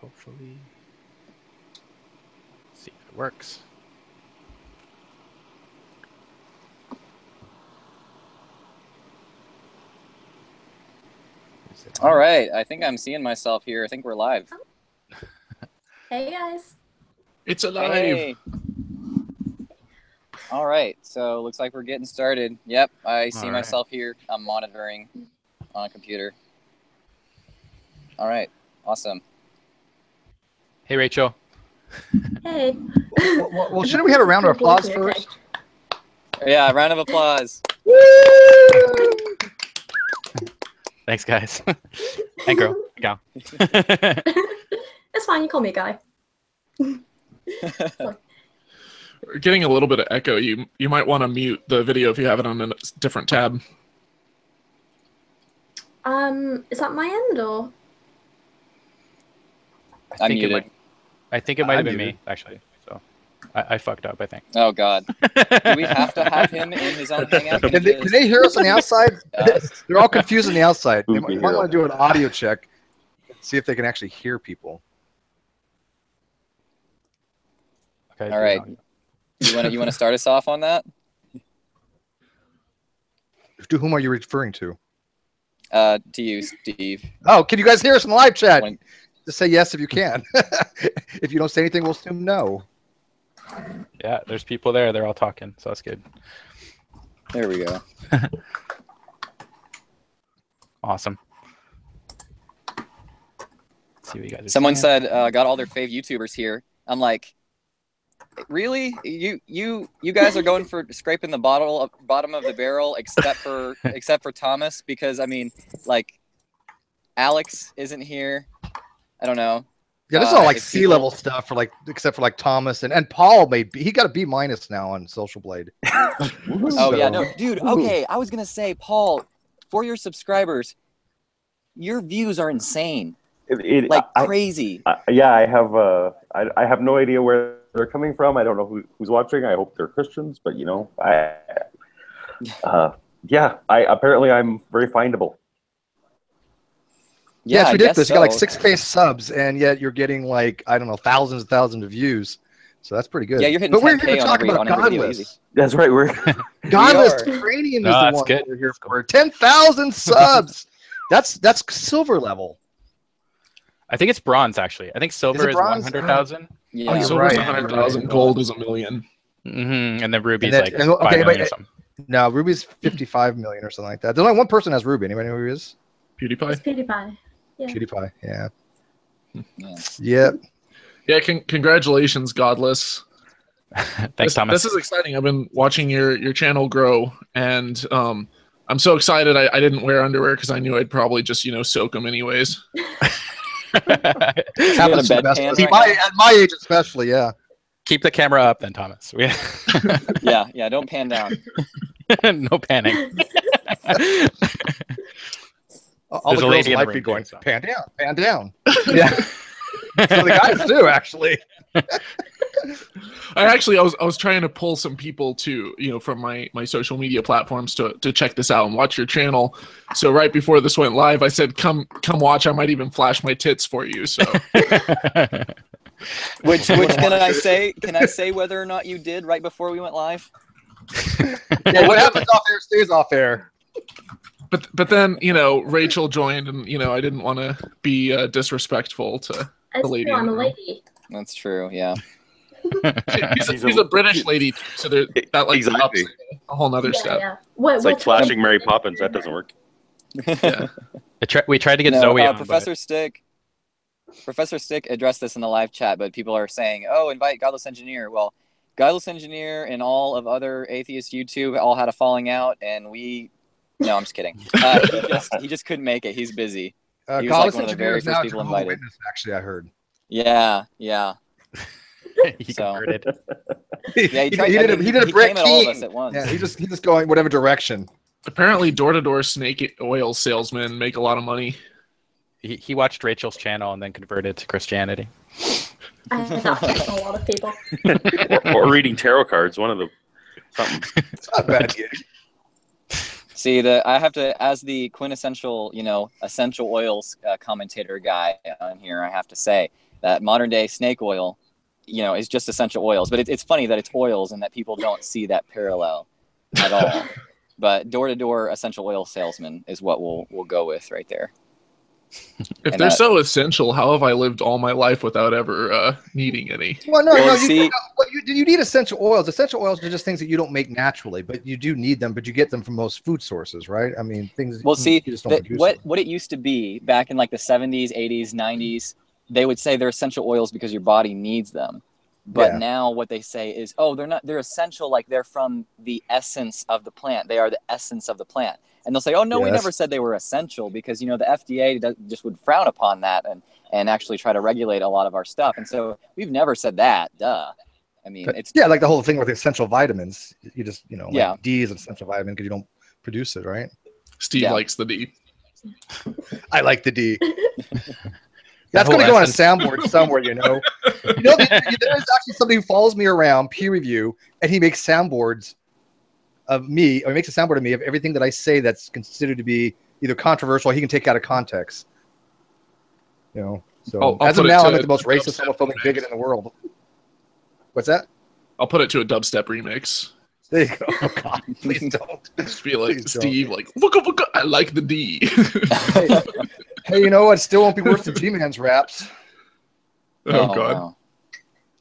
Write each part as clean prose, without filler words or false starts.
hopefully. See if it works. All right, I think I'm seeing myself here. I think we're live. Hey guys. It's alive. Hey. All right, so looks like we're getting started. Yep, I see myself here. I'm monitoring on a computer. All right, awesome. Hey, Rachel. Hey. Well, shouldn't we have a round of applause first? Yeah, round of applause. Woo! Thanks, guys. And girl. Go. It's fine. You call me Guy. We're getting a little bit of echo. You might want to mute the video if you have it on a different tab. Is that my end or? I muted. I think it might have been me, actually. So I fucked up, I think. Oh, God. Do we have to have him in his own hangout? Can they hear us on the outside? They're all confused on the outside. You might want to do an audio check. See if they can actually hear people. Okay. All right. You want to start us off on that? To whom are you referring to? To you, Steve. Oh, can you guys hear us in the live chat? Just say yes if you can. If you don't say anything, we'll assume no. Yeah, there's people there. They're all talking, so that's good. There we go. Awesome. Let's see what you guys are Someone saying. said, got all their fave YouTubers here. I'm like, really? You guys are going for scraping the bottom of the barrel, except for Thomas, because I mean, like, Alex isn't here. I don't know. Yeah, this is all like C-level stuff for except for like Thomas and Paul. He got a B- now on Social Blade. Oh yeah, no, dude. Okay, I was gonna say, Paul, for your subscribers, your views are insane. Crazy. Yeah, I have no idea where they're coming from. I don't know who's watching. I hope they're Christians, but you know, apparently I'm very findable. Yeah, it's ridiculous. So. You got like 6K subs, and yet you're getting like, I don't know, thousands and thousands of views. So that's pretty good. Yeah, you're hitting 10K but we're here to talk about Godless. That's right. We're Godless Cranium is the one that we're here for. 10,000 subs. That's silver level. I think it's bronze, actually. I think silver is 100,000. Yeah, silver is 100,000. Gold is 1 million. And then ruby's like 5 million or something. No, ruby's 55 million or something like that. There's only one person has ruby. Anybody know who he is? PewDiePie. It's PewDiePie. Yeah. PewDiePie. Yeah. Yeah. Yeah. Congratulations, Godless. Thanks, Thomas. This is exciting. I've been watching your channel grow, and I'm so excited. I didn't wear underwear because I knew I'd probably just soak them anyways. At my age especially, yeah. Keep the camera up then, Thomas. Yeah, don't pan down. No panning. All the girls might be going, pan down, pan down. Yeah. So the guys do, actually. I was trying to pull some people to from my social media platforms to check this out and watch your channel. So right before this went live, I said, come watch. I might even flash my tits for you. So which can I say? Can I say whether or not you did right before we went live? Yeah, what happens off air stays off air. But then Rachel joined, and I didn't want to be disrespectful to the lady. I'm a lady. That's true. Yeah. She's a British lady, so that like exactly a whole nother step. Yeah. It's like flashing Mary Poppins. That doesn't work. Yeah. We tried to get Zoe on. Professor Stick addressed this in the live chat, but people are saying, "Oh, invite Godless Engineer." Well, Godless Engineer and all of other atheist YouTube all had a falling out, and no, I'm just kidding. He just couldn't make it. He's busy. He was like one of the very first people invited. Witness, actually, I heard. Yeah. He converted. Yeah, he did a Brett came at all of us at once. Yeah, he's just going whatever direction. Apparently, door-to-door snake oil salesmen make a lot of money. He watched Rachel's channel and then converted to Christianity. That's a lot of people. or reading tarot cards. One of the something. It's not bad. See, I have to, as the quintessential, essential oils commentator guy on here, I have to say, that modern day snake oil, is just essential oils. But it's funny that it's oils and that people don't see that parallel at all. But door-to-door essential oil salesman is what we'll go with right there. If they're so essential, how have I lived all my life without ever needing any? Well, no, see, you need essential oils. Essential oils are just things that you don't make naturally, but you do need them. But you get them from most food sources, right? I mean, things. Well, see, you just don't produce what it used to be back in like the 70s, 80s, 90s, they would say they're essential oils because your body needs them. But now what they say is, oh, they're essential, like they're from the essence of the plant. They are the essence of the plant. And they'll say, oh, no, we never said they were essential because, the FDA just would frown upon that and actually try to regulate a lot of our stuff. And so we've never said that. Duh. I mean, it's... Yeah, like the whole thing with essential vitamins. You just, like D is an essential vitamin because you don't produce it, right? Steve likes the D. I like the D. That's going to go on a soundboard somewhere, There is actually somebody who follows me around, peer review, and he makes soundboards of me, or he makes a soundboard of me of everything that I say that's considered to be either controversial or he can take out of context. So as of now, I'm like the most racist, homophobic bigot in the world. What's that? I'll put it to a dubstep remix. There you go. Oh, God, please don't. Just be like, Steve, like, wooka, I like the D. Hey, you know what? Still won't be worse than G-Man's raps. Oh, God. Wow.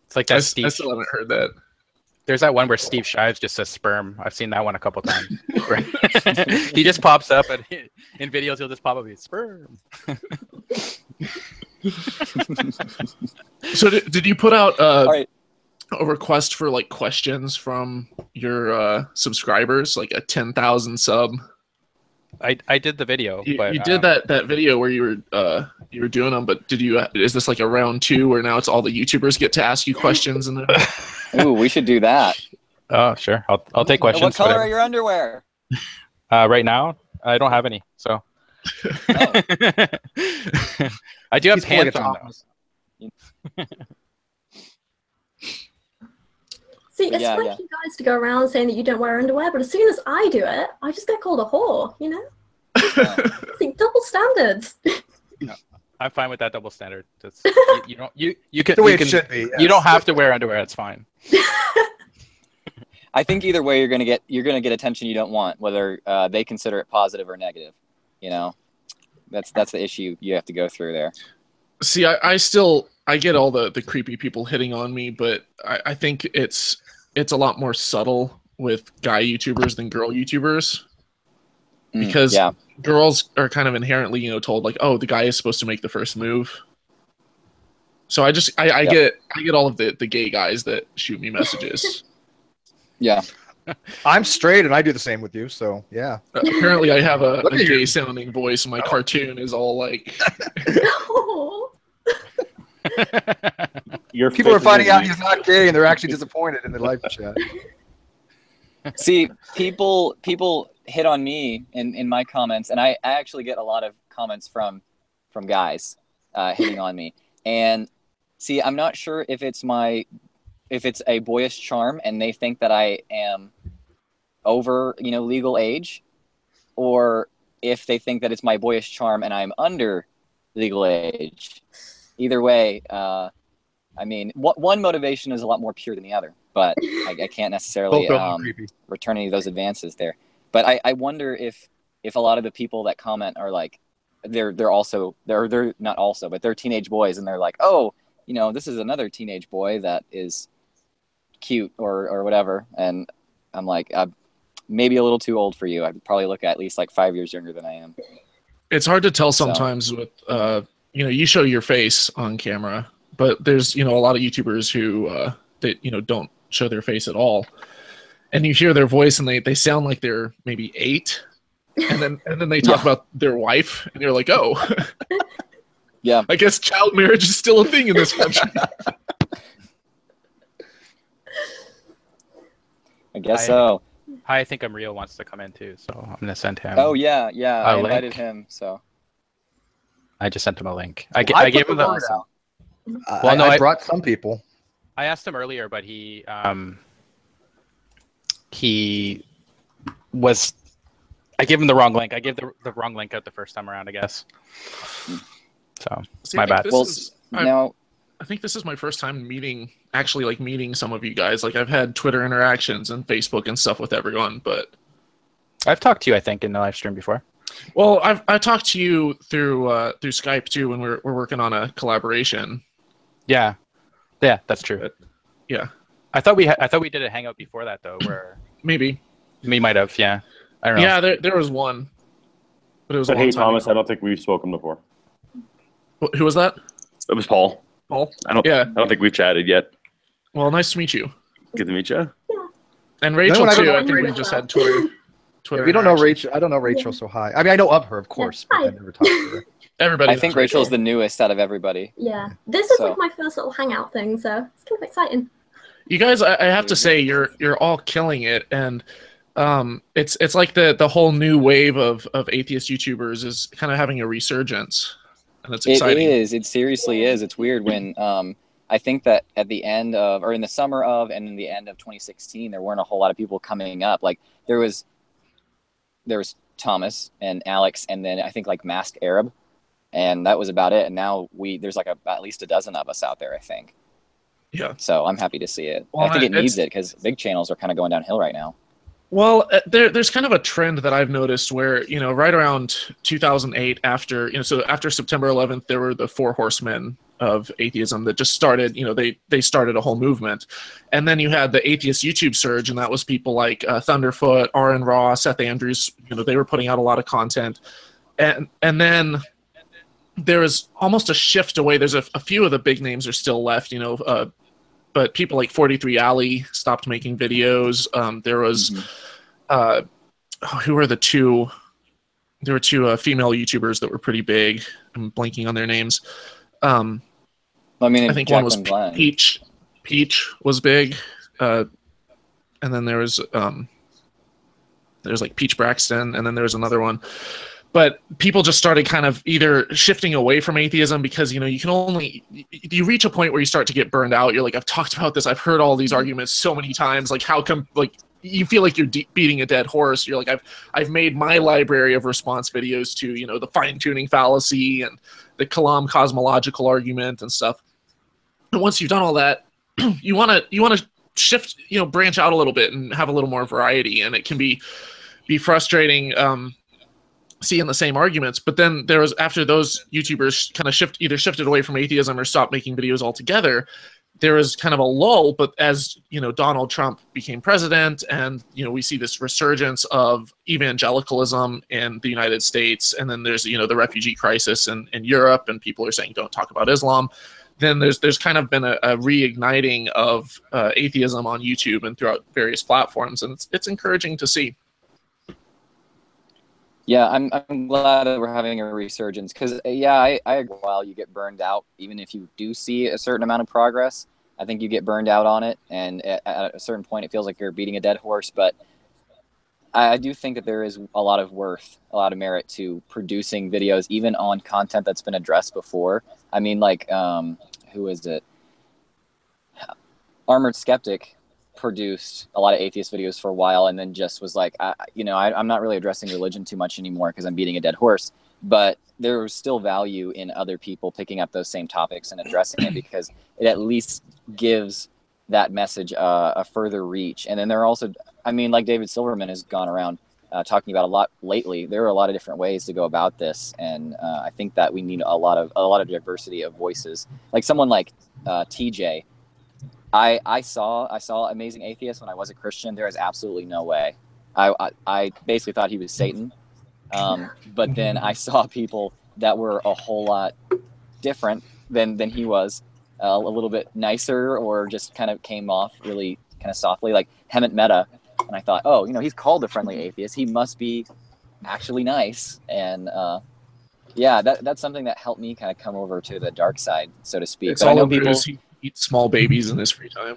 It's like that I Steve. still haven't heard that. There's that one where Steve Shives just says sperm. I've seen that one a couple times. He just pops up and in videos he'll just pop up and sperm. So did you put out right. a request for like questions from your subscribers, like a 10,000 sub? I did the video. You but, did that video where you were doing them, but is this like a round 2 where now it's all the YouTubers get to ask you questions and then... Ooh, we should do that. Oh, sure. I'll take questions. What color are your underwear? Right now, I don't have any. So I do have pants on those. See, it's like you guys to go around saying that you don't wear underwear, but as soon as I do it, I just get called a whore, See, double standards. I'm fine with that double standard. You can the way it should be. Yes. You don't have to wear underwear. It's fine. I think either way you're gonna get attention you don't want, whether they consider it positive or negative. That's the issue you have to go through there. See, I get all the creepy people hitting on me, but I think it's a lot more subtle with guy YouTubers than girl YouTubers. Because girls are kind of inherently, told like, oh, the guy is supposed to make the first move. So I get all of the gay guys that shoot me messages. Yeah. I'm straight and I do the same with you, so yeah. Apparently I have a gay sounding voice and my cartoon is all like... People are finding out he's not gay and they're actually disappointed in the live chat. See, people hit on me in my comments, and I actually get a lot of comments from guys hitting on me. And see, I'm not sure if it's a boyish charm and they think that I am over, legal age, or if they think that it's my boyish charm and I'm under legal age. Either way, I mean, one motivation is a lot more pure than the other, but I can't necessarily return any of those advances there. But I wonder if a lot of the people that comment are like, they're not also, but they're teenage boys, and they're like, oh, this is another teenage boy that is cute or whatever, and I'm like, maybe a little too old for you. I'd probably look at least like 5 years younger than I am. It's hard to tell sometimes with you show your face on camera, but there's a lot of YouTubers who that don't show their face at all, and you hear their voice and they sound like they're maybe 8, and then they talk about their wife and you're like, oh, yeah, I guess child marriage is still a thing in this country. I guess so. I think I'm real wants to come in too, so I'm gonna send him. Oh yeah, I invited him, so I just sent him a link. I gave him the word out. Well, no, I brought some people. I asked him earlier, but he was. I gave him the wrong link. I gave the wrong link out the first time around, I guess. So my bad. Well, now I think this is my first time actually meeting some of you guys. Like I've had Twitter interactions and Facebook and stuff with everyone, but I've talked to you, I think, in the live stream before. Well, I talked to you through Skype too when we're working on a collaboration. Yeah, that's true. But, yeah, I thought we did a hangout before that though, where maybe we might have. Yeah, I don't know. Yeah, there was one, but it was. But a long hey, time Thomas, ago. I don't think we've spoken before. Who was that? It was Paul. Paul. I don't think we've chatted yet. Well, nice to meet you. Good to meet you. And Rachel I don't too. know I think we've just had Twitter. If you don't know Rachel, I don't know Rachel so high. I mean, I know of her, of course, but I've never talked to her. Everybody. I think Rachel's the newest out of everybody. Yeah, this is So- like my first little hangout thing, so it's kind of exciting. You guys, I have to say, you're all killing it, and it's like the whole new wave of atheist YouTubers is kind of having a resurgence, and it's exciting. It is. It seriously is. It's weird when I think that at the end of, or in the summer of, and in the end of 2016, there weren't a whole lot of people coming up. Like there was Thomas and Alex, and then I think like Masked Arab, and that was about it. And now there's like at least a dozen of us out there, I think. Yeah. So I'm happy to see it. Well, I think it needs it because big channels are kind of going downhill right now. Well, there's kind of a trend that I've noticed where, right around 2008, after September 11th, there were the Four Horsemen of atheism that just started, they started a whole movement. And then you had the atheist YouTube surge, and that was people like Thunderfoot, Aaron Ross, Seth Andrews, they were putting out a lot of content. And then there was almost a shift away. There's a few of the big names are still left, but people like 43 Ali stopped making videos. There was, who were the two? There were two female YouTubers that were pretty big. I'm blanking on their names. I think one was Peach. Peach was big, and then there was like Peach Braxton, and then there was another one. But people just started kind of either shifting away from atheism because, you reach a point where you start to get burned out. You're like, I've talked about this. I've heard all these arguments so many times. Like, how come, like, you feel like you're beating a dead horse. You're like, I've made my library of response videos to, the fine-tuning fallacy and the Kalam cosmological argument and stuff. And once you've done all that, you want to shift, branch out a little bit and have a little more variety. And it can be frustrating, seeing the same arguments. But then there was, after those YouTubers kind of shifted away from atheism or stopped making videos altogether, there was kind of a lull. But as Donald Trump became president, and we see this resurgence of evangelicalism in the United States, and then there's the refugee crisis in Europe, and people are saying don't talk about Islam. Then there's kind of been a reigniting of atheism on YouTube and throughout various platforms, and it's encouraging to see. Yeah, I'm glad that we're having a resurgence because, I agree. While you get burned out, even if you do see a certain amount of progress, I think you get burned out on it, and at a certain point, it feels like you're beating a dead horse. But I do think that there is a lot of merit to producing videos, even on content that's been addressed before. I mean, like, who is it? Armored Skeptic produced a lot of atheist videos for a while, and then just was like, I'm not really addressing religion too much anymore because I'm beating a dead horse. But there was still value in other people picking up those same topics and addressing it because it at least gives that message a further reach. And then there are also, like David Silverman has gone around talking about a lot lately. There are a lot of different ways to go about this, and I think that we need a lot of diversity of voices. Like someone like TJ. I saw Amazing Atheist when I was a Christian. There is absolutely no way. I basically thought he was Satan. But then I saw people that were a whole lot different than he was, a little bit nicer, or just kind of came off really kind of softly, like Hemant Mehta. And I thought, oh, he's called a friendly atheist. He must be actually nice. And that's something that helped me kind of come over to the dark side, so to speak. It's all people he eats small babies in his free time.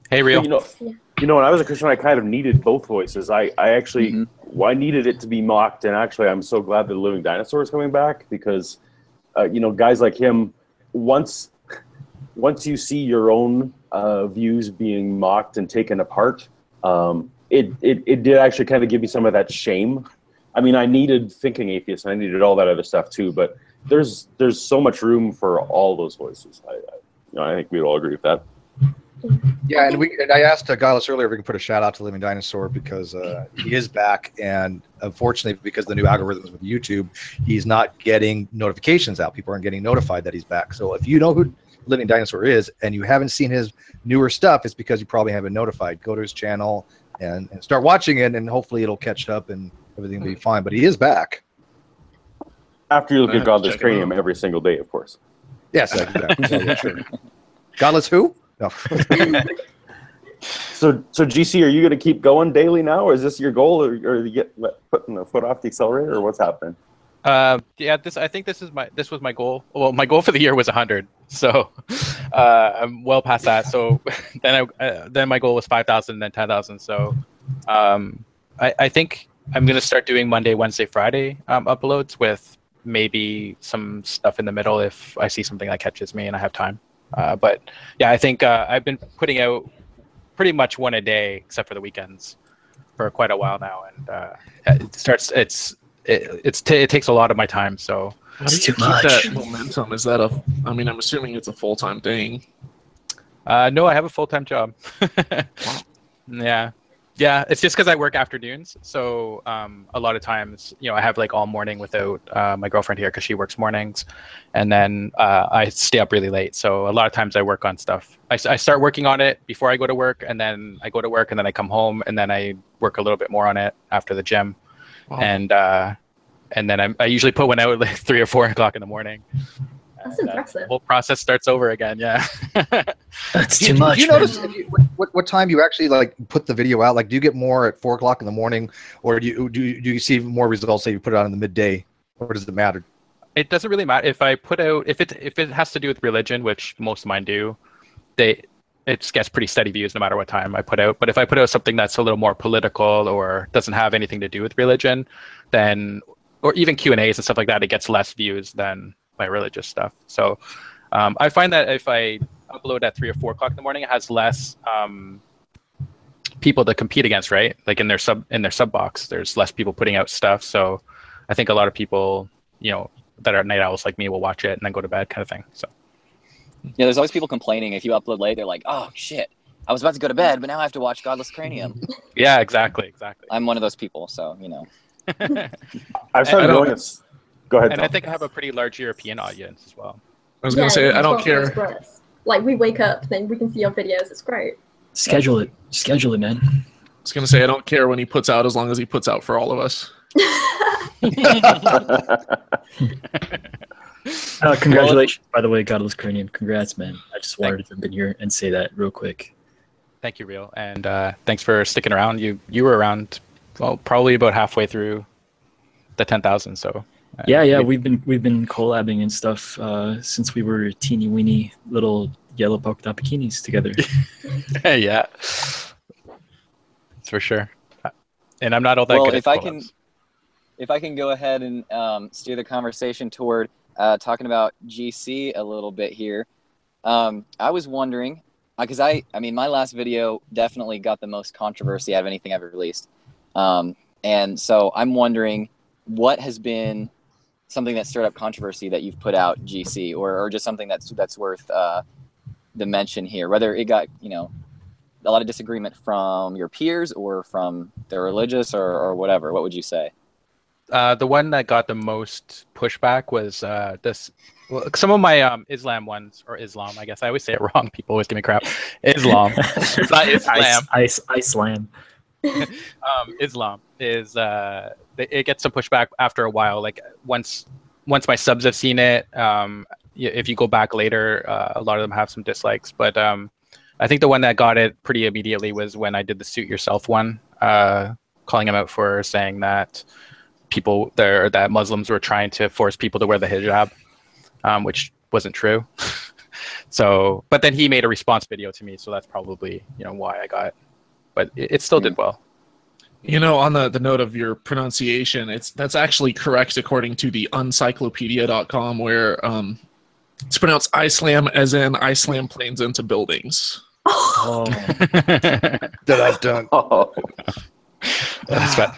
Hey, Real. When I was a Christian, I kind of needed both voices. I actually I needed it to be mocked, and actually I'm so glad that The Living Dinosaur is coming back because guys like him, once you see your own views being mocked and taken apart, it did actually kind of give me some of that shame. I mean, I needed Thinking Atheist, and I needed all that other stuff too, but there's so much room for all those voices. I think we'd all agree with that. Yeah, and I asked Godless earlier if we can put a shout out to Living Dinosaur because he is back, and unfortunately, because of the new algorithms with YouTube, he's not getting notifications out. People aren't getting notified that he's back. So if you know who Living Dinosaur is and you haven't seen his newer stuff, it's because you probably haven't been notified. Go to his channel and start watching it, and hopefully it'll catch up and everything will be fine. But he is back. After you look at Godless Cranium every single day, of course. Yes, exactly. Yeah, sure. Godless who? No. So GC, are you going to keep going daily now, or is this your goal, or you get putting the foot off the accelerator, or what's happening? Yeah, I think this was my goal. Well, my goal for the year was 100, so I'm well past that. So then my goal was 5,000, then 10,000. So I think I'm gonna start doing Monday, Wednesday, Friday uploads with maybe some stuff in the middle if I see something that catches me and I have time. But yeah, I think I've been putting out pretty much one a day, except for the weekends, for quite a while now, and it takes a lot of my time. So how do you keep that momentum? Is that I'm assuming it's a full-time thing. No, I have a full-time job. Yeah, it's just because I work afternoons, so a lot of times, I have like all morning without my girlfriend here because she works mornings, and then I stay up really late. So a lot of times I work on stuff. I start working on it before I go to work, and then I go to work, and then I come home, and then I work a little bit more on it after the gym. Wow. And then I usually put one out at like 3 or 4 o'clock in the morning. That's impressive. The whole process starts over again. Yeah. That's too much. Do you notice what time you actually like put the video out? Like, do you get more at 4 o'clock in the morning, or do you see more results that you put it out in the midday, or does it matter? It doesn't really matter if I put out if it has to do with religion, which most of mine do. It gets pretty steady views no matter what time I put out. But if I put out something that's a little more political or doesn't have anything to do with religion, then or even Q&As and stuff like that, it gets less views than my religious stuff. So I find that if I upload at 3 or 4 o'clock in the morning, it has less people to compete against, right? Like in their sub box, there's less people putting out stuff. So I think a lot of people, that are night owls like me will watch it and then go to bed kind of thing. So yeah, there's always people complaining if you upload late. They're like, oh shit, I was about to go to bed, but now I have to watch Godless Cranium. Yeah, exactly. I'm one of those people, so I've started going. Go ahead. And Tom. I think I have a pretty large European audience as well. I was going to say, I don't care. Like, we wake up, then we can see your videos. It's great. Schedule it, man. I was going to say, I don't care when he puts out as long as he puts out for all of us. Congratulations, by the way, Godless Cranium. Congrats, man. I just wanted to jump in here and say that real quick. Thank you, Real. And thanks for sticking around. You were around, well, probably about halfway through the 10,000. So yeah, we've been collabing and stuff since we were teeny weeny little yellow polka dot bikinis together. Yeah, that's for sure. And I'm not all that good at collabs. If I can go ahead and steer the conversation toward talking about GC a little bit here, I was wondering because I mean my last video definitely got the most controversy out of anything I've ever released, and so I'm wondering what has been something that stirred up controversy that you've put out, GC, or just something that's worth the mention here, whether it got a lot of disagreement from your peers or from the religious or whatever. What would you say? The one that got the most pushback was some of my Islam ones, or Islam, I guess. I always say it wrong. People always give me crap. Islam. It's not Islam. Islam. Islam is it gets some pushback after a while. Like once my subs have seen it, if you go back later, a lot of them have some dislikes. But I think the one that got it pretty immediately was when I did the suit yourself one, calling him out for saying that that Muslims were trying to force people to wear the hijab, which wasn't true. So, but then he made a response video to me, so that's probably why I got. But it still did well. On the note of your pronunciation, that's actually correct according to the uncyclopedia.com, where it's pronounced Islam as in I slam planes into buildings. Oh. That I've done. Oh. That's bad.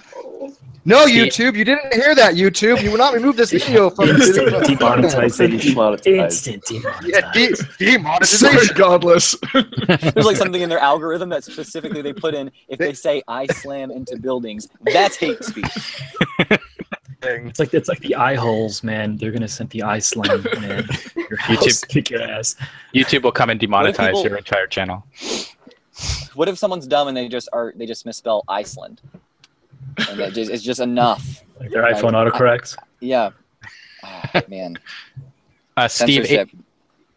No, YouTube, you didn't hear that, YouTube. You will not remove this video from Instant demonetization. Demonetization. Instant demonetization. Yeah, demonetization. Sorry, Godless. There's like something in their algorithm that specifically they put in if they say "I slam into buildings," that's hate speech. It's like the eye holes, man. They're gonna send the eye slam, man. Your house, kick your ass. YouTube will come and demonetize your entire channel. What if someone's dumb and they just misspell Iceland? And it's just enough. Like their iPhone autocorrects. Yeah. Oh, man. Steve, Censorship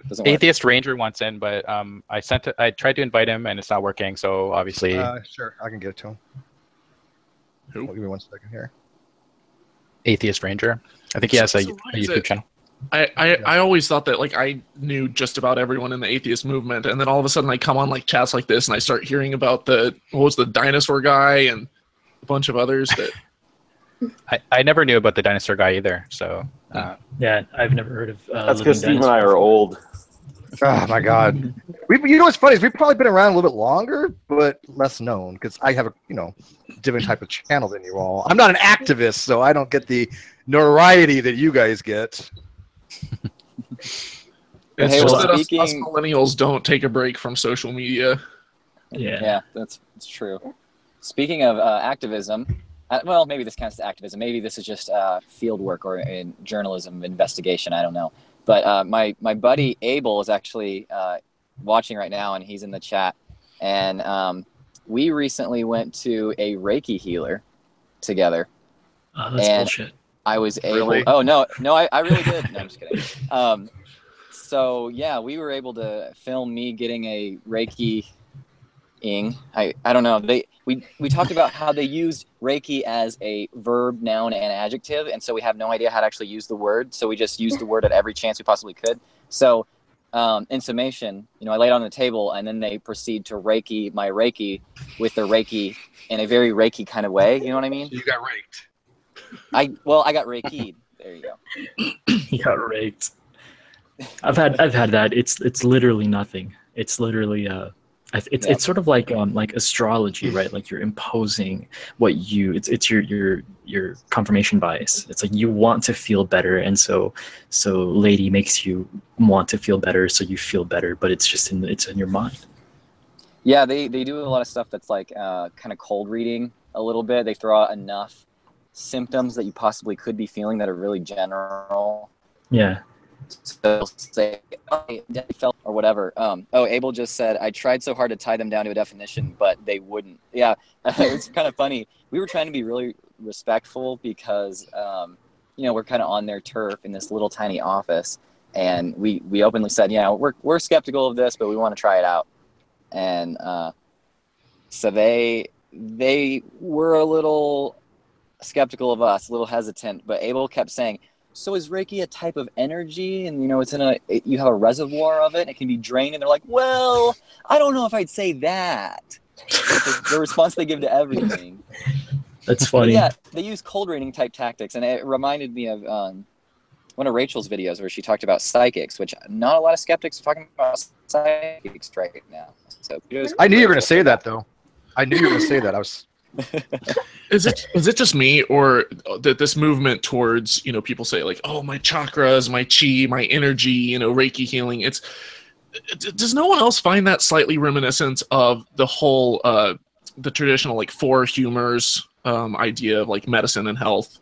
doesn't work. Atheist Ranger wants in, but I tried to invite him and it's not working. So obviously, sure, I can get it to him. Who? Give me 1 second here. Atheist Ranger. I think he has a YouTube channel. I always thought that like I knew just about everyone in the atheist movement, and then all of a sudden I come on like chats like this and I start hearing about the dinosaur guy and a bunch of others that I never knew about the dinosaur guy either. So yeah, I've never heard of. That's because Steve and I are old. Oh my God, you know what's funny is we've probably been around a little bit longer, but less known because I have a different type of channel than you all. I'm not an activist, so I don't get the notoriety that you guys get. It's Hey, just well, that us speaking- millennials don't take a break from social media. Yeah. That's true. Speaking of activism, well, maybe this counts as activism. Maybe this is just field work or in journalism investigation. I don't know. But my buddy Abel is actually watching right now, and he's in the chat. And we recently went to a Reiki healer together. That's bullshit. I was able. Really? Oh no, I really did. No, I'm just kidding. So yeah, we were able to film me getting a Reiki. I don't know. We talked about how they used Reiki as a verb, noun, and adjective, and so we have no idea how to actually use the word. So we just used the word at every chance we possibly could. So in summation, I laid on the table, and then they proceed to Reiki my Reiki with the Reiki in a very Reiki kind of way. You know what I mean? You got raked. I got Reiki'd. There you go. You got raked. I've had that. It's literally nothing. It's literally it's sort of like astrology, right? Like you're imposing what it's your confirmation bias. It's like you want to feel better, and so lady makes you want to feel better, so you feel better, but it's in your mind. Yeah, they do a lot of stuff that's like kind of cold reading a little bit. They throw out enough symptoms that you possibly could be feeling that are really general. Yeah. So they'll say, oh, I felt, or whatever. Abel just said, I tried so hard to tie them down to a definition, but they wouldn't. Yeah, it's kind of funny. We were trying to be really respectful because, we're kind of on their turf in this little tiny office. And we openly said, we're skeptical of this, but we want to try it out. And so they were a little skeptical of us, a little hesitant, but Abel kept saying, so is Reiki a type of energy? And you have a reservoir of it and it can be drained. And they're like, well, I don't know if I'd say that. The response they give to everything. That's funny. But yeah, they use cold reading type tactics. And it reminded me of one of Rachel's videos where she talked about psychics, which not a lot of skeptics are talking about psychics right now. So I knew you were going to say that, though. I knew you were going to say that. I was... Is it just me, or that this movement towards people say like, oh, my chakras, my chi, my energy, Reiki healing? Does no one else find that slightly reminiscent of the whole the traditional like four humors idea of like medicine and health,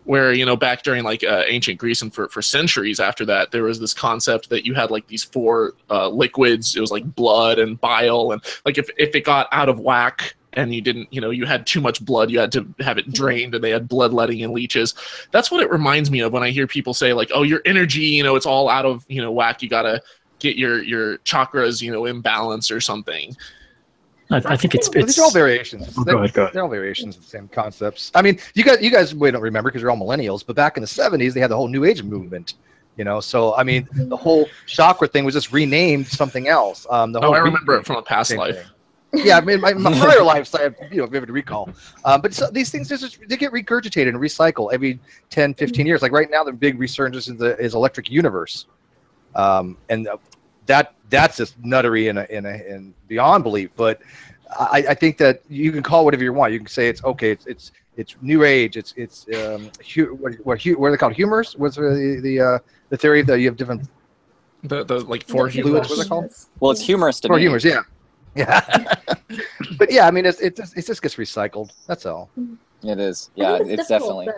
where back during like ancient Greece and for centuries after that, there was this concept that you had like these four liquids. It was like blood and bile, and like if it got out of whack and you didn't, you had too much blood, you had to have it drained, and they had bloodletting and leeches. That's what it reminds me of when I hear people say like, oh, your energy, it's all out of, whack. You got to get your chakras, in balance or something. I think it's these are all variations. Go ahead. They're all variations of the same concepts. I mean, you guys don't remember because you're all millennials, but back in the 70s, they had the whole New Age movement. So I mean, the whole chakra thing was just renamed something else. I remember it from a past life. Thing. Yeah, I mean, my prior lives, I have, vivid recall. But these things they get regurgitated and recycled every 10, 15 years. Like right now, the big resurgence is electric universe, and that's just nuttery and beyond belief. But I think that you can call it whatever you want. You can say it's okay. It's New Age. It's what are they called? Humors? What's the theory that you have different the like four humors? What's it called? Well, it's humorous to Four me. humors, yeah. But yeah, I mean, it just gets recycled. That's all. It is. Yeah, it's definitely.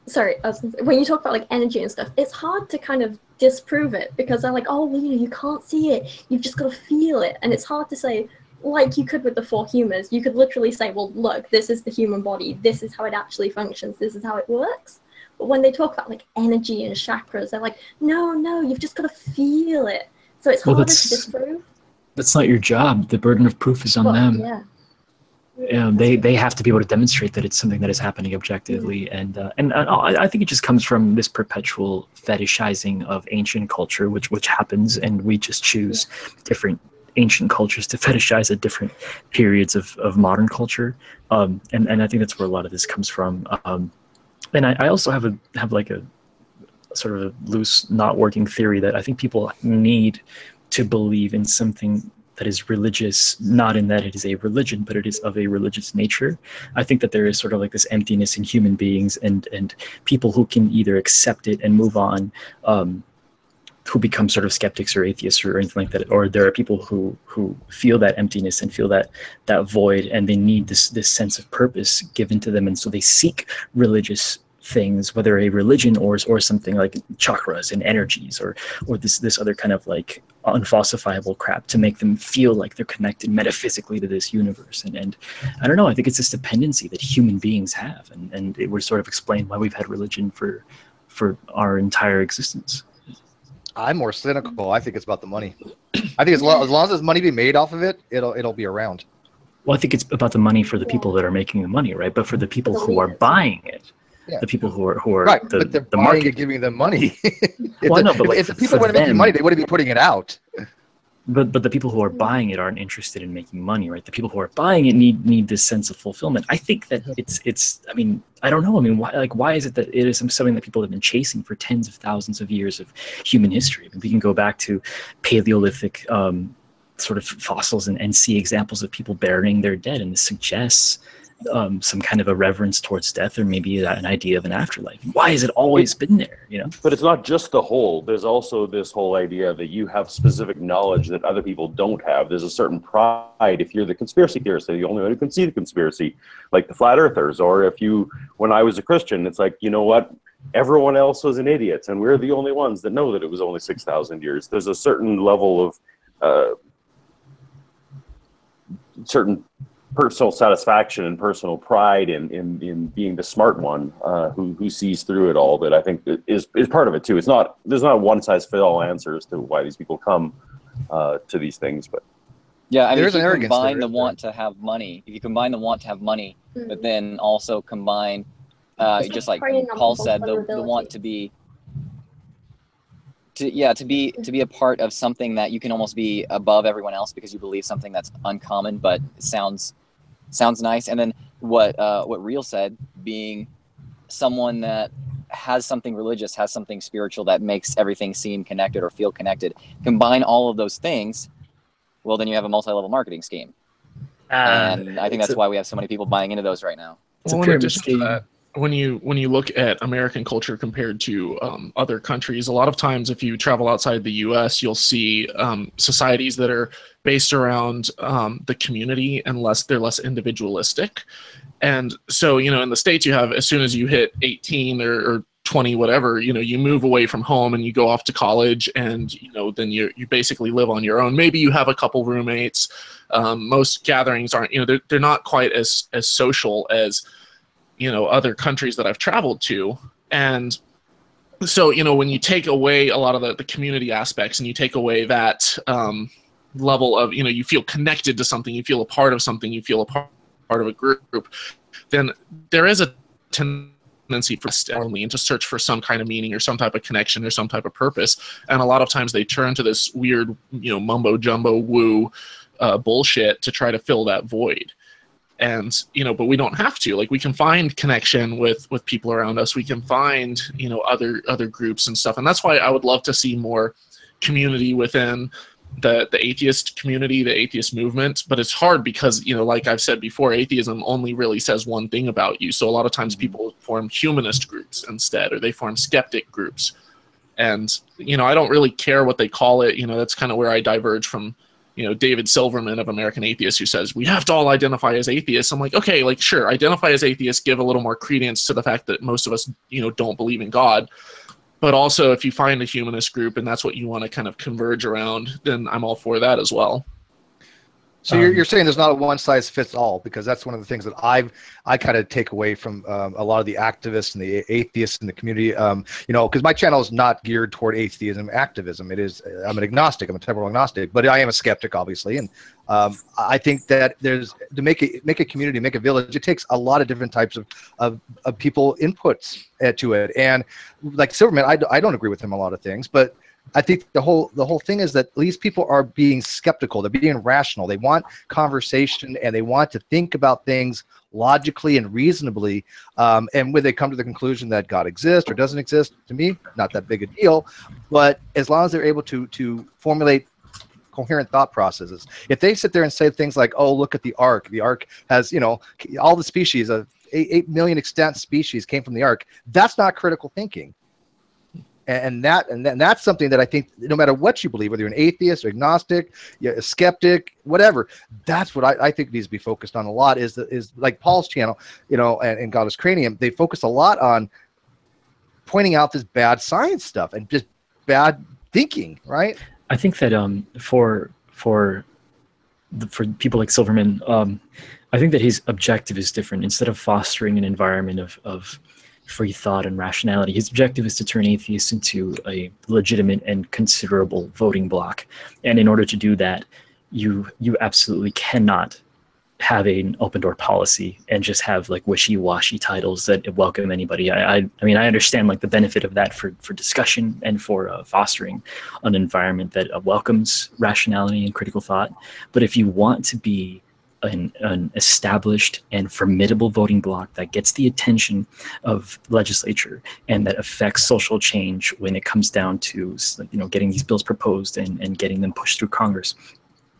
Sorry, when you talk about like energy and stuff, it's hard to kind of disprove it because they're like, oh, well, you can't see it. You've just got to feel it, and it's hard to say. Like you could with the four humors, you could literally say, well, look, this is the human body. This is how it actually functions. This is how it works. But when they talk about like energy and chakras, they're like, no, you've just got to feel it. So it's harder to disprove. That's not your job. The burden of proof is on them. Yeah. They have to be able to demonstrate that it's something that is happening objectively, and I think it just comes from this perpetual fetishizing of ancient culture, which happens, and we just choose different ancient cultures to fetishize at different periods of modern culture, and I think that's where a lot of this comes from. And I also have like a sort of a loose, not working theory that I think people need to believe in something that is religious, not in that it is a religion, but it is of a religious nature. I think that there is sort of like this emptiness in human beings, and people who can either accept it and move on, who become sort of skeptics or atheists or anything like that, or there are people who feel that emptiness and feel that void, and they need this sense of purpose given to them, and so they seek religious things, whether a religion or something like chakras and energies or this other kind of like unfalsifiable crap to make them feel like they're connected metaphysically to this universe. And I don't know, I think it's this dependency that human beings have, and it would sort of explain why we've had religion for our entire existence. I'm more cynical. I think it's about the money. I think as long as there's money being made off of it, it'll be around. Well, I think it's about the money for the people that are making the money, right? But for the people who are buying it, the people who are right, the, but they're the buying market. it, giving them money. Well, I know, but like, if the people were making money, they wouldn't be putting it out. But the people who are buying it aren't interested in making money, right? The people who are buying it need this sense of fulfillment. I think that it's. I mean, I don't know. I mean, why is it that it is something that people have been chasing for tens of thousands of years of human history? I mean, we can go back to Paleolithic sort of fossils and see examples of people burying their dead, and this suggests some kind of a reverence towards death, or maybe an idea of an afterlife. Why has it always been there, you know? But it's not just the whole. There's also this whole idea that you have specific knowledge that other people don't have. There's a certain pride if you're the conspiracy theorist, they're the only one who can see the conspiracy, like the flat earthers. Or if you, when I was a Christian, it's like, you know what? Everyone else was an idiot, and we're the only ones that know that it was only 6,000 years. There's a certain level of certain personal satisfaction and personal pride in being the smart one who sees through it all, that I think is part of it too. There's not one size fits all answers to why these people come to these things, but yeah, I mean, if you combine the want to have money, but then also combine just like Paul said, the want to be a part of something that you can almost be above everyone else because you believe something that's uncommon but sounds nice. And then what Real said, being someone that has something religious, has something spiritual that makes everything seem connected or feel connected, combine all of those things, well, then you have a multi-level marketing scheme. And I think that's why we have so many people buying into those right now. Well, in addition to that, when you look at American culture compared to other countries, a lot of times if you travel outside the U.S., you'll see societies that are based around the community, and they're less individualistic. And so, you know, in the States, you have, as soon as you hit 18 or 20, whatever, you know, you move away from home and you go off to college, and, you know, then you basically live on your own. Maybe you have a couple roommates. Most gatherings aren't, you know, they're not quite as social as, you know, other countries that I've traveled to. And so, you know, when you take away a lot of the community aspects, and you take away that level of, you know, you feel connected to something, you feel a part of something, you feel a part of a group, then there is a tendency for only and to search for some kind of meaning or some type of connection or some type of purpose. And a lot of times they turn to this weird, you know, mumbo jumbo woo bullshit to try to fill that void. And, you know, but we don't have to. Like, we can find connection with people around us. We can find, you know, other groups and stuff. And that's why I would love to see more community within the atheist community, the atheist movement, but it's hard because, you know, like I've said before, atheism only really says one thing about you. So a lot of times people form humanist groups instead, or they form skeptic groups. And, you know, I don't really care what they call it. You know, that's kind of where I diverge from, you know, David Silverman of American Atheists, who says we have to all identify as atheists. I'm like, okay, like, sure, identify as atheists, give a little more credence to the fact that most of us, you know, don't believe in God. But also, if you find a humanist group and that's what you want to kind of converge around, then I'm all for that as well. So you're saying there's not a one size fits all, because that's one of the things that I kind of take away from a lot of the activists and the atheists in the community. You know, because my channel is not geared toward atheism, activism. It is. I'm an agnostic. I'm a temporal agnostic, but I am a skeptic, obviously. And I think that there's to make a community, make a village. It takes a lot of different types of people inputs to it. And like Silverman, I don't agree with him on a lot of things, but I think the whole thing is that these people are being skeptical. They're being rational. They want conversation, and they want to think about things logically and reasonably. And when they come to the conclusion that God exists or doesn't exist, to me, not that big a deal. But as long as they're able to formulate coherent thought processes, if they sit there and say things like, "Oh, look at the Ark. The Ark has, you know, all the species of 8 million extant species came from the Ark," that's not critical thinking. And that's something that I think, no matter what you believe, whether you're an atheist or agnostic, you're a skeptic, whatever, that's what I think needs to be focused on a lot. Is like Paul's channel, you know, and Godless Cranium. They focus a lot on pointing out this bad science stuff and just bad thinking, right? I think that for people like Silverman, I think that his objective is different. Instead of fostering an environment of free thought and rationality, his objective is to turn atheists into a legitimate and considerable voting bloc. And in order to do that, you absolutely cannot have an open door policy and just have like wishy-washy titles that welcome anybody. I mean, I understand like the benefit of that for discussion and for fostering an environment that welcomes rationality and critical thought. But if you want to be an established and formidable voting bloc that gets the attention of legislature and that affects social change when it comes down to, you know, getting these bills proposed and getting them pushed through Congress.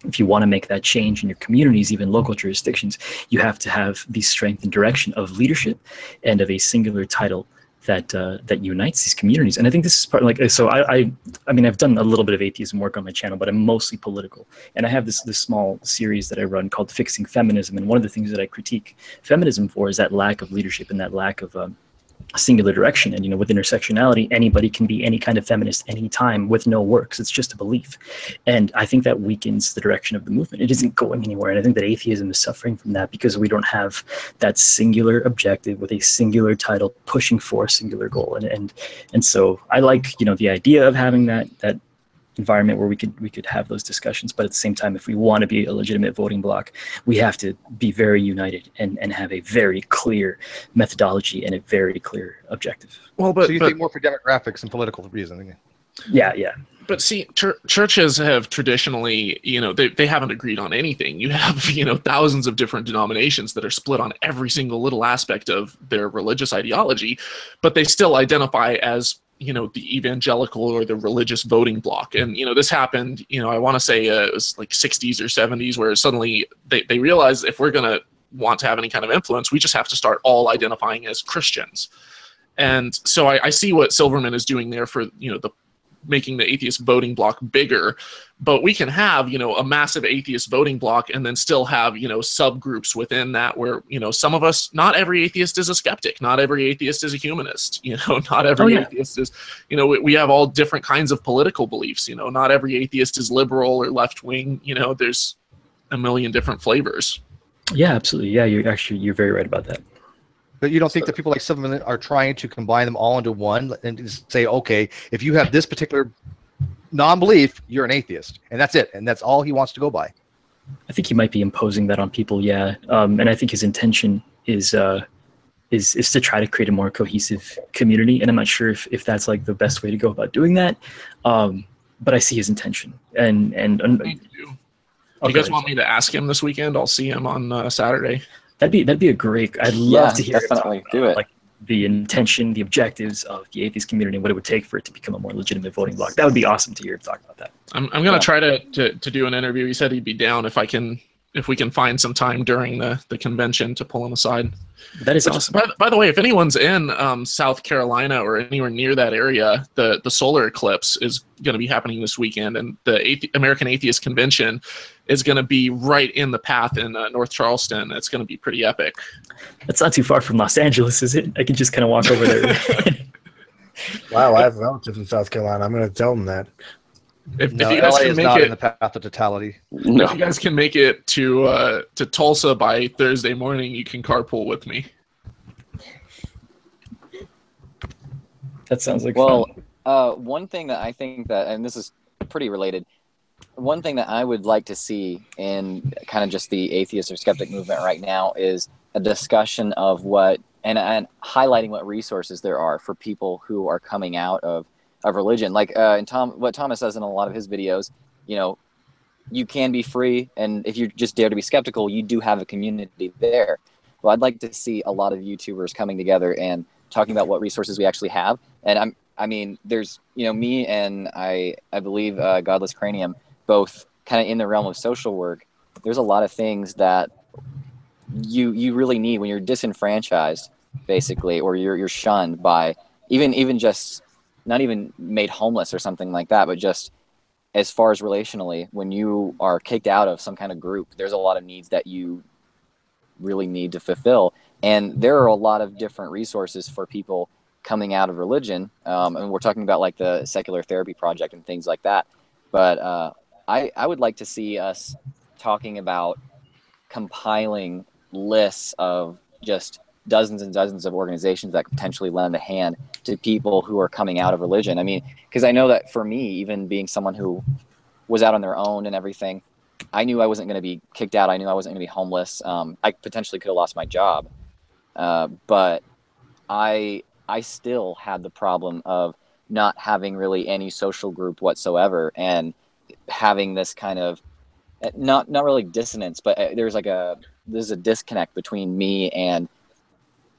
If you want to make that change in your communities, even local jurisdictions, you have to have the strength and direction of leadership and of a singular title that unites these communities. And I think this is part, like, so I mean, I've done a little bit of atheism work on my channel, but I'm mostly political. And I have this small series that I run called Fixing Feminism. And one of the things that I critique feminism for is that lack of leadership and that lack of singular direction. And, you know, with intersectionality, anybody can be any kind of feminist anytime with no works. It's just a belief. And I think that weakens the direction of the movement. It isn't going anywhere. And I think that atheism is suffering from that because we don't have that singular objective with a singular title pushing for a singular goal. And so I like, you know, the idea of having that environment where we could have those discussions, but at the same time, if we want to be a legitimate voting bloc, we have to be very united and have a very clear methodology and a very clear objective. Well, but so you think more for demographics and political reasoning? Yeah. But see, churches have traditionally, you know, they haven't agreed on anything. You have, you know, thousands of different denominations that are split on every single little aspect of their religious ideology, but they still identify as, you know, the evangelical or the religious voting bloc. And, you know, this happened, you know, I want to say it was like 60s or 70s, where suddenly they realized if we're going to want to have any kind of influence, we just have to start all identifying as Christians. And so I see what Silverman is doing there for, you know, making the atheist voting bloc bigger, but we can have, you know, a massive atheist voting bloc and then still have, you know, subgroups within that where, you know, some of us, not every atheist is a skeptic, not every atheist is a humanist, you know, not every atheist is, you know, we have all different kinds of political beliefs, you know, not every atheist is liberal or left wing, you know, there's a million different flavors. Yeah, absolutely. Yeah, you're very right about that. But you don't think that people like Silverman are trying to combine them all into one and just say, okay, if you have this particular non-belief, you're an atheist, and that's it, and that's all he wants to go by? I think he might be imposing that on people, yeah. And I think his intention is to try to create a more cohesive community, and I'm not sure if that's like the best way to go about doing that. But I see his intention, and do you guys want me to ask him this weekend? I'll see him on Saturday. That'd be a great. I'd love to hear. Definitely do it. Like the intention, the objectives of the atheist community, and what it would take for it to become a more legitimate voting bloc. That would be awesome to hear him talk about that. I'm gonna try to do an interview. He said he'd be down if we can find some time during the convention to pull him aside. That is awesome. By the way, if anyone's in South Carolina or anywhere near that area, the solar eclipse is going to be happening this weekend, and the American Atheist Convention is going to be right in the path in North Charleston. It's going to be pretty epic. That's not too far from Los Angeles, is it? I can just kind of walk over there. Wow, I have relatives in South Carolina. I'm going to tell them that. If No, you guys LA can is make not it in the path of totality. No. If you guys can make it to Tulsa by Thursday morning, you can carpool with me. That sounds like Well, fun. one thing that I think that, and this is pretty related, one thing that I would like to see in kind of just the atheist or skeptic movement right now is a discussion of what, and highlighting what resources there are for people who are coming out of religion. Like what Thomas says in a lot of his videos, you know, you can be free, and if you just dare to be skeptical, you do have a community there. Well, I'd like to see a lot of YouTubers coming together and talking about what resources we actually have. And I mean, there's, you know, me and I believe Godless, Cranium, both kind of in the realm of social work. There's a lot of things that you really need when you're disenfranchised, basically, or you're shunned by even just not even made homeless or something like that, but just as far as relationally, when you are kicked out of some kind of group, there's a lot of needs that you really need to fulfill. And there are a lot of different resources for people coming out of religion. And we're talking about like the Secular Therapy Project and things like that. But I would like to see us talking about compiling lists of just dozens and dozens of organizations that could potentially lend a hand to people who are coming out of religion. I mean, because I know that for me, even being someone who was out on their own and everything, I knew I wasn't going to be kicked out. I knew I wasn't going to be homeless. I potentially could have lost my job. But I still had the problem of not having really any social group whatsoever, and having this kind of not really dissonance, but there's a disconnect between me and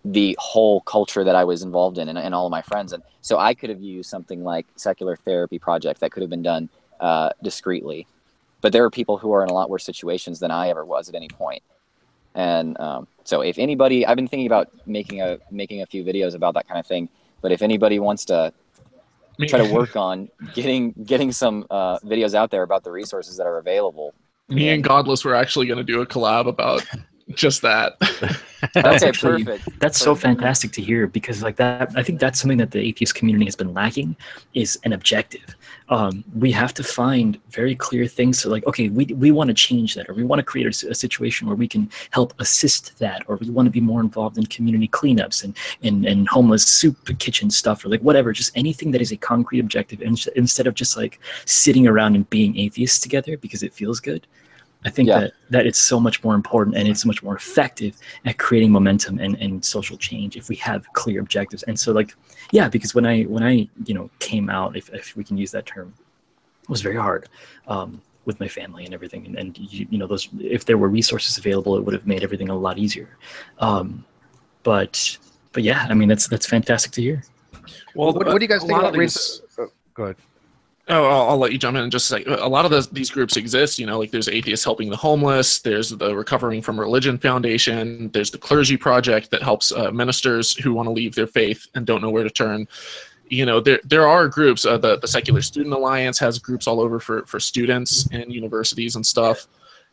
the whole culture that I was involved in, and all of my friends. And so I could have used something like Secular Therapy Project that could have been done discreetly. But there are people who are in a lot worse situations than I ever was at any point. And so if anybody, I've been thinking about making a few videos about that kind of thing. But if anybody wants to try to work on getting some videos out there about the resources that are available. Me and Godless were actually going to do a collab about just that. That's Okay, actually perfect. that's so fantastic to hear, because like that, I think that's something that the atheist community has been lacking, is an objective. We have to find very clear things. So like, okay, we want to change that, or we want to create a situation where we can help assist that, or we want to be more involved in community cleanups and homeless soup kitchen stuff, or like whatever, just anything that is a concrete objective, instead of just like sitting around and being atheists together because it feels good. I think that it's so much more important, and it's so much more effective at creating momentum and social change if we have clear objectives. And so like, yeah, because when I came out, if we can use that term, it was very hard with my family and everything. And those, if there were resources available, it would have made everything a lot easier. But yeah, I mean, that's fantastic to hear. Well, what do you guys think about race? Go ahead. Oh, I'll let you jump in and just say, a lot of these groups exist. You know, like there's Atheists Helping the Homeless, there's the Recovering from Religion Foundation, there's the Clergy Project that helps ministers who want to leave their faith and don't know where to turn. You know, there are groups. The Secular Student Alliance has groups all over for students in universities and stuff.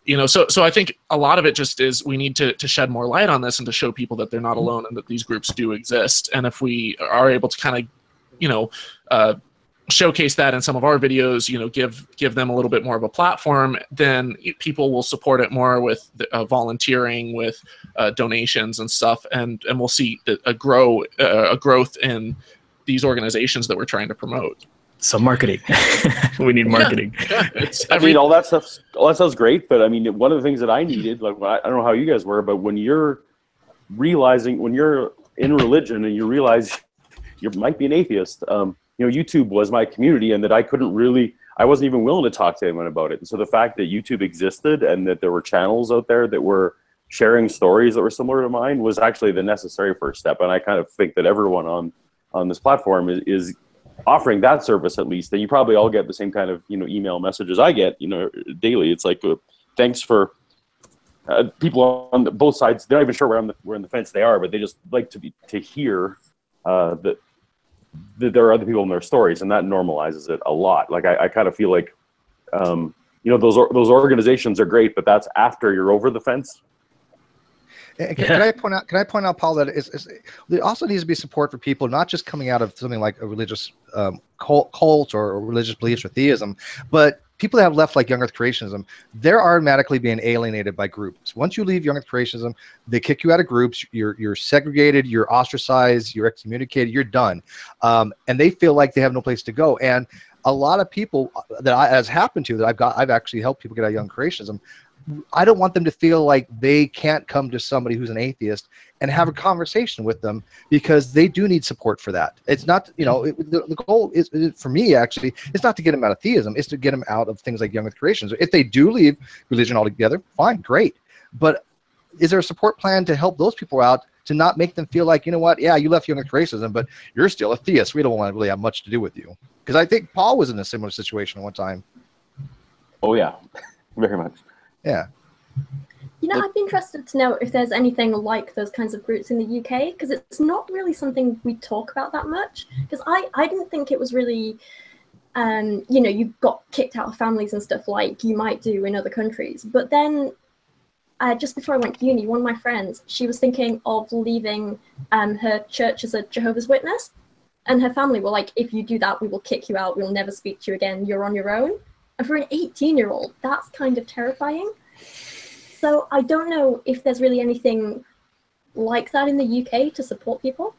You know, so I think a lot of it just is we need to shed more light on this and to show people that they're not alone and that these groups do exist. And if we are able to kind of, showcase that in some of our videos, give them a little bit more of a platform, then people will support it more with volunteering, with donations and stuff, and we'll see a growth in these organizations that we're trying to promote. So marketing, we need marketing. Yeah. I mean, all that stuff's great, but I mean, one of the things that I needed, like I don't know how you guys were, but when you're in religion and you realize you might be an atheist, YouTube was my community, and that I wasn't even willing to talk to anyone about it. And so the fact that YouTube existed and that there were channels out there that were sharing stories that were similar to mine was actually the necessary first step. And I kind of think that everyone on this platform is offering that service at least. And you probably all get the same kind of, email messages I get, daily. It's like, thanks for people on both sides. They're not even sure where on the fence they are, but they just like to hear that there are other people in their stories, and that normalizes it a lot. Like I kind of feel like, those organizations are great, but that's after you're over the fence. Can I point out, Paul, that there also needs to be support for people not just coming out of something like a religious cult or religious beliefs or theism, but people that have left like young earth creationism, they're automatically being alienated by groups. Once you leave young earth creationism, they kick you out of groups, you're segregated, you're ostracized, you're excommunicated, you're done. And they feel like they have no place to go. And a lot of people has happened to that I've actually helped people get out of young creationism. I don't want them to feel like they can't come to somebody who's an atheist and have a conversation with them, because they do need support for that. It's not, the goal is for me, actually, it's not to get them out of theism. It's to get them out of things like young earth creationism. If they do leave religion altogether, fine, great. But is there a support plan to help those people out, to not make them feel like, you know what, yeah, you left young earth creationism, but you're still a theist. We don't want to really have much to do with you. Because I think Paul was in a similar situation at one time. Oh, yeah, very much. Yeah. I'd be interested to know if there's anything like those kinds of groups in the UK, because it's not really something we talk about that much. Because I didn't think it was really, you got kicked out of families and stuff like you might do in other countries. But then just before I went to uni, one of my friends, she was thinking of leaving her church as a Jehovah's Witness. And her family were like, if you do that, we will kick you out. We'll never speak to you again. You're on your own. And for an 18-year-old, that's kind of terrifying. So I don't know if there's really anything like that in the UK to support people.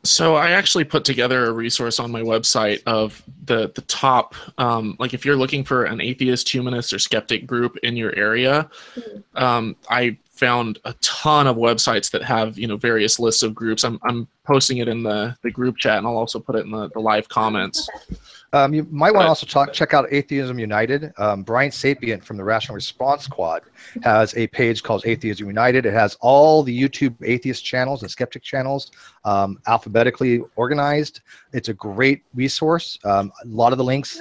So I actually put together a resource on my website of the top, like if you're looking for an atheist, humanist, or skeptic group in your area, I found a ton of websites that have, various lists of groups. I'm posting it in the group chat, and I'll also put it in the live comments. You might want to also check out Atheism United. Brian Sapient from the Rational Response Squad has a page called Atheism United. It has all the YouTube atheist channels and skeptic channels alphabetically organized. It's a great resource. A lot of the links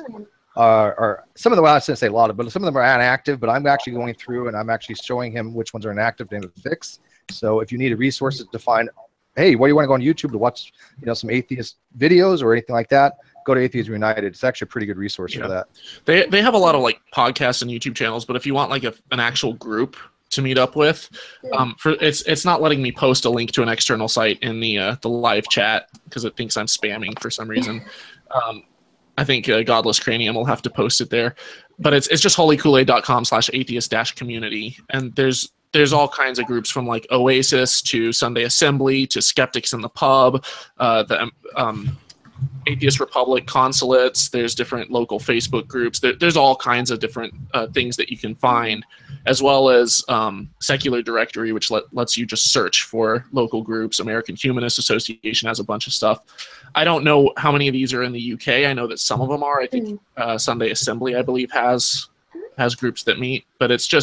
are some of them, I shouldn't say a lot of, but some of them are inactive, but I'm actually going through and I'm actually showing him which ones are inactive to fix. So if you need resources to find, hey, what do you want to go on YouTube to watch, some atheist videos or anything like that, go to Atheism United. It's actually a pretty good resource for that. They have a lot of like podcasts and YouTube channels, but if you want like an actual group to meet up with, it's not letting me post a link to an external site in the live chat because it thinks I'm spamming for some reason. I think Godless Cranium will have to post it there, but it's just holykool-aid.com/atheist-community, and there's all kinds of groups from like Oasis to Sunday Assembly to Skeptics in the Pub, the Atheist Republic consulates. There's different local Facebook groups. There's all kinds of different things that you can find, as well as Secular Directory, which lets you just search for local groups. American Humanist Association has a bunch of stuff. I don't know how many of these are in the UK. I know that some of them are. I think Sunday Assembly, I believe, has groups that meet, but it's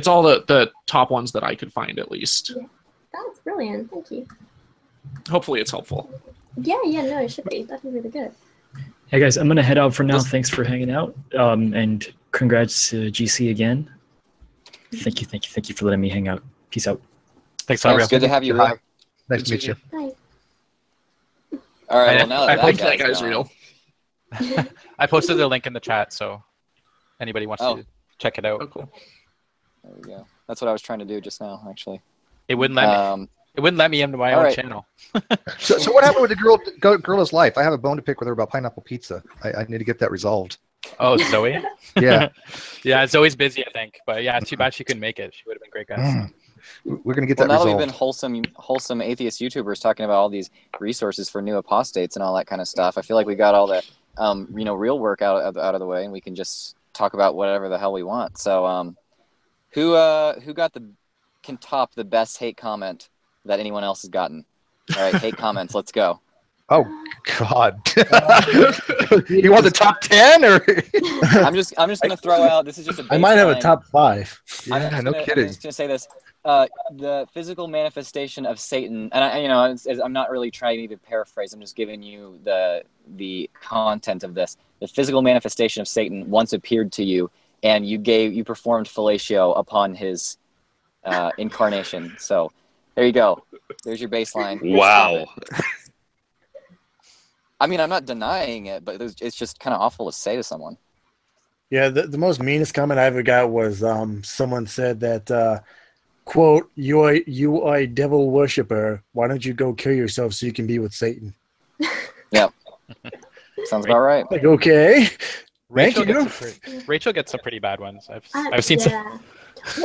all the top ones that I could find, at least. Yeah. That's brilliant. Thank you. Hopefully it's helpful. Yeah, no, it should be. That'd be really good. Hey guys, I'm gonna head out for now. Thanks for hanging out. And congrats to GC again. Thank you for letting me hang out. Peace out. Thanks, It's good to have you. Nice to meet you. Bye. All right. Well, now that guy's real. I posted the link in the chat, so anybody wants to check it out. Oh, cool. There we go. That's what I was trying to do just now, actually. It wouldn't let me. It wouldn't let me into my own channel. So what happened with the girl's life? I have a bone to pick with her about pineapple pizza. I need to get that resolved. Oh, Zoe? Yeah. Yeah, Zoe's busy, I think. But yeah, too bad she couldn't make it. She would have been great, guys. We're going to get that resolved. Now that we've been wholesome atheist YouTubers talking about all these resources for new apostates and all that kind of stuff, I feel like we got all the real work out of the way, and we can just talk about whatever the hell we want. So who can top the best hate comment that anyone else has gotten? All right, hate comments. Let's go. Oh God! You want the top 10 or? I'm just gonna throw out. This is just a baseline. I might have a top 5. Yeah, no kidding. I'm just gonna say this. the physical manifestation of Satan, and I'm not really trying to paraphrase. I'm just giving you the content of this. The physical manifestation of Satan once appeared to you, and you performed fellatio upon his incarnation. So there you go. There's your baseline. Wow. I mean, I'm not denying it, but it's just kind of awful to say to someone. Yeah, the most meanest comment I ever got was someone said that, quote, you are a devil worshiper. Why don't you go kill yourself so you can be with Satan? Yep. Sounds about right. Like, okay. Rachel gets some pretty bad ones. I've seen some.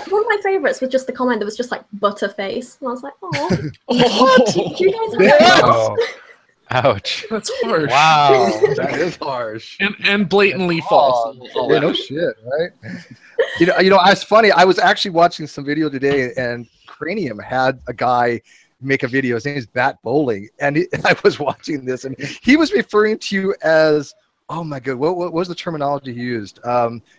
One of my favorites was just the comment that was just like butterface, and I was like, oh, what? Do you guys have that? Ouch. That's harsh. Wow, that is harsh. And blatantly false. Yeah, no shit, right? You know, it's funny. I was actually watching some video today, and Cranium had a guy make a video. His name is Bat Bowling, and I was watching this, and he was referring to you as, oh my god, what was the terminology he used?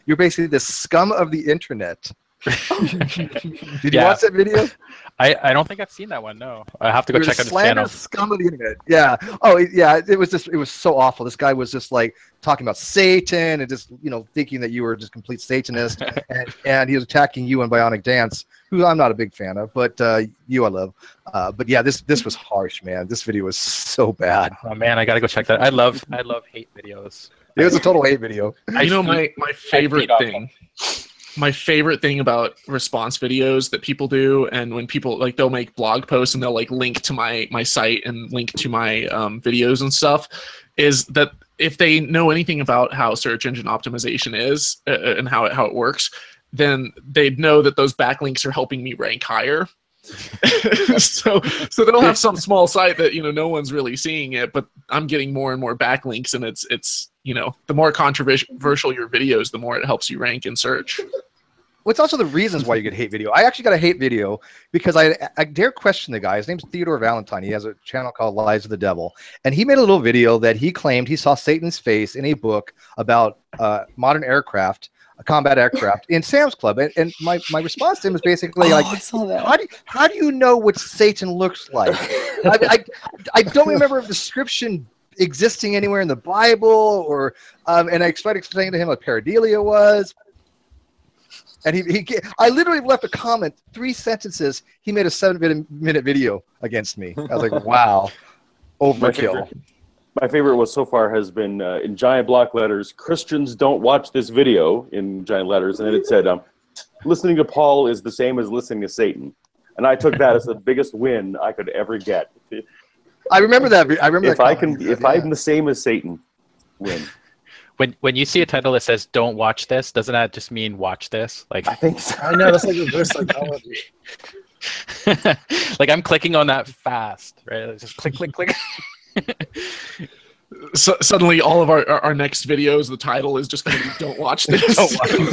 You're basically the scum of the internet. Did you watch that video? I don't think I've seen that one. No, I have to go check out his channel. Scum of the internet. Yeah. Oh yeah. It was so awful. This guy was just like talking about Satan and just thinking that you were just complete Satanist, and he was attacking you and Bionic Dance, who I'm not a big fan of, but you I love. But yeah, this was harsh, man. This video was so bad. Oh man, I gotta go check that. I love hate videos. It was a total hate video. My favorite thing. My favorite thing about response videos that people do, and when people they'll make blog posts and they'll link to my site and link to my videos and stuff, is that if they know anything about how search engine optimization is and how it works, then they'd know that those backlinks are helping me rank higher. so they'll have some small site that no one's really seeing it, but I'm getting more and more backlinks, and it's the more controversial your videos, the more it helps you rank in search. What's also the reasons why you get hate video? I actually got a hate video because I dare question the guy. His name's Theodore Valentine. He has a channel called Lies of the Devil, and he made a little video that he claimed he saw Satan's face in a book about modern aircraft, combat aircraft in Sam's Club. And my response to him was basically I saw that. How do you know what Satan looks like? I don't remember a description existing anywhere in the Bible, or and I tried to explain to him what pareidolia was. And I literally left a comment, 3 sentences. He made a 7-minute video against me. I was like, wow, overkill. My favorite was so far has been in giant block letters, Christians don't watch this video, in giant letters. And then it said, listening to Paul is the same as listening to Satan. And I took that as the biggest win I could ever get. I remember that. I remember if I'm the same as Satan, win. When you see a title that says "Don't watch this," doesn't that just mean watch this? I think so. I know, that's like reverse psychology. I'm clicking on that fast, right? Just click, click, click. So suddenly, all of our next videos, the title is just going to be "Don't watch this." Don't watch this.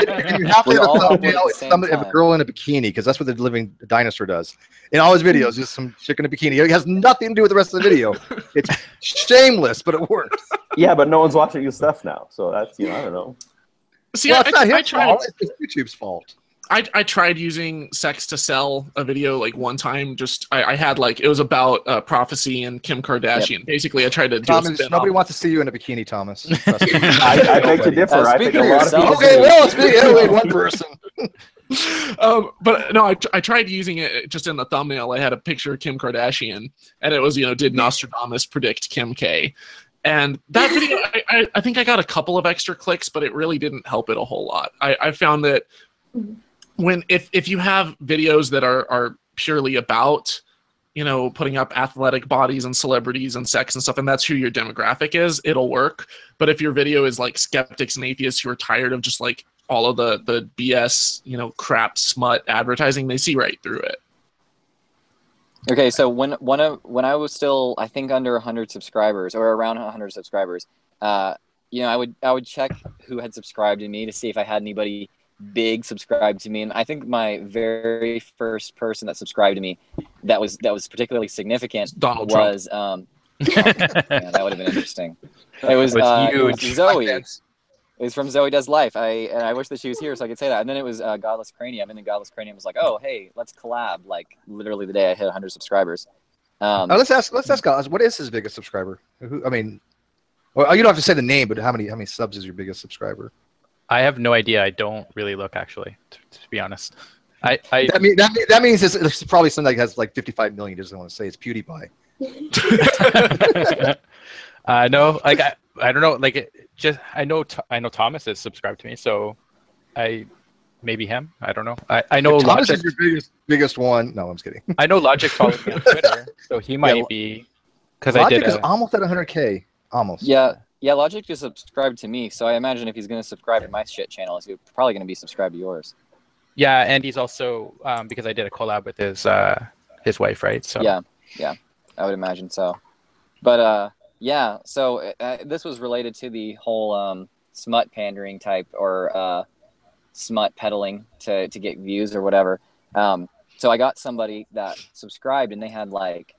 And you have to have a thumbnail of a girl in a bikini, because that's what the living dinosaur does. In all his videos, just some chick in a bikini. It has nothing to do with the rest of the video. It's shameless, but it works. Yeah, but no one's watching his stuff now, so that's I don't know. See, well, it's not his fault. It's YouTube's fault. I tried using sex to sell a video one time. Just I had it was about prophecy and Kim Kardashian. Yep. Basically, I tried to Thomas, nobody wants to see you in a bikini, Thomas. I beg to differ. I think a lot of people. Okay, well, speak one person. But no, I tried using it just in the thumbnail. I had a picture of Kim Kardashian, and it was did Nostradamus predict Kim K? And that video, I think I got a couple of extra clicks, but it really didn't help it a whole lot. I found that if you have videos that are purely about putting up athletic bodies and celebrities and sex and stuff, and that's who your demographic is, it'll work. But if your video is skeptics and atheists who are tired of just all of the BS crap smut advertising, they see right through it. Okay, so when I was still, I think, under 100 subscribers, or around 100 subscribers, I would check who had subscribed to me to see if I had anybody big subscribed to me. And I think my very first person that subscribed to me that was particularly significant Donald was Trump. Yeah, that would have been interesting. It was Zoe. It's from Zoe Does Life. I wish that she was here so I could say that. And then it was Godless Cranium, and then Godless Cranium was like, "Oh, hey, let's collab." Like literally the day I hit 100 subscribers. Let's ask Godless, what is his biggest subscriber? I mean, well, you don't have to say the name, but how many subs is your biggest subscriber? I have no idea. I don't really look, actually, to be honest. That means it's probably something that has like 55 million. Doesn't want to say it's PewDiePie. No, like I don't know. Like I know Thomas is subscribed to me, so maybe him. I don't know. I know Thomas Logic is your biggest one. No, I'm just kidding. I know Logic follows me on Twitter, so he might be because I did. Logic is almost at 100K. Almost. Yeah, Logic just subscribed to me, so I imagine if he's going to subscribe to my shit channel, he's probably going to be subscribed to yours. Yeah, and he's also because I did a collab with his wife, right? So yeah, I would imagine so. But yeah, so this was related to the whole smut pandering type or smut peddling to get views or whatever. So I got somebody that subscribed, and they had like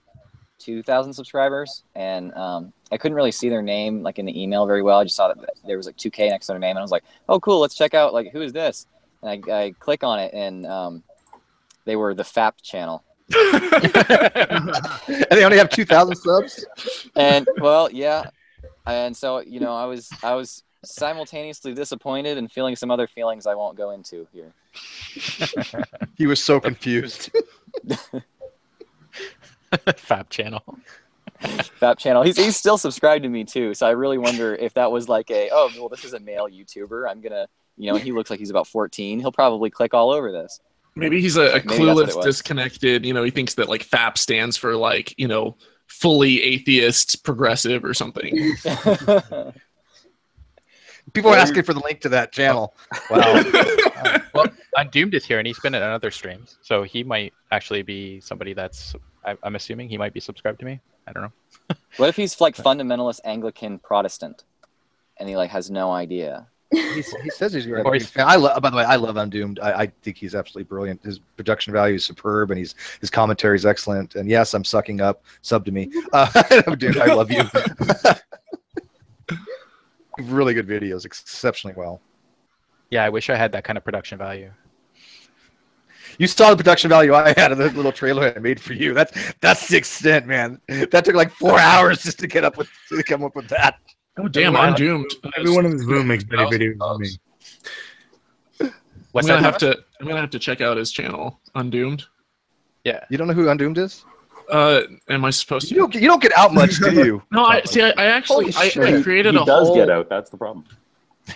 2,000 subscribers, and I couldn't really see their name like in the email very well. I just saw that there was like 2K next to their name, and I was like, oh cool, let's check out like who is this. And I click on it, and they were the FAP channel. And they only have 2,000 subs. And well, yeah, and so I was simultaneously disappointed and feeling some other feelings I won't go into here. He was so confused. FAP channel. FAP channel. He's still subscribed to me too, so I really wonder if that was like this is a male YouTuber. I'm gonna. He looks like he's about 14. He'll probably click all over this. Maybe he's a clueless, disconnected. He thinks that like FAP stands for like, fully atheist, progressive or something. People are asking for the link to that channel. Wow. Well, Undoomed is here, and he's been at other streams, so he might actually be somebody that's. I'm assuming he might be subscribed to me. I don't know. What if he's like fundamentalist Anglican Protestant, and he like has no idea? He says he's a big fan. By the way, I love Undoomed. I think he's absolutely brilliant. His production value is superb, and his commentary is excellent. And yes, I'm sucking up. Sub to me. Dude, I love you. Really good videos, exceptionally well. Yeah, I wish I had that kind of production value. You saw the production value I had of the little trailer I made for you. That's the extent, man. That took like 4 hours just to come up with that. Oh damn! I'm doomed. Everyone in this room makes better videos than me. I'm gonna have to check out his channel, Undoomed. Yeah. You don't know who Undoomed is? Am I supposed to? You don't get out much, do you? No, I actually created a whole. He does get out. That's the problem.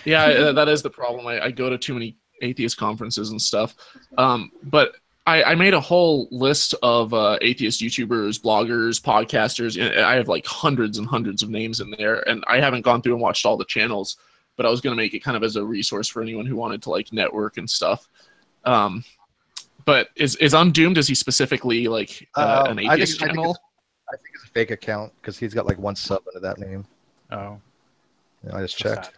Yeah, that is the problem. I go to too many atheist conferences and stuff. But I made a whole list of atheist YouTubers, bloggers, podcasters. I have like hundreds and hundreds of names in there, and I haven't gone through and watched all the channels. But I was going to make it kind of as a resource for anyone who wanted to like network and stuff. But is Undoomed? Is he specifically like an atheist channel? I think it's a fake account because he's got like 1 sub under that name. Oh, I just checked.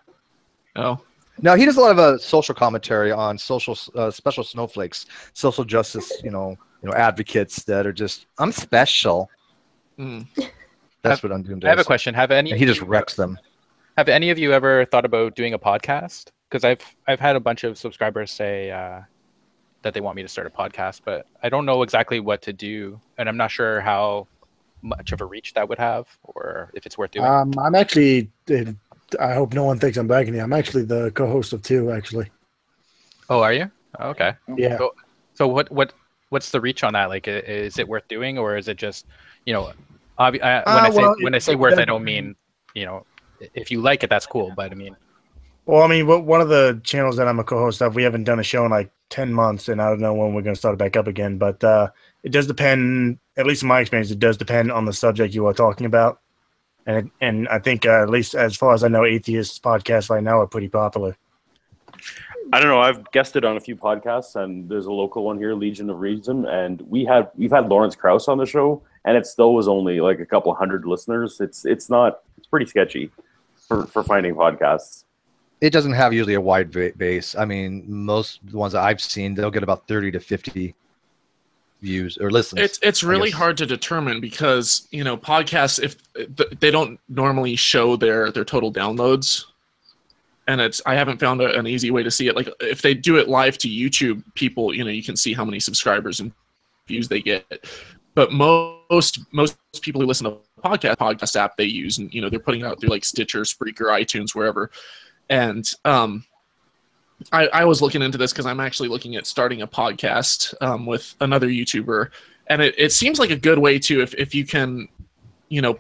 Oh. No, he does a lot of social commentary on social special snowflakes, social justice, advocates that are just, I'm special. That's what Undoomed does. I have a question. And he just wrecks them. Have any of you ever thought about doing a podcast? Because I've had a bunch of subscribers say that they want me to start a podcast, but I don't know exactly what to do, and I'm not sure how much of a reach that would have, or if it's worth doing. I'm actually. I hope no one thinks I'm bragging here. I'm actually the co-host of 2, actually. Oh, are you? Oh, okay. Yeah. So what's the reach on that? Like, is it worth doing, or is it just, when I say worth, I don't mean, if you like it, that's cool. But I mean. Well, one of the channels that I'm a co-host of, we haven't done a show in like 10 months, and I don't know when we're going to start it back up again. But it does depend, at least in my experience, it does depend on the subject you are talking about. And I think, at least as far as I know, atheist podcasts right now are pretty popular. I don't know. I've guested on a few podcasts, and there's a local one here, Legion of Reason, and we've had Lawrence Krauss on the show, and it still was only like a couple hundred listeners. It's pretty sketchy for finding podcasts. It doesn't have usually a wide base. I mean, most of the ones that I've seen, they'll get about 30 to 50 views or listens. It's really hard to determine because podcasts, if they don't normally show their total downloads, and I haven't found an easy way to see it. Like if they do it live to YouTube, people, you can see how many subscribers and views they get. But most people who listen to podcast app they use, and they're putting it out through like Stitcher, Spreaker, iTunes, wherever. And I was looking into this because I'm actually looking at starting a podcast with another YouTuber, and it seems like a good way to, if you can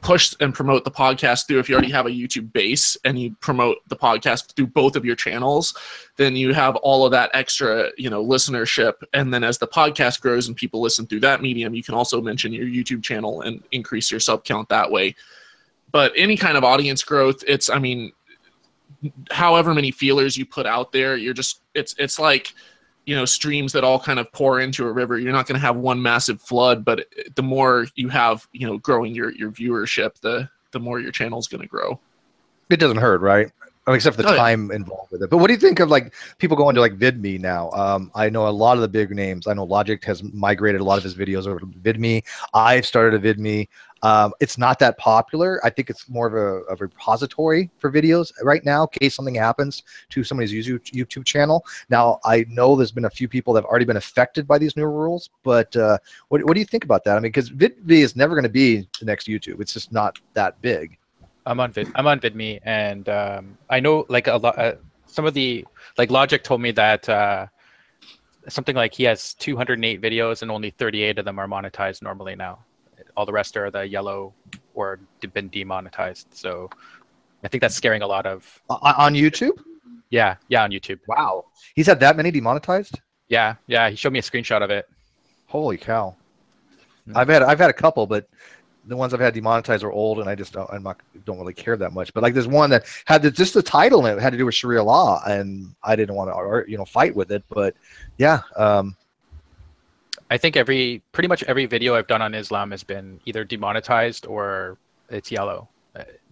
push and promote the podcast through, if you already have a YouTube base and you promote the podcast through both of your channels, then you have all of that extra, listenership. And then as the podcast grows and people listen through that medium, you can also mention your YouTube channel and increase your sub count that way. But any kind of audience growth, however many feelers you put out there, it's like, streams that all kind of pour into a river. You're not going to have one massive flood, but the more you have, growing your viewership, the more your channel's going to grow. It doesn't hurt, right? Except for the time involved with it. But what do you think of like people going to like VidMe now? I know a lot of the big names. I know Logic has migrated a lot of his videos over to VidMe. I've started a VidMe. It's not that popular. I think it's more of a repository for videos right now in case something happens to somebody's YouTube channel. Now, I know there's been a few people that have already been affected by these new rules, but what do you think about that? I mean, because VidMe is never going to be the next YouTube. It's just not that big. I'm on VidMe, and I know like a lot. Some of the Logic told me that something like he has 208 videos and only 38 of them are monetized normally now. All the rest are the yellow or been demonetized. So I think that's scaring a lot of on YouTube. Yeah, on YouTube. Wow, he's had that many demonetized. Yeah. He showed me a screenshot of it. Holy cow! I've had a couple, but the ones I've had demonetized are old, and I just don't really care that much. But like, there's one that had just the title in it, had to do with Sharia law, and I didn't want to fight with it. But yeah, I think pretty much every video I've done on Islam has been either demonetized or it's yellow.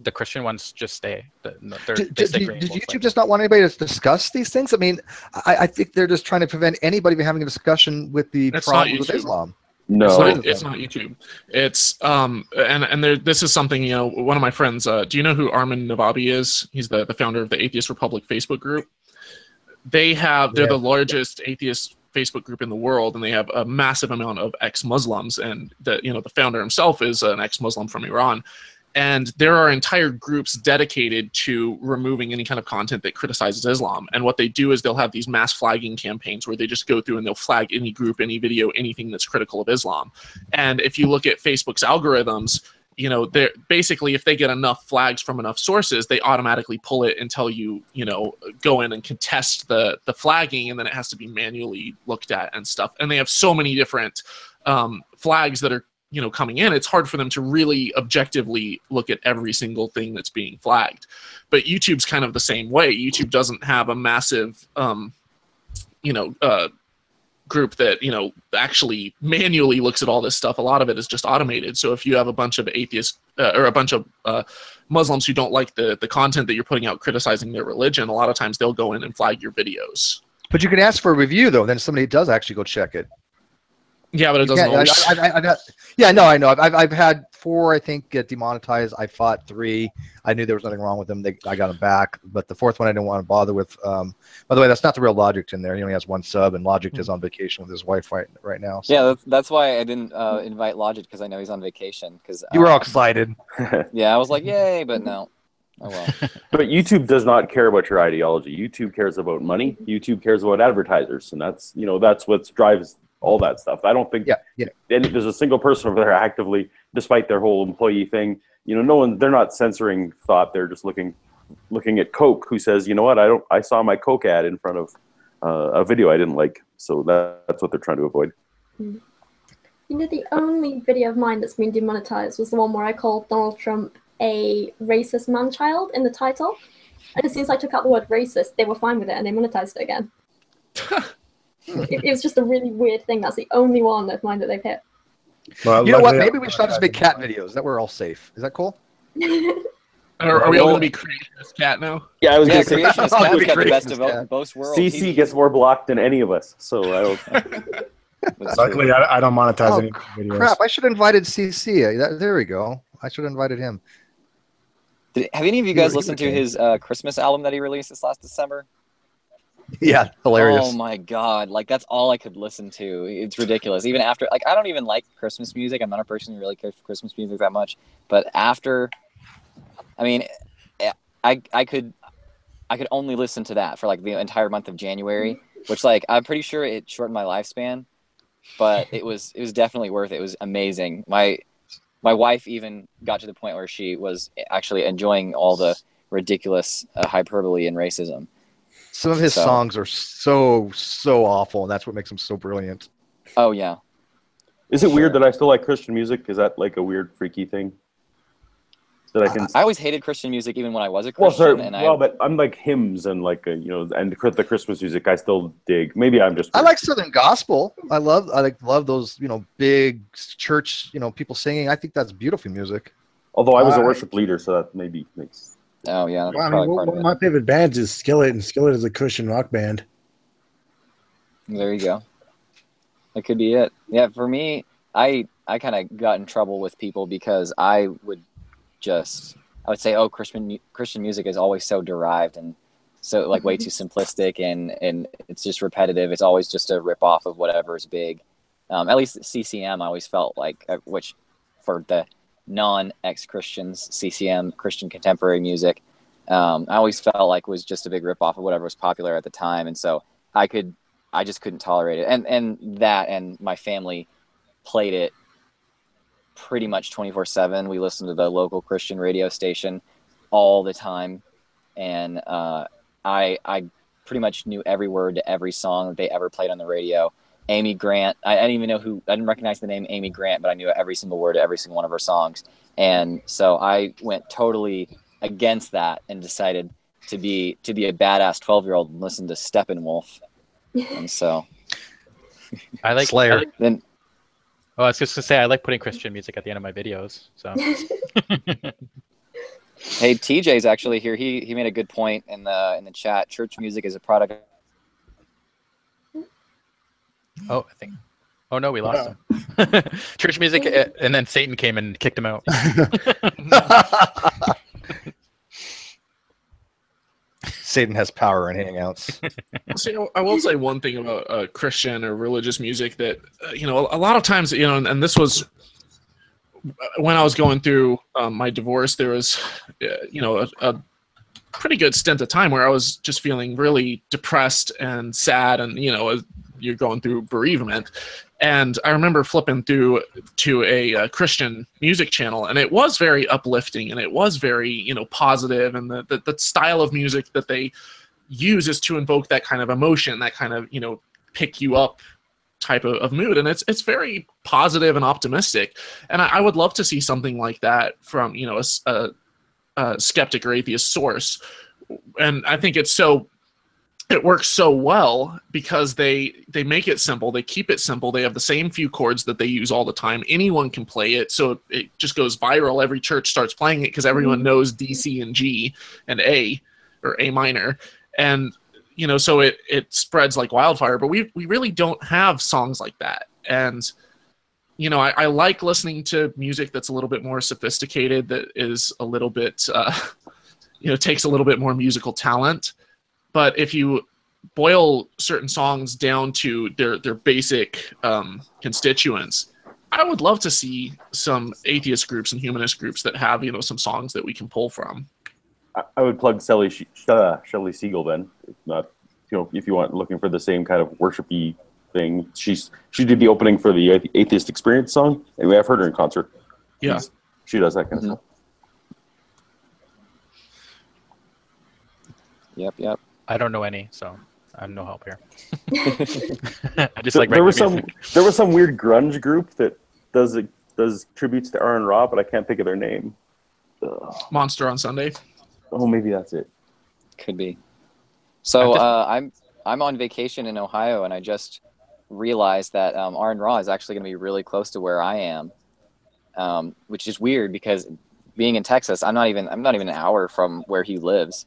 The Christian ones just stay. Did YouTube just not want anybody to discuss these things? I mean, I think they're just trying to prevent anybody from having a discussion with the problems with Islam. No, it's not YouTube. It's this is something, one of my friends, do you know who Armin Navabi is? He's the founder of the Atheist Republic Facebook group. They're the largest atheist Facebook group in the world, and they have a massive amount of ex-Muslims, and the founder himself is an ex-Muslim from Iran. And there are entire groups dedicated to removing any kind of content that criticizes Islam. And what they do is they'll have these mass flagging campaigns where they just go through and they'll flag any group, any video, anything that's critical of Islam. And if you look at Facebook's algorithms, they're basically, if they get enough flags from enough sources, they automatically pull it until you, go in and contest the flagging, and then it has to be manually looked at and stuff. And they have so many different flags that are coming in, it's hard for them to really objectively look at every single thing that's being flagged. But YouTube's kind of the same way. YouTube doesn't have a massive, group that, actually manually looks at all this stuff. A lot of it is just automated. So if you have a bunch of atheists or a bunch of Muslims who don't like the content that you're putting out criticizing their religion, a lot of times they'll go in and flag your videos. But you can ask for a review, though. Then somebody does actually go check it. Yeah, but it doesn't always. I know. I've had 4, I think, get demonetized. I fought 3. I knew there was nothing wrong with them. I got them back. But the 4th one I didn't want to bother with. By the way, that's not the real Logic in there. He only has 1 sub, and Logic is on vacation with his wife right now. So. Yeah, that's why I didn't invite Logic, because I know he's on vacation. Because you were all excited. Yeah, I was like, yay, but no. Oh, well. But YouTube does not care about your ideology. YouTube cares about money. YouTube cares about advertisers, and that's what drives all that stuff. I don't think there's a single person over there actively, despite their whole employee thing. They're not censoring thought. They're just looking at Coke, who says, you know what, I saw my Coke ad in front of a video I didn't like. So that's what they're trying to avoid. The only video of mine that's been demonetized was the one where I called Donald Trump a racist man-child in the title. And as soon as I took out the word racist, they were fine with it and they monetized it again. It was just a really weird thing. That's the only one of mine that they've hit. Well, you know what? Maybe we should just make cat videos. That we're all safe. Is that cool? Are we all going to be creationist cat now? Yeah, I was going to say creationist cat's got the best of both worlds. CC gets more blocked than any of us. So I don't. Luckily, I don't monetize any videos. Crap! I should have invited CC. There we go. I should have invited him. Have any of you guys listened to his Christmas album that he released this last December? Yeah, hilarious. Oh my god, like that's all I could listen to. It's ridiculous. Even after, like, I don't even like Christmas music. I'm not a person who really cares for Christmas music that much. But after, I mean, I could only listen to that for like the entire month of January, which, like, I'm pretty sure it shortened my lifespan, but it was definitely worth it. It was amazing. My wife even got to the point where she was actually enjoying all the ridiculous hyperbole and racism. Some of his songs are so awful, and that's what makes them so brilliant. Oh yeah. Is it weird that I still like Christian music? Is that like a weird, freaky thing? That I always hated Christian music, even when I was a Christian. But I'm like hymns and like and the Christmas music I still dig. Maybe I'm just. I like Southern gospel. I love those big church people singing. I think that's beautiful music. Although I was a worship leader, so that maybe makes. Oh yeah, well, I mean, one of my favorite bands is Skillet, and Skillet is a Christian rock band. There you go. That could be it. Yeah, for me, I kind of got in trouble with people because I would say, oh, Christian music is always so derived and so like way too simplistic and it's just repetitive. It's always just a rip off of whatever is big. At least CCM, I always felt like, which for the non-ex-Christians, CCM, Christian contemporary music, I always felt like was just a big rip off of whatever was popular at the time. And so I just couldn't tolerate it. And my family played it pretty much 24/7. We listened to the local Christian radio station all the time. And I pretty much knew every word to every song that they ever played on the radio. Amy Grant, I didn't recognize the name Amy Grant, but I knew every single word to every single one of her songs. And so I went totally against that and decided to be a badass 12-year-old and listen to Steppenwolf. And so I like Slayer. Then I was just gonna say I like putting Christian music at the end of my videos. So hey, TJ's actually here. He made a good point in the chat. Church music is a product. Oh, I think. Oh no, we lost him. Church music, and then Satan came and kicked him out. Satan has power in Hangouts. So, I will say one thing about Christian or religious music that a lot of times and this was when I was going through my divorce. There was a pretty good stint of time where I was just feeling really depressed and sad, and you're going through bereavement. And I remember flipping through to a Christian music channel, and it was very uplifting, and it was very, positive, and the style of music that they use is to invoke that kind of emotion, that kind of, pick you up type of mood. And it's very positive and optimistic. And I would love to see something like that from, a skeptic or atheist source. And I think it works so well because they make it simple. They keep it simple. They have the same few chords that they use all the time. Anyone can play it, so it just goes viral. Every church starts playing it because everyone knows D, C, and G, and A, or A minor. And, so it spreads like wildfire. But we really don't have songs like that. And, I like listening to music that's a little bit more sophisticated, that is a little bit, takes a little bit more musical talent. But if you boil certain songs down to their basic constituents, I would love to see some atheist groups and humanist groups that have some songs that we can pull from. I would plug Shelley Siegel then, if not, if you want looking for the same kind of worshipy thing. She did the opening for the Atheist Experience song. Anyway, I've heard her in concert. Yeah, she does that kind of stuff. Yep. I don't know any, so I'm no help here. I just there was some weird grunge group that does tributes to Aaron Ra, but I can't think of their name. Monster on Sunday. Oh, maybe that's it. Could be. So I'm on vacation in Ohio, and I just realized that Aaron Ra is actually going to be really close to where I am, which is weird because being in Texas, I'm not even an hour from where he lives.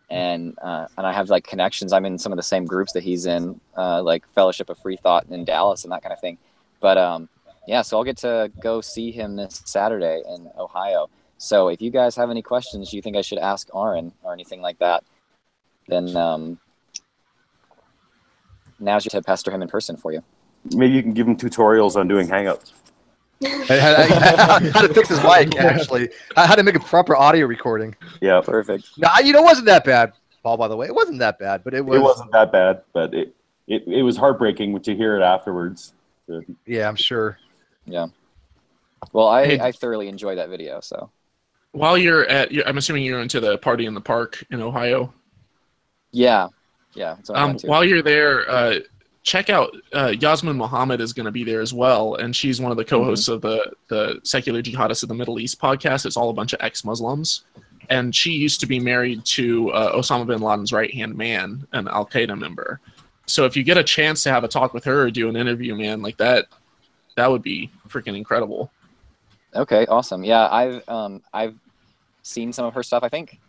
And I have like connections. I'm in some of the same groups that he's in, like Fellowship of Free Thought in Dallas and that kind of thing. But so I'll get to go see him this Saturday in Ohio. So if you guys have any questions you think I should ask Aaron or anything like that, then now's your time to pester him in person for you. Maybe you can give him tutorials on doing Hangouts. How to fix his mic, actually. How to make a proper audio recording. Yeah. Perfect. No, it wasn't that bad, Paul, by the way. It wasn't that bad, but it wasn't that bad, but it was heartbreaking to hear it afterwards. Yeah, I'm sure. Yeah. Well, I thoroughly enjoyed that video, so. While I'm assuming you're into the party in the park in Ohio. Yeah. Yeah. While you're there, check out Yasmin Mohammed is going to be there as well, and she's one of the co-hosts of the Secular Jihadists of the Middle East podcast. It's all a bunch of ex-Muslims, and she used to be married to Osama bin Laden's right-hand man, an Al-Qaeda member. So if you get a chance to have a talk with her or do an interview, man, like that would be freaking incredible. Okay, awesome. Yeah, I've seen some of her stuff. I think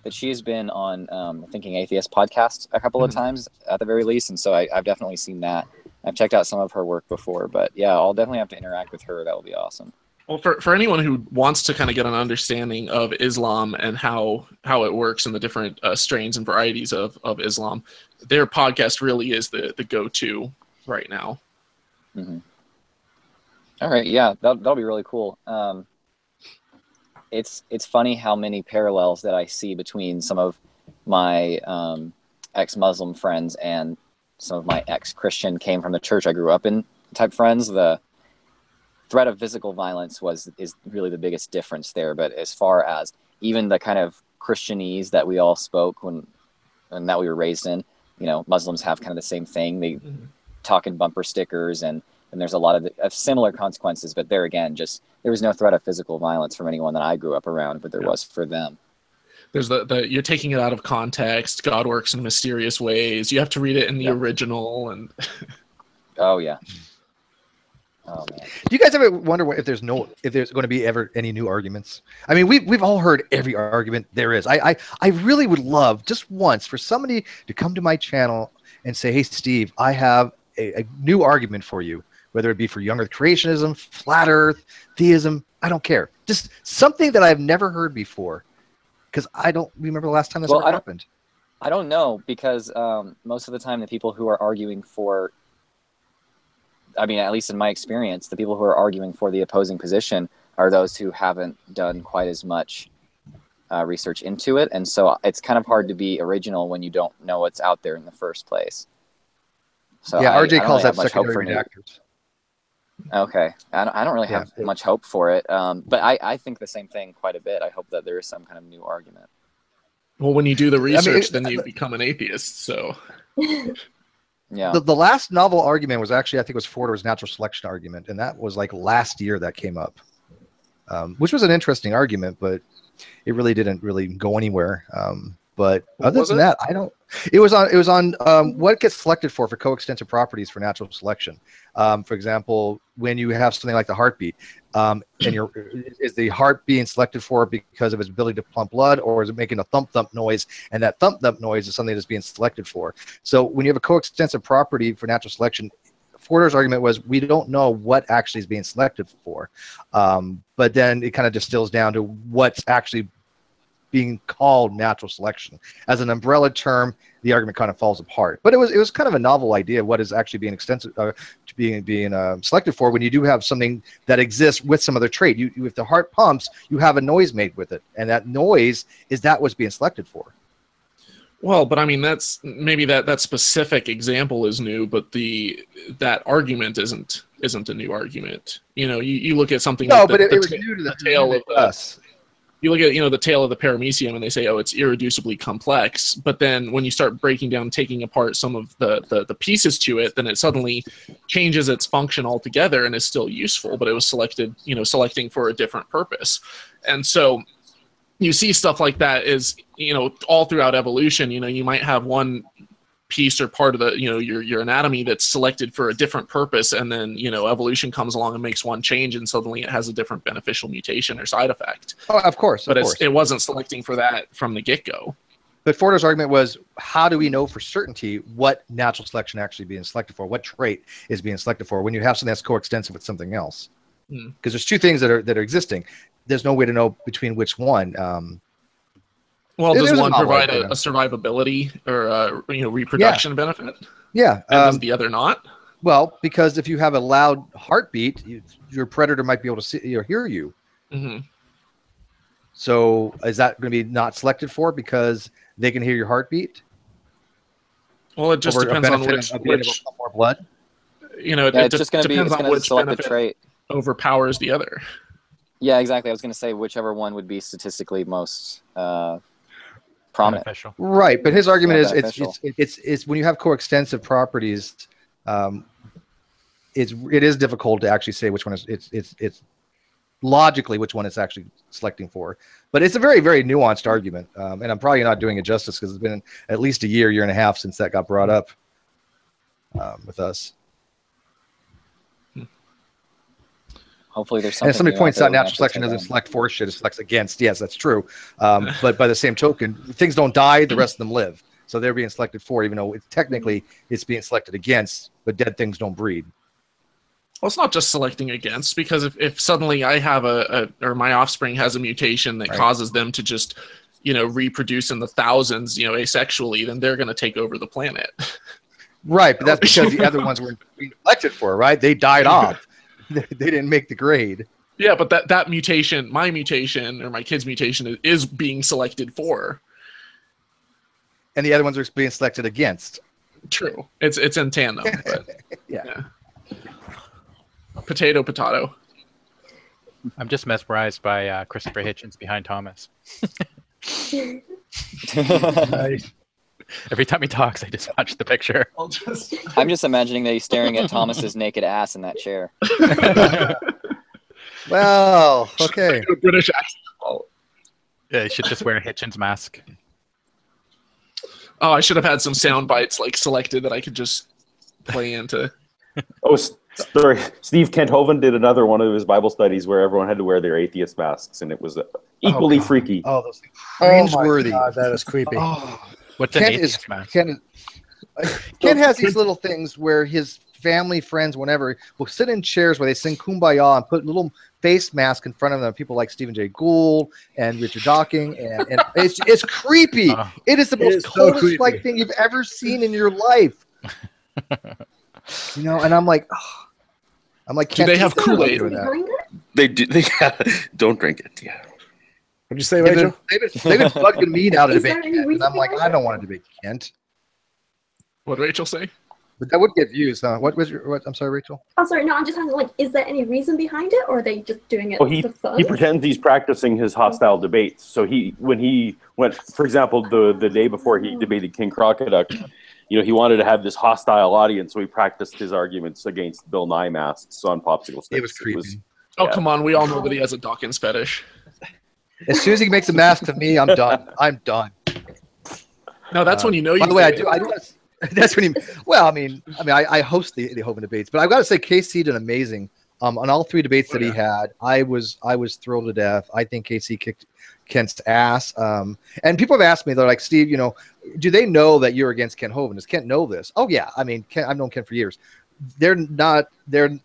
that she's been on Thinking Atheist podcast a couple of times at the very least, and so I've definitely seen that. I've checked out some of her work before, but yeah, I'll definitely have to interact with her. That will be awesome. Well, for anyone who wants to kind of get an understanding of Islam and how it works and the different strains and varieties of Islam, their podcast really is the go-to right now. Mm-hmm. All right, yeah, that'll be really cool. It's funny how many parallels that I see between some of my ex-Muslim friends and some of my ex-Christian came from the church I grew up in type friends. The threat of physical violence is really the biggest difference there. But as far as even the kind of Christianese that we all spoke and that we were raised in, Muslims have kind of the same thing. They talk in bumper stickers and there's a lot of similar consequences, but there again, there was no threat of physical violence from anyone that I grew up around, but there was for them. There's you're taking it out of context. God works in mysterious ways. You have to read it in the original. And oh yeah. Oh man. Do you guys ever wonder if there's going to be ever any new arguments? I mean, we've all heard every argument there is. I really would love just once for somebody to come to my channel and say, "Hey, Steve, I have a new argument for you." Whether it be for young Earth creationism, flat Earth, theism, I don't care. Just something that I've never heard before, because I don't remember the last time this ever happened. I don't know, because most of the time the people who are arguing for, I mean, at least in my experience, the people who are arguing for the opposing position are those who haven't done quite as much research into it. And so it's kind of hard to be original when you don't know what's out there in the first place. So yeah, RJ calls that much secondary redactors. Okay, I don't really have much hope for it, but I think the same thing quite a bit. I hope that there is some kind of new argument. Well, when you do the research, then you become an atheist. So, yeah. The last novel argument was actually, I think it was Forder's natural selection argument, and that was like last year that came up, which was an interesting argument, but it really didn't really go anywhere. But other than that, I don't. It was on what gets selected for coextensive properties for natural selection. For example, when you have something like the heartbeat, and is the heart being selected for because of its ability to pump blood, or is it making a thump thump noise? And that thump thump noise is something that's being selected for. So when you have a coextensive property for natural selection, Forder's argument was we don't know what actually is being selected for, but then it kind of distills down to what's actually being called natural selection. As an umbrella term, the argument kind of falls apart. But it was kind of a novel idea what is actually being being selected for when you do have something that exists with some other trait. If the heart pumps, you have a noise made with it, and that noise is what's being selected for. Well, but I mean that's maybe that specific example is new, but that argument isn't a new argument. You look at something. No, like but it was new to the tail of us. You look at the tail of the paramecium and they say, oh, it's irreducibly complex. But then when you start breaking down, taking apart some of the pieces to it, then it suddenly changes its function altogether and is still useful. But it was selecting for a different purpose. And so you see stuff like that is all throughout evolution. You might have one piece or part of the your anatomy that's selected for a different purpose, and then evolution comes along and makes one change, and suddenly it has a different beneficial mutation or side effect. Oh, of course, but it wasn't selecting for that from the get-go. But Forder's argument was, how do we know for certainty what natural selection actually being selected for, what trait is being selected for when you have something that's coextensive with something else? Because there's two things that are existing. there's no way to know between which one. Well, does one provide a survivability or reproduction benefit? Yeah. And does the other not? Well, because if you have a loud heartbeat, your predator might be able to see or hear you. Mm-hmm. So is that going to be not selected for because they can hear your heartbeat? Well, it just depends on which more blood. It's just going to be select the trait overpowers the other. Yeah, exactly. I was going to say whichever one would be statistically most prominent. Beneficial. Right, but his argument is it's when you have coextensive properties, it is difficult to actually say which one is it's logically which one it's actually selecting for. But it's a very, very nuanced argument, and I'm probably not doing it justice because it's been at least a year and a half since that got brought up with us. Hopefully there's something. And somebody points out natural selection doesn't select for shit, it selects against. Yes, that's true. But by the same token, things don't die, the rest of them live. So they're being selected for, even though technically it's being selected against, but dead things don't breed. Well, it's not just selecting against, because if suddenly I have or my offspring has a mutation that causes them to just, reproduce in the thousands, asexually, then they're going to take over the planet. Right, but that's because the other ones weren't being selected for, right? They died off. They didn't make the grade. Yeah, but that mutation, my mutation or my kid's mutation is being selected for. And the other ones are being selected against. True. It's in tandem. But, yeah. Potato, potato. I'm just mesmerized by Christopher Hitchens behind Thomas. Nice. Every time he talks, I just watch the picture. I'm just imagining that he's staring at Thomas's naked ass in that chair. Well, okay. British accent. Yeah, you should just wear a Hitchens mask. Oh, I should have had some sound bites selected that I could just play into. Oh, sorry. Steve Kent Hovind did another one of his Bible studies where everyone had to wear their atheist masks, and it was equally freaky. Oh, those things. Cringeworthy. God, that is creepy. Oh. What's an atheist mask? Ken has these little things where his family, friends, whenever, will sit in chairs where they sing Kumbaya and put little face masks in front of them. People like Stephen Jay Gould and Richard Dawkins, and it's creepy. It is the most cultist-like thing you've ever seen in your life. And I'm like, do they have Kool-Aid? They do. Don't drink it. Yeah. What'd you say, Rachel? They've been bugging me out of debate Kent, and I'm like, I don't want to debate Kent. What'd Rachel say? But that would get views, huh? What? I'm sorry, Rachel. Oh, sorry. No, I'm just asking, is there any reason behind it, or are they just doing it for fun? He pretends he's practicing his hostile debates. So when he went, for example, the day before he debated King Crocoduck, he wanted to have this hostile audience, so he practiced his arguments against Bill Nye masks on popsicle sticks. It was creepy. Come on, we all know that he has a Dawkins fetish. As soon as he makes a mask of me, I'm done. I'm done. No, that's when you know. By the way, I do. That's when he. Well, I host the Hovind debates, but I've got to say, KC did amazing on all three debates that he had. I was thrilled to death. I think KC kicked Kent's ass. And people have asked me, they're like, Steve, do they know that you're against Kent Hovind? Does Kent know this? Oh yeah, I've known Kent for years. They're not. They're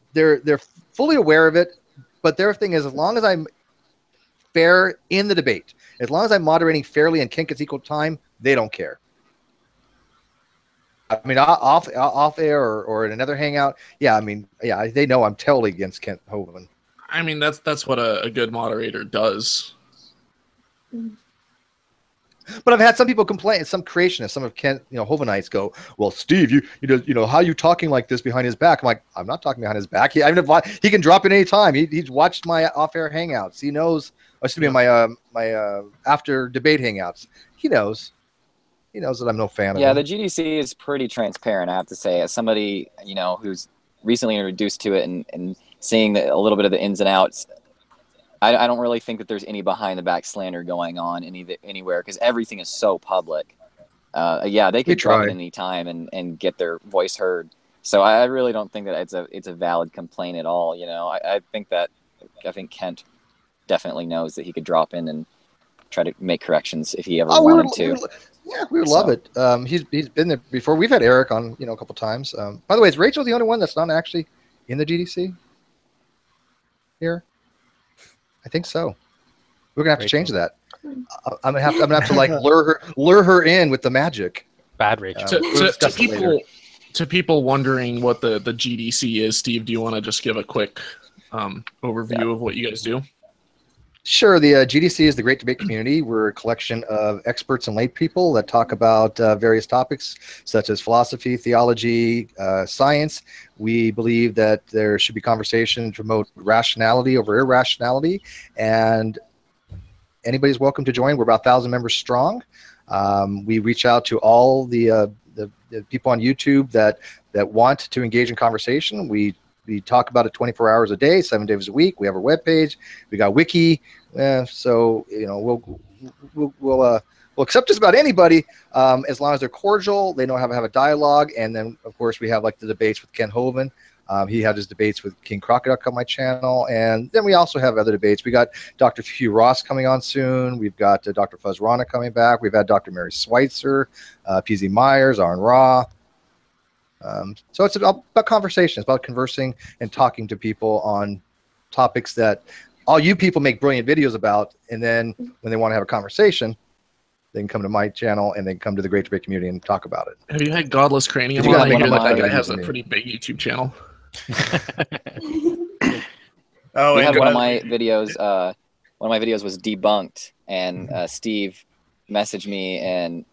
fully aware of it, but their thing is, as long as I'm fair in the debate, as long as I'm moderating fairly and Kent gets equal time, they don't care. Off air or in another hangout, they know I'm totally against Kent Hovind. That's what a good moderator does. But I've had some people complain, some creationists, some of Kent, Hovindites go, well, Steve, how are you talking like this behind his back? I'm like, I'm not talking behind his back. He can drop in any time. He's watched my off-air hangouts. He knows. My after debate hangouts. He knows that I'm no fan of him. Yeah, the GDC is pretty transparent, I have to say. As somebody, who's recently introduced to it and seeing a little bit of the ins and outs, I don't really think that there's any behind-the-back slander going on anywhere because everything is so public. They could drop at any time and get their voice heard. So I really don't think that it's a valid complaint at all. I think Kent definitely knows that he could drop in and try to make corrections if he ever wanted to. We would love it. He's been there before. We've had Eric on, a couple times. By the way, is Rachel the only one that's not actually in the GDC here? I think so. We're gonna have to Very change cool. that. I'm gonna have to like lure her in with the magic. Bad Rachel. To people wondering what the GDC is, Steve, do you want to just give a quick overview of what you guys do? Sure. The GDC is the Great Debate Community. We're a collection of experts and lay people that talk about various topics such as philosophy, theology, science. We believe that there should be conversation to promote rationality over irrationality, and anybody's welcome to join. We're about 1,000 members strong. We reach out to all the people on YouTube that want to engage in conversation. We talk about it 24 hours a day, 7 days a week. We have our webpage. We got wiki. So we'll accept just about anybody as long as they're cordial. They know how to have a dialogue. And then of course we have like the debates with Ken Hovind. He had his debates with King Crocodile on my channel. And then we also have other debates. We got Dr. Hugh Ross coming on soon. We've got Dr. Fuzz Rana coming back. We've had Dr. Mary Schweitzer, PZ Myers, Aaron Ra. So it's about conversation. It's about conversing and talking to people on topics that all you people make brilliant videos about. And then when they want to have a conversation, they can come to my channel and they can come to the Great Debate Community and talk about it. Have you had Godless Cranium You on? got I hear one of that my guy has a videos. pretty big YouTube channel. Oh, We and had one of my videos. One of my videos was debunked, and Steve messaged me and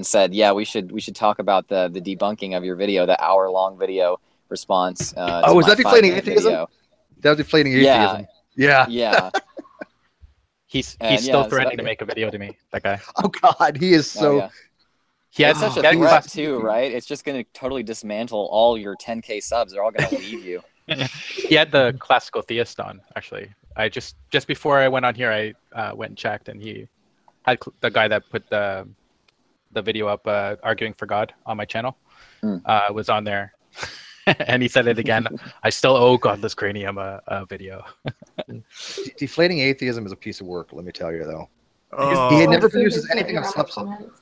said, "Yeah, we should talk about the debunking of your video, the hour-long video response." Oh, was that deflating atheism? video. That was deflating Yeah. atheism. Yeah. Yeah. He's And still yeah, so threatening that- to make a video to me. That guy. Oh God, he is so. Oh, yeah. He had It's such a he had threat class- too, right? It's just going to totally dismantle all your 10K subs. They're all going to leave you. He had the classical theist on, actually. I just before I went on here, I went and checked, and he had the guy that put the video up arguing for God on my channel was on there. And he said it again. I still owe Godless Cranium a video. Deflating atheism is a piece of work, let me tell you, though. Oh. He never I've seen produces his anything on Reddit substance. comments.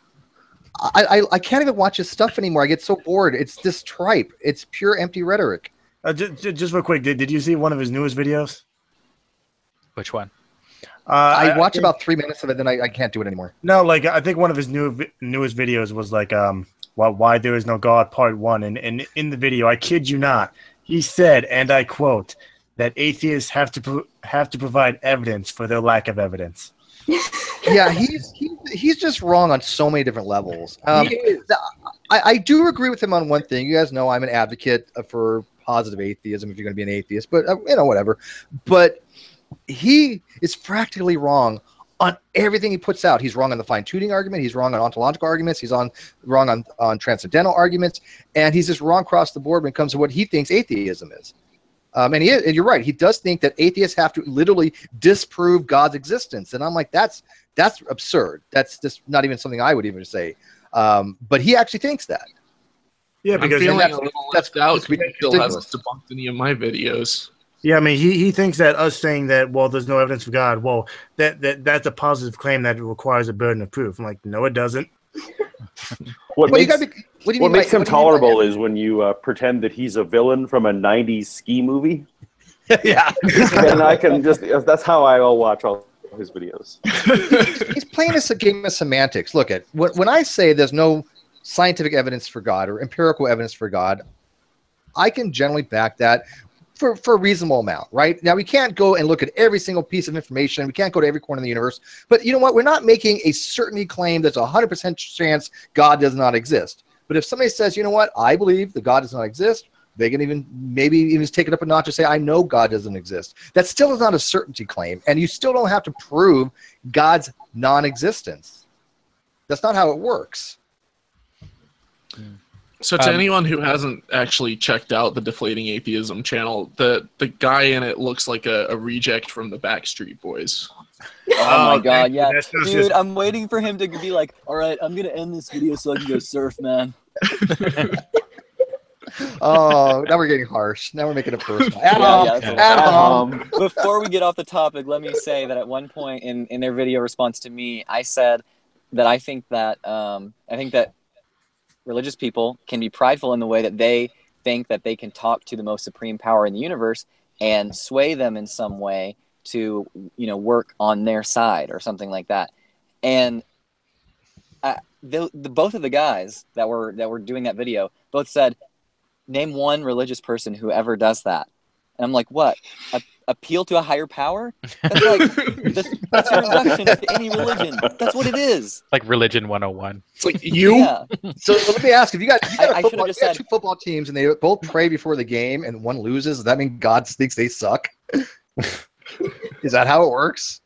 I can't even watch his stuff anymore. I get so bored. It's this tripe. It's pure empty rhetoric. Just real quick, did you see one of his newest videos? Which one? I watch think- about 3 minutes of it, then I can't do it anymore. No, like I think one of his newest videos was like why there is no God Part 1, and in the video, I kid you not, he said, and I quote, that atheists have to provide evidence for their lack of evidence. Yeah, he's just wrong on so many different levels. I do agree with him on one thing. You guys know I'm an advocate for positive atheism if you're going to be an atheist, but whatever. But he is practically wrong on everything he puts out. He's wrong on the fine-tuning argument. He's wrong on ontological arguments. He's wrong on transcendental arguments, and he's just wrong across the board when it comes to what he thinks atheism is. And you're right. He does think that atheists have to literally disprove God's existence, and I'm like, that's absurd. That's just not even something I would even say. But he actually thinks that. Yeah, I'm because feeling that's- a little that's left out because he still ridiculous. hasn't debunked any of my videos. Yeah, I mean, he thinks that us saying that, well, there's no evidence for God, well, that's a positive claim that requires a burden of proof. I'm like, no, it doesn't. What Well, you makes, gotta be- what do you what mean makes by- him what do you mean by tolerable that? is when you pretend that he's a villain from a 90s ski movie. Yeah. And I can just, that's how I'll watch all his videos. He's playing a game of semantics. Look at when I say there's no scientific evidence for God or empirical evidence for God, I can generally back that for a reasonable amount, right? Now, we can't go and look at every single piece of information. We can't go to every corner of the universe. But you know what? We're not making a certainty claim that's 100% chance God does not exist. But if somebody says, you know what, I believe that God does not exist, they can maybe even take it up a notch and say, I know God doesn't exist. That still is not a certainty claim. And you still don't have to prove God's non-existence. That's not how it works. So to anyone who hasn't actually checked out the Deflating Atheism channel, the guy in it looks like a reject from the Backstreet Boys. Oh my god, yeah. That's Dude, just- I'm waiting for him to be like, alright, I'm gonna end this video so I can go surf, man. Oh, now we're getting harsh. Now we're making it personal. Yeah, that's a At lot. home. Before we get off the topic, let me say that at one point in their video response to me, I said that I think that religious people can be prideful in the way that they think that they can talk to the most supreme power in the universe and sway them in some way to, work on their side or something like that. And both of the guys that were doing that video both said, name one religious person who ever does that. And I'm like, what? Appeal to a higher power? That's like that's your induction to any religion. That's what it is. Like religion 101. It's like you. Yeah. So let me ask: if you got said two football teams and they both pray before the game and one loses, does that mean God thinks they suck? Is that how it works?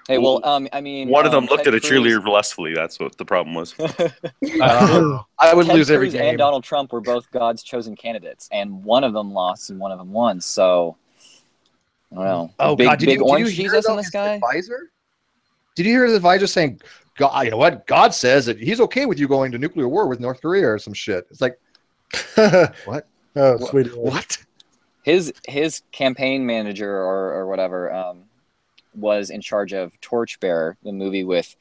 Hey, well, I mean, one of them looked Ted at a Cruz- cheerleader lustfully. That's what the problem was. I would Ted lose every Cruz game. and Donald Trump were both God's chosen candidates, and one of them lost and one of them won. So, I don't know. Oh big, God! big orange hear, Jesus though, in this his guy? Advisor? Did you hear his advisor saying, "God, you know what? God says that He's okay with you going to nuclear war with North Korea or some shit." It's like, what? Oh, sweet. What? His campaign manager or whatever was in charge of Torchbearer, the movie with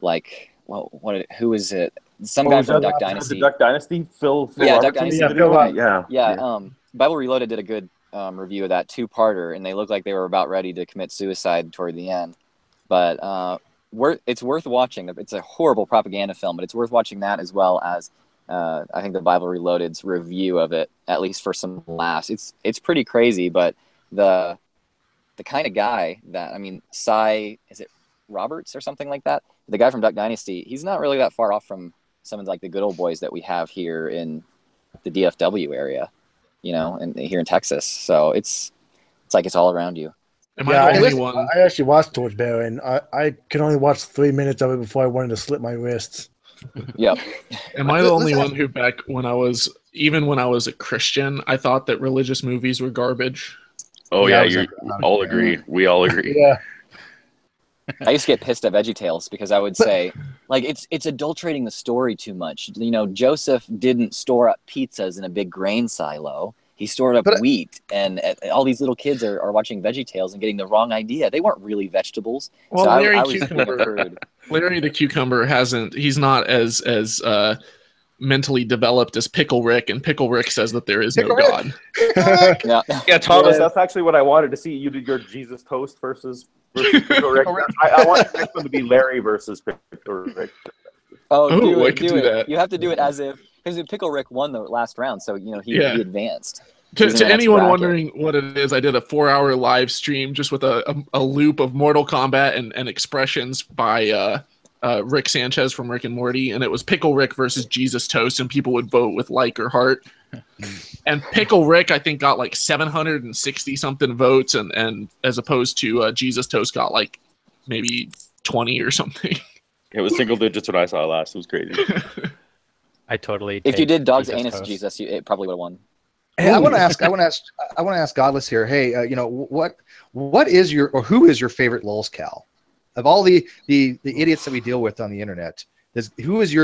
who is it? Some guy from Duck Dynasty. The Duck Dynasty, Phil Yeah, Duck Robertson? Dynasty. Yeah. Bible Reloaded did a good review of that 2-parter, and they looked like they were about ready to commit suicide toward the end. But it's worth watching. It's a horrible propaganda film, but it's worth watching that as well as I think the Bible Reloaded's review of it, at least for some laughs. It's pretty crazy, but the kind of guy that, is it Roberts or something like that? The guy from Duck Dynasty, he's not really that far off from some of the good old boys that we have here in the DFW area, and here in Texas. So it's like it's all around you. Am I the only one? I actually watched Torchbearer, and I could only watch 3 minutes of it before I wanted to slit my wrists. Yep. Am I the only one who back when I was a Christian, I thought that religious movies were garbage? Oh yeah, you all agree. We all agree. Yeah. I used to get pissed at VeggieTales because I would say, it's adulterating the story too much. Joseph didn't store up pizzas in a big grain silo. He stored up wheat, and all these little kids are watching VeggieTales and getting the wrong idea. They weren't really vegetables. Well, so Larry I was being a prude. Larry the Cucumber he's not as mentally developed as Pickle Rick, and Pickle Rick says that there is no God. Yeah, Thomas, that's actually what I wanted to see. You did your Jesus toast versus Pickle Rick. I want the next one to be Larry versus Pickle Rick. Oh, do it. That. You have to do it as if, because Pickle Rick won the last round, so he advanced. To anyone wondering what it is, I did a 4-hour live stream just with a loop of Mortal Kombat and expressions by Rick Sanchez from Rick and Morty, and it was Pickle Rick versus Jesus Toast, and people would vote with like or heart. And Pickle Rick, I think, got like 760 something votes, and as opposed to Jesus Toast got like maybe 20 or something. It was single digits when I saw it last. It was crazy. I totally. If you did Dog's Jesus Anus Toast. Jesus, it probably would have won. Hey, I want to ask Godless here. Hey, what is your, or who is your favorite lulz Cal? Of all the idiots that we deal with on the internet, who is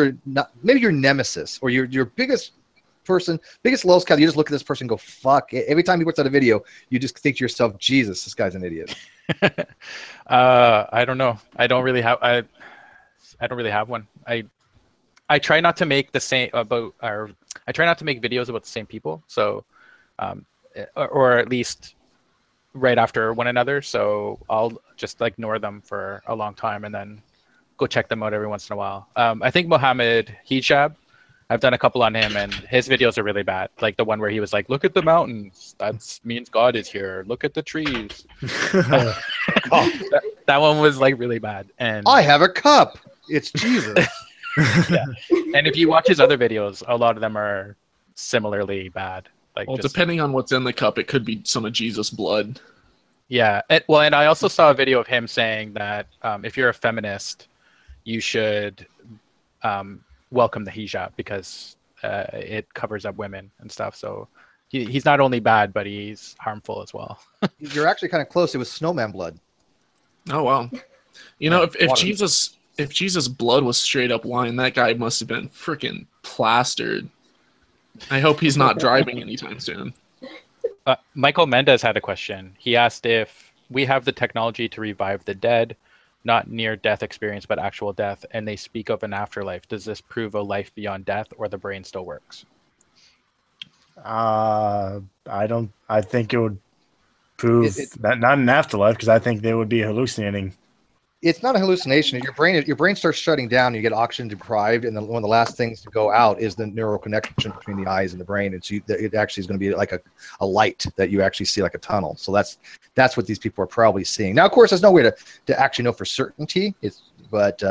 maybe your nemesis or your biggest lulz Cal? You just look at this person and go, fuck. Every time he puts out a video, you just think to yourself, Jesus, this guy's an idiot. I don't know. I don't really have one. I try not to make I try not to make videos about the same people. So, or at least right after one another. So I'll just ignore them for a long time and then go check them out every once in a while. I think Mohammed Hijab, I've done a couple on him, and his videos are really bad. Like the one where he was like, "Look at the mountains. That means God is here. Look at the trees." that one was like really bad. And I have a cup. It's Jesus. Yeah. And if you watch his other videos, a lot of them are similarly bad. Depending on what's in the cup, it could be some of Jesus' blood. Yeah. And I also saw a video of him saying that if you're a feminist, you should welcome the hijab because it covers up women and stuff. So he's not only bad, but he's harmful as well. You're actually kind of close. It was snowman blood. Oh, wow. If Jesus' blood was straight up wine, that guy must have been freaking plastered. I hope he's not driving anytime soon. Michael Mendez had a question. He asked if we have the technology to revive the dead, not near-death experience, but actual death, and they speak of an afterlife. Does this prove a life beyond death, or the brain still works? I think it would prove that not an afterlife, because I think they would be hallucinating. It's not a hallucination. Your brain starts shutting down. You get oxygen deprived, and one of the last things to go out is the neural connection between the eyes and the brain. It actually is going to be like a light that you actually see, like a tunnel. So that's what these people are probably seeing. Now, of course, there's no way to actually know for certainty. But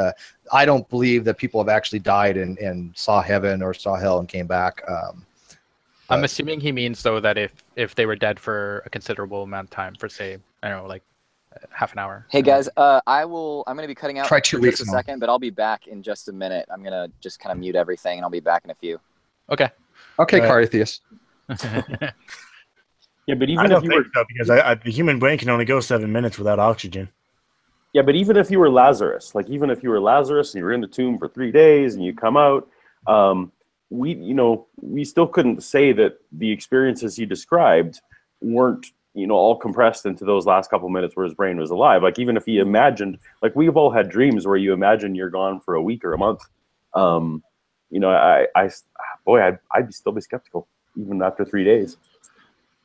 I don't believe that people have actually died and saw heaven or saw hell and came back. I'm assuming he means though that if they were dead for a considerable amount of time, for say, I don't know, like half an hour. Hey guys, I'm going to be cutting out Try for 2 just weeks a now. second, but I'll be back in just a minute. I'm going to just kind of mute everything, and I'll be back in a few. Okay. Okay, Carthius. Yeah, but even I if don't you think were, so, because the human brain can only go 7 minutes without oxygen. yeah, but even if you were Lazarus, like even if you were Lazarus and you were in the tomb for 3 days and you come out, we still couldn't say that the experiences he described weren't, all compressed into those last couple minutes where his brain was alive. Like even if he imagined, like we've all had dreams where you imagine you're gone for a week or a month. I'd still be skeptical even after 3 days.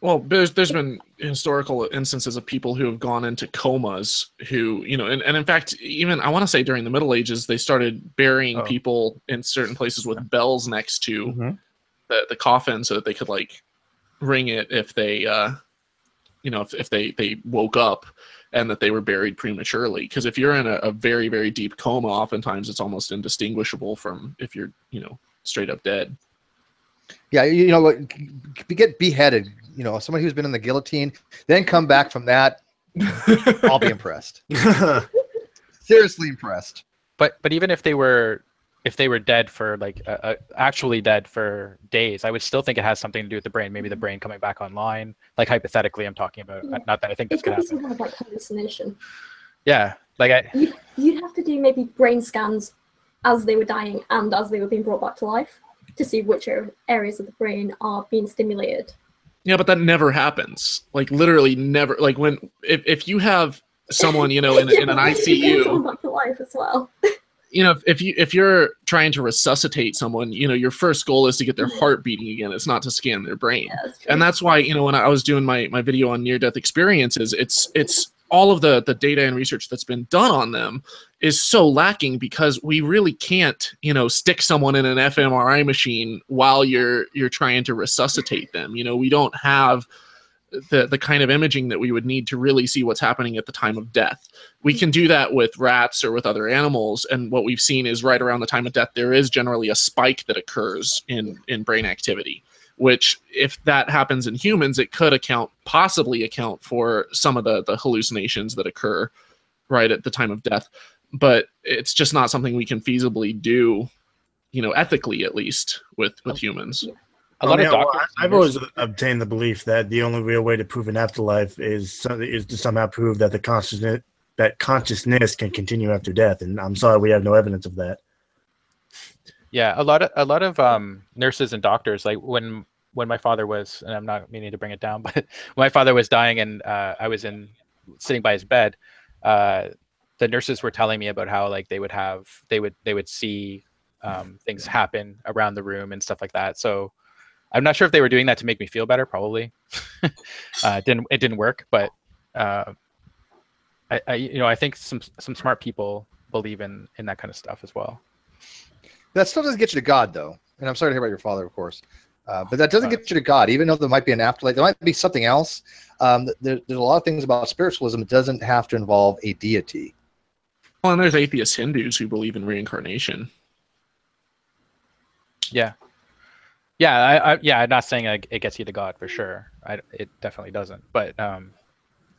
Well, there's been historical instances of people who have gone into comas who, and in fact, even I want to say during the Middle Ages, they started burying people in certain places with bells next to the coffin so that they could like ring it if they, if they woke up and that they were buried prematurely. Because if you're in a very, very deep coma, oftentimes it's almost indistinguishable from if you're, straight up dead. Yeah, get beheaded. Somebody who's been in the guillotine, then come back from that. I'll be impressed. Seriously impressed. But even if they were dead for like actually dead for days, I would still think it has something to do with the brain. Maybe the brain coming back online. Like hypothetically, I'm talking about. Not that I think that's It could gonna be some happen. kind of like hallucination. Yeah, like You'd have to do maybe brain scans as they were dying and as they were being brought back to life to see which areas of the brain are being stimulated. Yeah, but that never happens. Like literally never. Like if you have someone, in an ICU, someone back to life as well. If you're trying to resuscitate someone, your first goal is to get their heart beating again. It's not to scan their brain. Yeah, and that's why, when I was doing my video on near-death experiences, it's all of the data and research that's been done on them is so lacking because we really can't, stick someone in an fMRI machine while you're trying to resuscitate them. We don't have the kind of imaging that we would need to really see what's happening at the time of death. We can do that with rats or with other animals, and what we've seen is right around the time of death, there is generally a spike that occurs in brain activity, which if that happens in humans, it could possibly account for some of the hallucinations that occur right at the time of death. But it's just not something we can feasibly do, ethically at least with humans. a lot of doctors. I've always obtained the belief that the only real way to prove an afterlife is to somehow prove that consciousness can continue after death, and I'm sorry we have no evidence of that. Yeah, a lot of nurses and doctors, like when my father was, and I'm not meaning to bring it down, but when my father was dying and I was sitting by his bed, the nurses were telling me about how like they would see things happen around the room and stuff like that. So I'm not sure if they were doing that to make me feel better. Probably it didn't work, but I think some smart people believe in that kind of stuff as well. That still doesn't get you to God, though. And I'm sorry to hear about your father, of course. But that doesn't get you to God, even though there might be an afterlife. There might be something else. There's a lot of things about spiritualism. It doesn't have to involve a deity. Well, and there's atheist Hindus who believe in reincarnation. Yeah. I'm not saying it gets you to God for sure. It definitely doesn't. But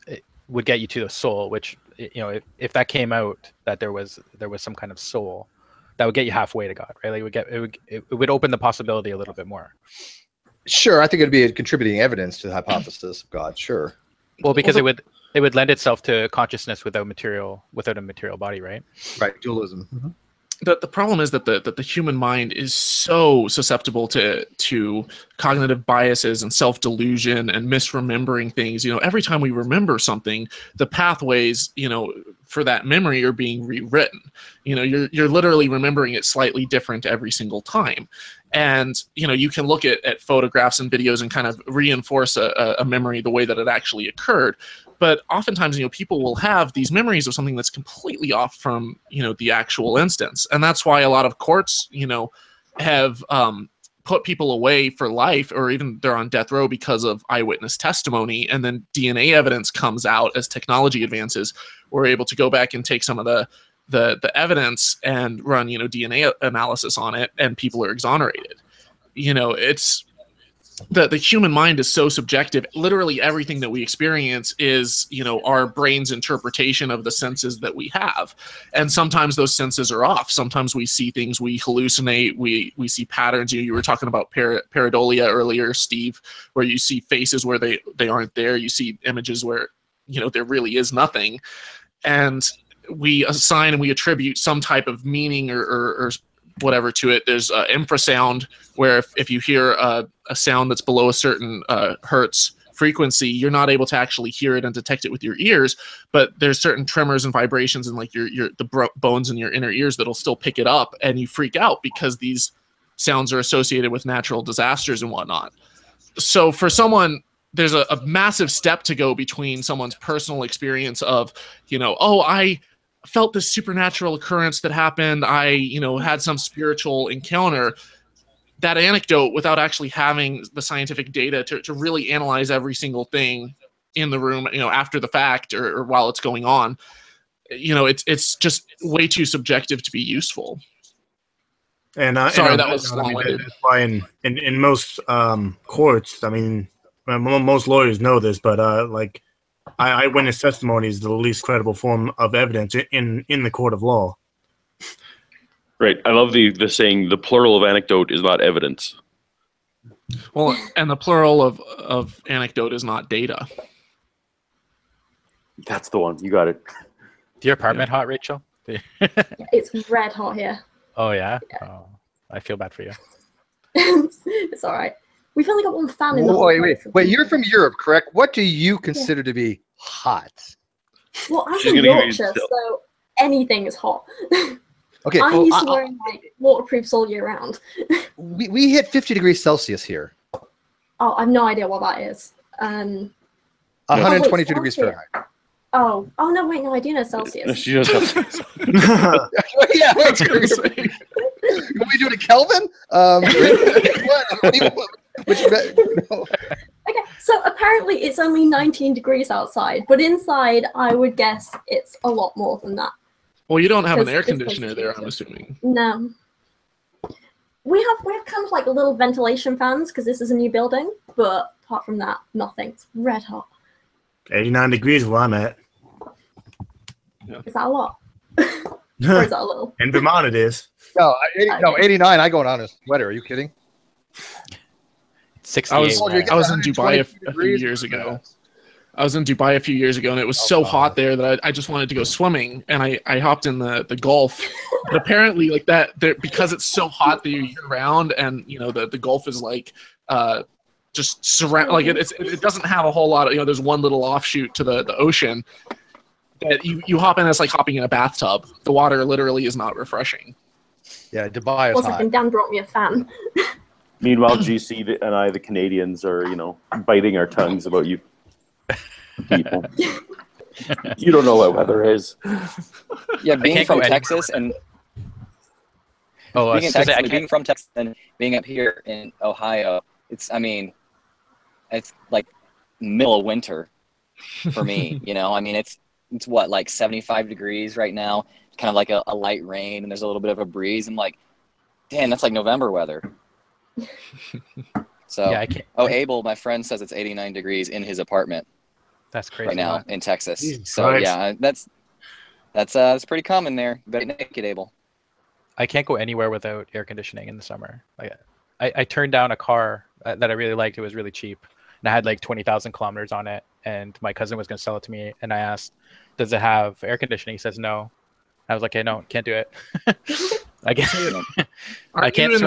it would get you to the soul, which if that came out that there was some kind of soul, that would get you halfway to God, right? Like it would open the possibility a little bit more. Sure, I think it'd be a contributing evidence to the hypothesis of God. Sure. Well, because it would lend itself to consciousness without a material body, right? Right. Dualism. Mm-hmm. The problem is that the human mind is so susceptible to cognitive biases and self-delusion and misremembering things. Every time we remember something, the pathways, for that memory are being rewritten. You're literally remembering it slightly different every single time. And, you know, you can look at photographs and videos and kind of reinforce a memory the way that it actually occurred. But oftentimes, you know, people will have these memories of something that's completely off from, you know, the actual instance. And that's why a lot of courts, you know, have put people away for life, or even they're on death row because of eyewitness testimony. And then DNA evidence comes out as technology advances. We're able to go back and take some of the evidence and run, you know, DNA analysis on it, and people are exonerated. You know, it's the human mind is so subjective. Literally everything that we experience is, you know, our brain's interpretation of the senses that we have. And sometimes those senses are off. Sometimes we see things, we hallucinate, we see patterns. You were talking about pareidolia earlier, Steve, where you see faces where they aren't there. You see images where, you know, there really is nothing. And we assign and we attribute some type of meaning or whatever to it. There's infrasound, where if you hear a sound that's below a certain hertz frequency, you're not able to actually hear it and detect it with your ears, but there's certain tremors and vibrations in like the bones in your inner ears that'll still pick it up, and you freak out because these sounds are associated with natural disasters and whatnot. So for someone, there's a massive step to go between someone's personal experience of, you know, oh, I felt this supernatural occurrence that happened, I, you know, had some spiritual encounter, that anecdote, without actually having the scientific data to really analyze every single thing in the room, you know, after the fact or while it's going on, you know, it's just way too subjective to be useful. And sorry, that was long-winded. That's why in most courts, I mean, most lawyers know this, but like eyewitness testimony is the least credible form of evidence in the court of law. Right. I love the saying, the plural of anecdote is not evidence. Well, and the plural of anecdote is not data. That's the one. You got it. Your apartment hot, Rachel? It's red hot here. Oh, yeah? Oh, I feel bad for you. It's all right. We've only got one fan in the Wait, you're from Europe, correct? What do you consider to be hot? Well, I'm from Yorkshire, so anything is hot. Okay, I'm used to wearing like waterproofs all year round. we hit 50 degrees Celsius here. Oh, I have no idea what that is. 122 degrees Fahrenheit. Oh no, wait, no, I do know Celsius. She knows Celsius. Yeah, wait, you want me to do it in Kelvin? Okay, so apparently it's only 19 degrees outside, but inside I would guess it's a lot more than that. Well, you don't have an air conditioner there, I'm assuming. No. We have kind of like little ventilation fans because this is a new building, but apart from that, nothing. It's red hot. 89 degrees where I'm at. Yeah. Is that a lot? Or is that a little? In Vermont it is. No, 89. I go on a sweater. Are you kidding? 68. I was in Dubai a few years ago. I was in Dubai a few years ago, and it was so hot there that I just wanted to go swimming, and I hopped in the Gulf. But apparently, like that, because it's so hot there year round, and you know the Gulf is like just surround, like it doesn't have a whole lot of, you know, there's one little offshoot to the ocean that you hop in. It's like hopping in a bathtub. The water literally is not refreshing. Yeah, Dubai is hot. And Dan brought me a fan. Meanwhile, GC and I, the Canadians, are, you know, biting our tongues about you people. You don't know what weather is. Yeah, being from Texas and being from Texas and being up here in Ohio, it's like middle of winter for me. You know, I mean, it's what, like 75 degrees right now, kind of like a light rain, and there's a little bit of a breeze. I'm like, damn, that's like November weather. So, yeah, Abel, my friend, says it's 89 degrees in his apartment. That's crazy. Right now in Texas. Jesus so Christ. Yeah, that's pretty common there. You better make it, Abel. I can't go anywhere without air conditioning in the summer. I turned down a car that I really liked. It was really cheap, and I had like 20,000 kilometers on it. And my cousin was going to sell it to me, and I asked, "Does it have air conditioning?" He says no. I was like, "Hey, no, can't do it." I guess I can't.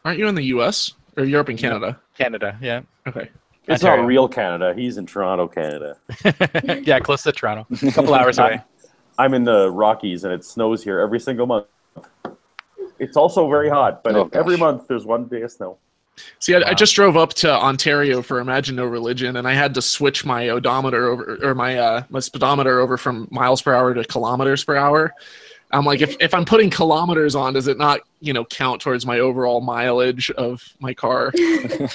Aren't you in the U.S. or Europe and Canada? Canada, yeah. Okay. It's not real Canada. He's in Toronto, Canada. Yeah, close to Toronto. A couple hours away. I'm in the Rockies, and it snows here every single month. It's also very hot, but Oh, every gosh. month there's 1 day of snow. See, I just drove up to Ontario for Imagine No Religion, and I had to switch my odometer over, or my speedometer over from miles per hour to kilometers per hour. I'm like, if I'm putting kilometers on, does it not, count towards my overall mileage of my car? Yeah,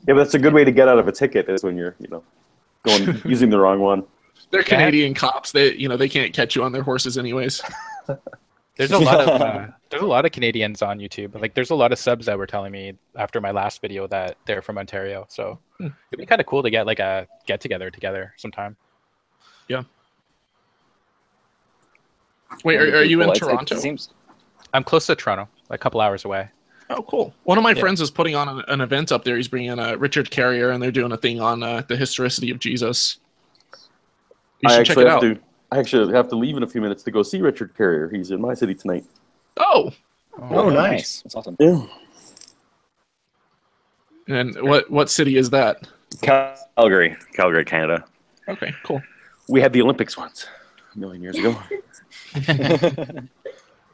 but that's a good way to get out of a ticket is when you're, going using the wrong one. They're Canadian cops. They can't catch you on their horses anyways. There's a lot of Canadians on YouTube. Like, there's a lot of subs that were telling me after my last video that they're from Ontario. So it'd be kind of cool to get like a get together sometime. Yeah. Wait, are you in Toronto? I'm close to Toronto, like a couple hours away. Oh, cool. One of my friends is putting on an event up there. He's bringing in Richard Carrier, and they're doing a thing on the historicity of Jesus. You should check it out. I actually have to leave in a few minutes to go see Richard Carrier. He's in my city tonight. Oh, nice. That's awesome. Yeah. And what city is that? Calgary, Canada. Okay, cool. We had the Olympics once, a million years ago.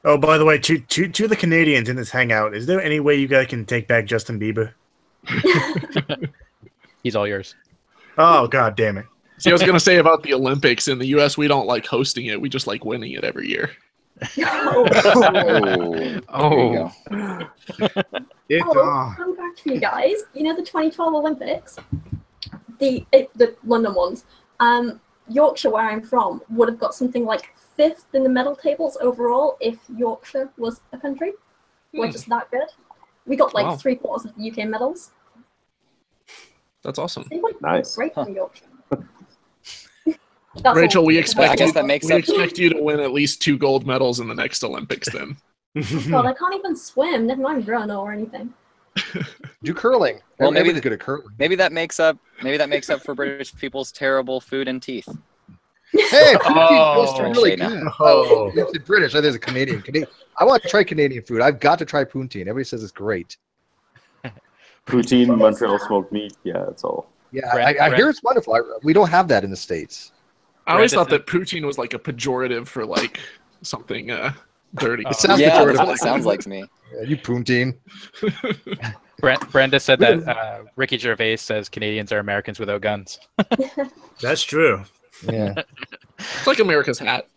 Oh, by the way, to the Canadians in this hangout, is there any way you guys can take back Justin Bieber? He's all yours. Oh, God damn it. See, I was going to say about the Olympics. In the U.S., we don't like hosting it. We just like winning it every year. Oh. Fun fact for you guys. You know the 2012 Olympics? The London ones. Yorkshire, where I'm from, would have got something like 5th in the medal tables overall if Yorkshire was a country. We're just that good. We got like 3/4 of the UK medals. That's awesome. Nice. Great for Yorkshire. Rachel, we expect you to win at least 2 gold medals in the next Olympics then. God, I can't even swim, never mind run or anything. Do curling. Well, maybe everybody's good at curling. Maybe that makes up for British people's terrible food and teeth. Hey, poutine's really now. good. Oh, it's British. There's a Canadian. I want to try Canadian food. I've got to try poutine. Everybody says it's great. Poutine, Montreal smoked meat. Yeah, that's all. Yeah, I hear it's wonderful. We don't have that in the States. I always thought that poutine was like a pejorative for like something dirty. It sounds that's pejorative. what it sounds like to me. Yeah, you poutine. Brenda said that Ricky Gervais says Canadians are Americans without guns. That's true. Yeah. It's like America's hat.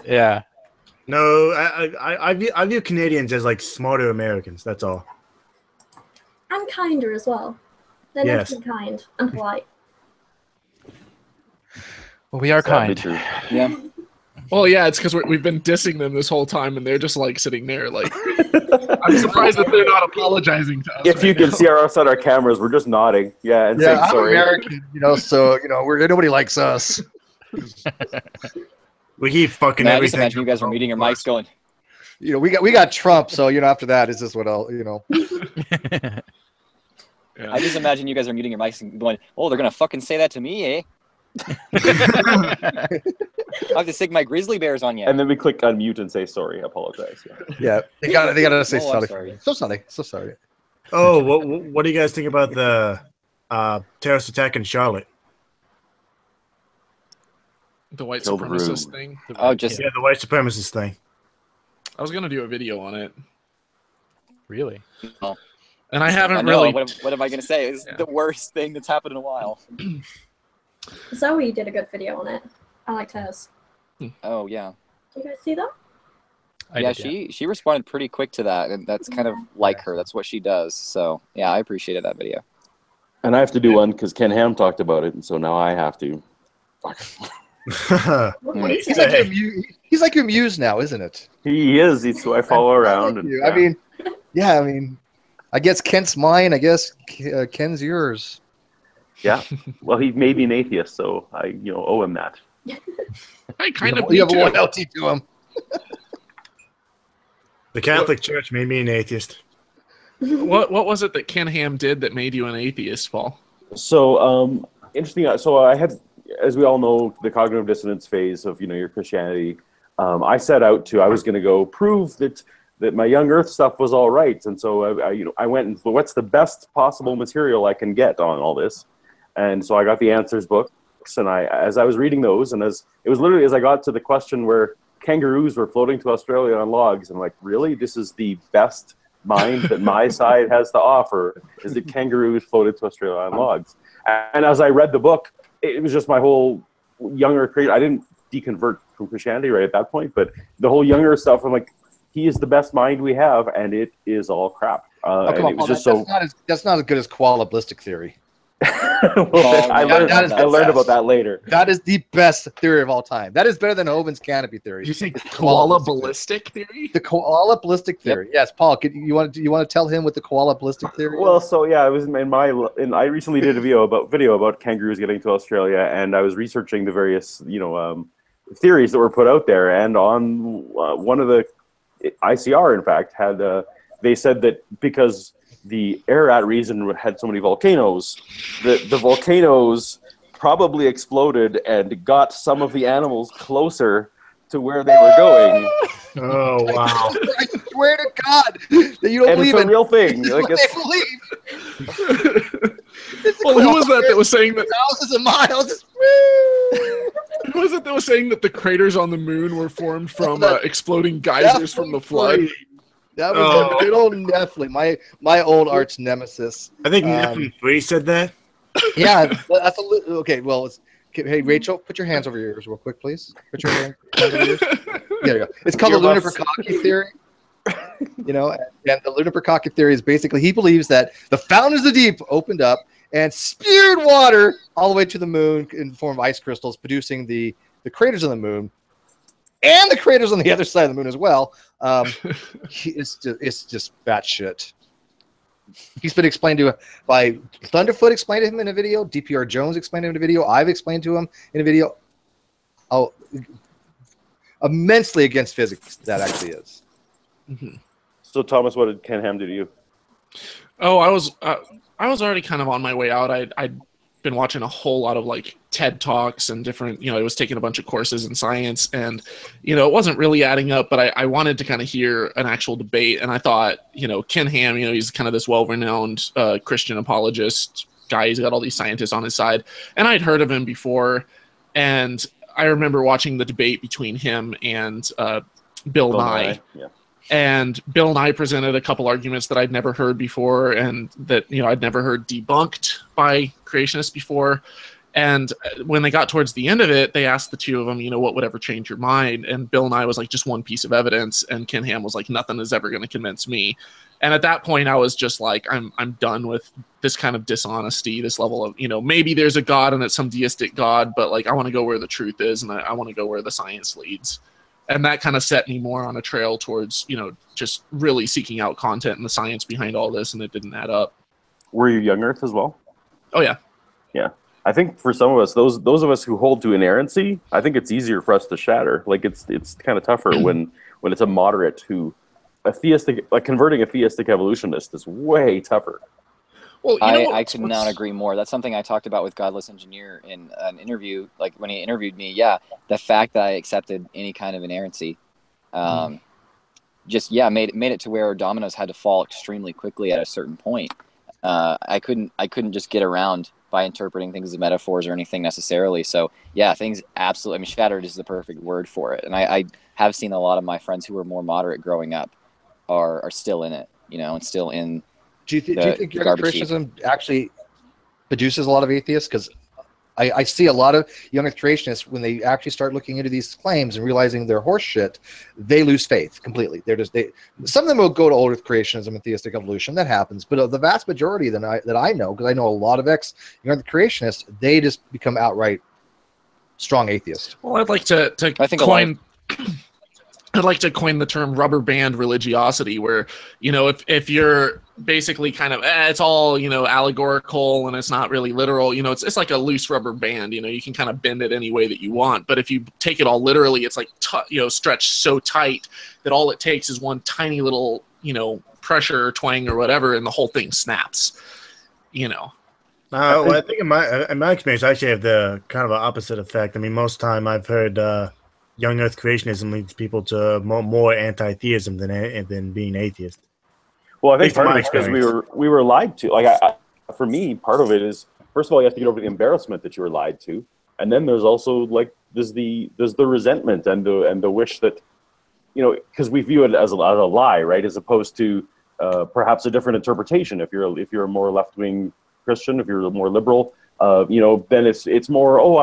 Yeah. No, I view Canadians as like smarter Americans. That's all. And kinder as well. They're nice and kind and polite. Well, we are kind. True. Yeah. Well, yeah, it's because we've been dissing them this whole time, and they're just like sitting there, like. I'm surprised that they're not apologizing to us. If you can see us on our cameras, we're just nodding. Yeah, and saying I'm sorry. American, so nobody likes us. We keep fucking Man, I everything. just imagine you guys are meeting your mics going. We got Trump, so after that, is this what else? I just imagine you guys are muting your mics and going, "Oh, they're gonna fucking say that to me, eh?" I have to stick my grizzly bears on you. And then we click unmute and say sorry, apologize. Yeah, they gotta say I'm sorry. sorry. So sorry. Oh, what do you guys think about the terrorist attack in Charlotte? The white Killed supremacist Room. thing. Oh, just Yeah, the white supremacist thing. I was gonna do a video on it, Really? and I haven't I know, really. What am I gonna say? It's the worst thing that's happened in a while. Zoe did a good video on it. I liked hers. Oh yeah. Did you guys see that? Yeah, she responded pretty quick to that, and that's kind of like her. That's what she does. So yeah, I appreciated that video. And I have to do one because Ken Ham talked about it, and so now I have to. He's like your muse now, isn't it? He is. He's who I follow around. Like And, you. yeah. I mean, I guess Kent's mine. I guess Ken's yours. Yeah. Well, he may be an atheist, so I owe him that. I kind of. You have a loyalty to him. The Catholic Church made me an atheist. What was it that Ken Ham did that made you an atheist, Paul? So interesting. So I had, as we all know, the cognitive dissonance phase of your Christianity. I set out I was going to go prove that my young Earth stuff was all right, and so I went and what's the best possible material I can get on all this, and so I got the answers books, and as I was reading those, and as it was literally as I got to the question where kangaroos were floating to Australia on logs. I'm like, really? This is the best mind that my side has to offer, is that kangaroos floated to Australia on logs. And as I read the book, it was just my whole younger creator. I didn't deconvert from Christianity right at that point, but the whole younger stuff, I'm like, he is the best mind we have, and it is all crap. Oh, come on, Paul, that's not as good as qualablistic theory. Well, I learned about that later. That is the best theory of all time. That is better than Hovind's canopy theory. Did you say koala-ballistic theory? The koala-ballistic theory. Yep. Yes, Paul. You want to tell him what the koala-ballistic theory is? Well, so yeah, I was I recently did a video about kangaroos getting to Australia, and I was researching the various theories that were put out there, and on one of the ICR, in fact, had they said that because the Ararat region had so many volcanoes, the volcanoes probably exploded and got some of the animals closer to where they were going. Oh, wow. I swear to God that you don't believe it's a real thing. Like, they believe. Well, who was that was saying that thousands of miles? Who was it that was saying that the craters on the moon were formed from exploding geysers from the flood? That was good old Nephilim, my old arch nemesis. I think Nephilim 3 said that. Yeah, that's okay. Well, hey Rachel, put your hands over your ears real quick, please. Put your hands over your ears. There you go. It's called the lunar Prokofiev theory. And the lunar Prokofiev theory is basically he believes that the fountains of the deep opened up and spewed water all the way to the moon in the form of ice crystals, producing the craters on the moon. And the craters on the other side of the moon as well. It's just batshit. He's been explained to by Thunderfoot, explained to him in a video. DPR Jones explained to him in a video. I've explained to him in a video. Oh, immensely against physics that actually is. Mm-hmm. So Thomas, what did Ken Ham do to you? Oh, I was already kind of on my way out. I'd been watching a whole lot of like TED Talks and different, I was taking a bunch of courses in science, and, it wasn't really adding up, but I wanted to kind of hear an actual debate. And I thought, Ken Ham, he's kind of this well-renowned Christian apologist guy. He's got all these scientists on his side. And I'd heard of him before. And I remember watching the debate between him and Bill Nye. Yeah. And Bill Nye presented a couple arguments that I'd never heard before, and that I'd never heard debunked by creationists before. And when they got towards the end of it, they asked the two of them, what would ever change your mind? And Bill Nye was like, just one piece of evidence, and Ken Ham was like, nothing is ever going to convince me. And at that point, I was just like, I'm done with this kind of dishonesty, this level of maybe there's a God and it's some deistic God, but like I want to go where the truth is, and I want to go where the science leads. And that kind of set me more on a trail towards, just really seeking out content and the science behind all this, and it didn't add up. Were you young Earth as well? Oh, yeah. Yeah. I think for some of us, those of us who hold to inerrancy, I think it's easier for us to shatter. Like it's kind of tougher when it's a moderate who, converting a theistic evolutionist is way tougher. Well, I could not agree more. That's something I talked about with Godless Engineer in an interview. Like when he interviewed me, the fact that I accepted any kind of inerrancy, made it to where dominoes had to fall extremely quickly at a certain point. I couldn't just get around by interpreting things as metaphors or anything necessarily. So things absolutely. Shattered is the perfect word for it. And I have seen a lot of my friends who were more moderate growing up are still in it, and still in. Do you think young creationism actually produces a lot of atheists? Because I see a lot of young creationists, when they actually start looking into these claims and realizing they're horse shit, they lose faith completely. Some of them will go to old earth creationism and theistic evolution. That happens. But the vast majority that I know, because I know a lot of young earth creationists, they just become outright strong atheists. Well, I'd like to coin... I'd like to coin the term rubber band religiosity, where, if you're basically kind of, it's all, allegorical and it's not really literal, it's like a loose rubber band, you can kind of bend it any way that you want. But if you take it all literally, it's like, stretched so tight that all it takes is one tiny little, pressure or twang or whatever, and the whole thing snaps, Well, I think in my experience, I actually have the kind of an opposite effect. Most of the time I've heard, young earth creationism leads people to more anti-theism than being atheist. Well, I think part of it is because we were lied to. Like, for me, part of it is, first of all, you have to get over the embarrassment that you were lied to. And then there's also like there's the resentment and the wish that, you know, because we view it as a lie, right, as opposed to perhaps a different interpretation. If you're a more left-wing Christian, if you're more liberal, you know, then it's more, oh,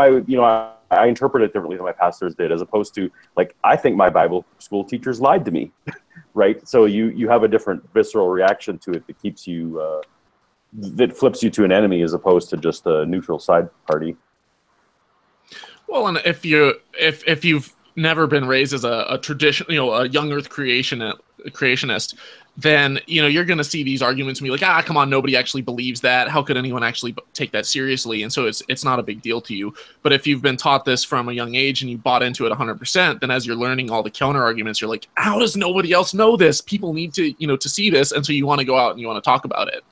I interpret it differently than my pastors did, as opposed to like, I think my Bible school teachers lied to me, right? So you have a different visceral reaction to it that keeps you that flips you to an enemy as opposed to just a neutral side party. Well, and if you've never been raised as a tradition, you know, a young Earth creationist, then, you know, you're going to see these arguments and be like, ah, come on, nobody actually believes that. How could anyone actually take that seriously? And so it's not a big deal to you. But if you've been taught this from a young age and you bought into it 100%, then as you're learning all the counter arguments, you're like, how does nobody else know this? People need to, you know, to see this. And so you want to go out and you want to talk about it.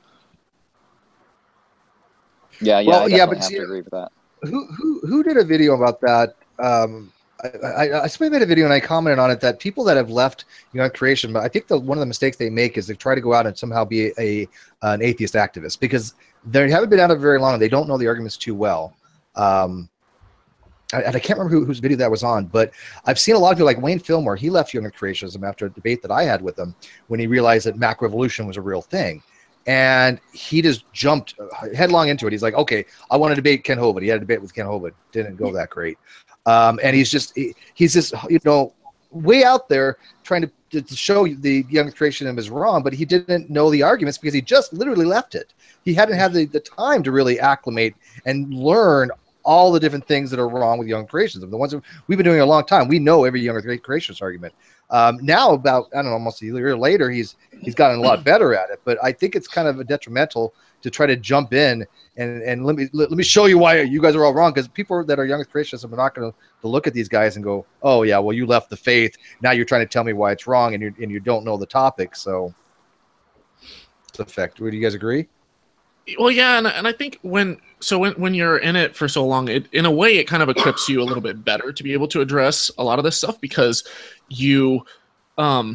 Yeah, Well, I yeah, definitely but have see, to agree with that. Who did a video about that? I somebody made a video and I commented on it that people that have left, you know, creation, but I think one of the mistakes they make is they try to go out and somehow be an atheist activist, because they haven't been out of it very long and they don't know the arguments too well. And I can't remember whose video that was on, but I've seen a lot of people like Wayne Fillmore. He left Young Creationism after a debate that I had with him when he realized that macroevolution was a real thing. And he just jumped headlong into it. He's like, okay, I want to debate Ken Hovind. He had a debate with Ken Hovind. Didn't go that great. And he's just, you know, way out there trying to show the young creationism is wrong, but he didn't know the arguments because he just literally left it. He hadn't had the time to really acclimate and learn all the different things that are wrong with young creationism. The ones that we've been doing a long time, we know every young creationist argument. Now, about, I don't know, almost a year later, he's gotten a lot better at it. But I think it's kind of detrimental to try to jump in and let me show you why you guys are all wrong, because people that are young creationists are not going to look at these guys and go, oh yeah, well, you left the faith, now you're trying to tell me why it's wrong, and you don't know the topic. So it's effect. Would you guys agree? Well, yeah, and I think when you're in it for so long, in a way, it kind of equips you a little bit better to be able to address a lot of this stuff, because you know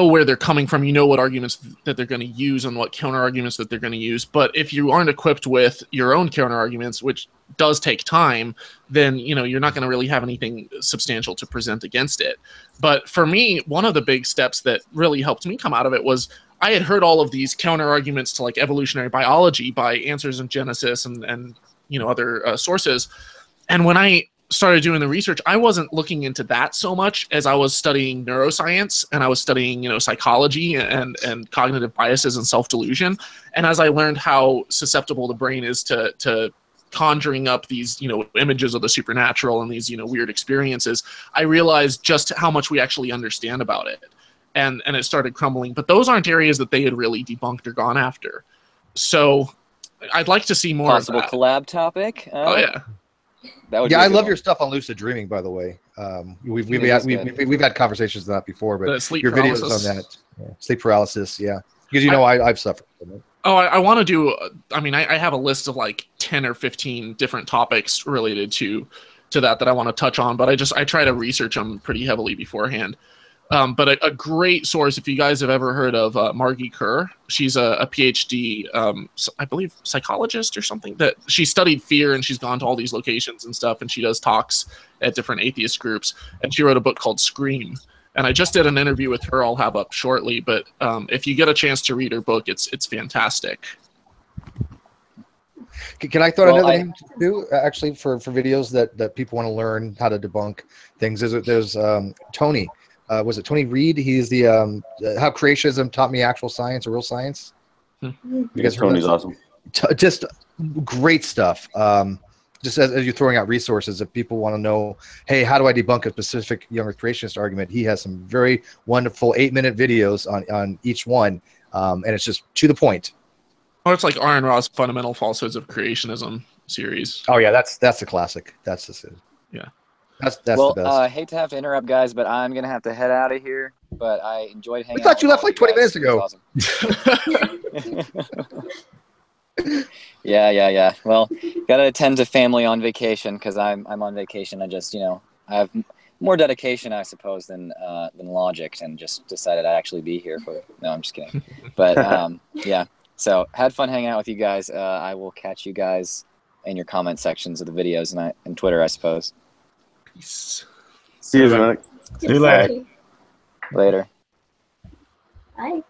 where they're coming from, you know what arguments that they're going to use and what counter arguments that they're going to use. But if you aren't equipped with your own counter arguments, which does take time, then, you know, you're not going to really have anything substantial to present against it. But for me, one of the big steps that really helped me come out of it was I had heard all of these counter arguments to like evolutionary biology by Answers in Genesis and you know, other sources. And when I started doing the research, I wasn't looking into that so much as I was studying neuroscience, and I was studying, you know, psychology and cognitive biases and self-delusion. And as I learned how susceptible the brain is to conjuring up these, you know, images of the supernatural and these, you know, weird experiences, I realized just how much we actually understand about it. And it started crumbling. But those aren't areas that they had really debunked or gone after. So I'd like to see more possible of that. collab topic. Oh yeah. That would Yeah, be I a good love one. your stuff on lucid dreaming, by the way. We've had conversations on that before, but Sleep your videos paralysis. on that, sleep paralysis, yeah, because you know I've suffered from it. Oh, I want to do. I mean, I have a list of like 10 or 15 different topics related to that I want to touch on, but I try to research them pretty heavily beforehand. But a great source, if you guys have ever heard of Margie Kerr, she's a PhD, I believe psychologist or something, that she studied fear, and she's gone to all these locations and stuff, and she does talks at different atheist groups, and she wrote a book called Scream. And I just did an interview with her I'll have up shortly, but if you get a chance to read her book, it's fantastic. Can I throw another name too, actually, for videos that people want to learn how to debunk things? There's Tony. Was it Tony Reed? He's the How Creationism Taught Me Actual Science or Real Science. You guys heard Tony's that? awesome. Just great stuff. Just as you're throwing out resources, if people want to know, hey, how do I debunk a specific younger creationist argument? He has some very wonderful 8-minute videos on each one, and it's just to the point. Or it's like Aaron Ross' Fundamental Falsehoods of Creationism series. Oh yeah, that's a classic. That's just it. Yeah. That's Well, the best. I hate to have to interrupt, guys, but I'm gonna have to head out of here. But I enjoyed hanging. I thought you out left like 20 minutes ago. Yeah. Well, gotta attend to family on vacation because I'm on vacation. I just, you know, I have more dedication, I suppose, than logic, and just decided I'd actually be here for. No, I'm just kidding. But yeah. So had fun hanging out with you guys. I will catch you guys in your comment sections of the videos and Twitter, I suppose. Peace. See you, Dominic. See you later. Later. Bye.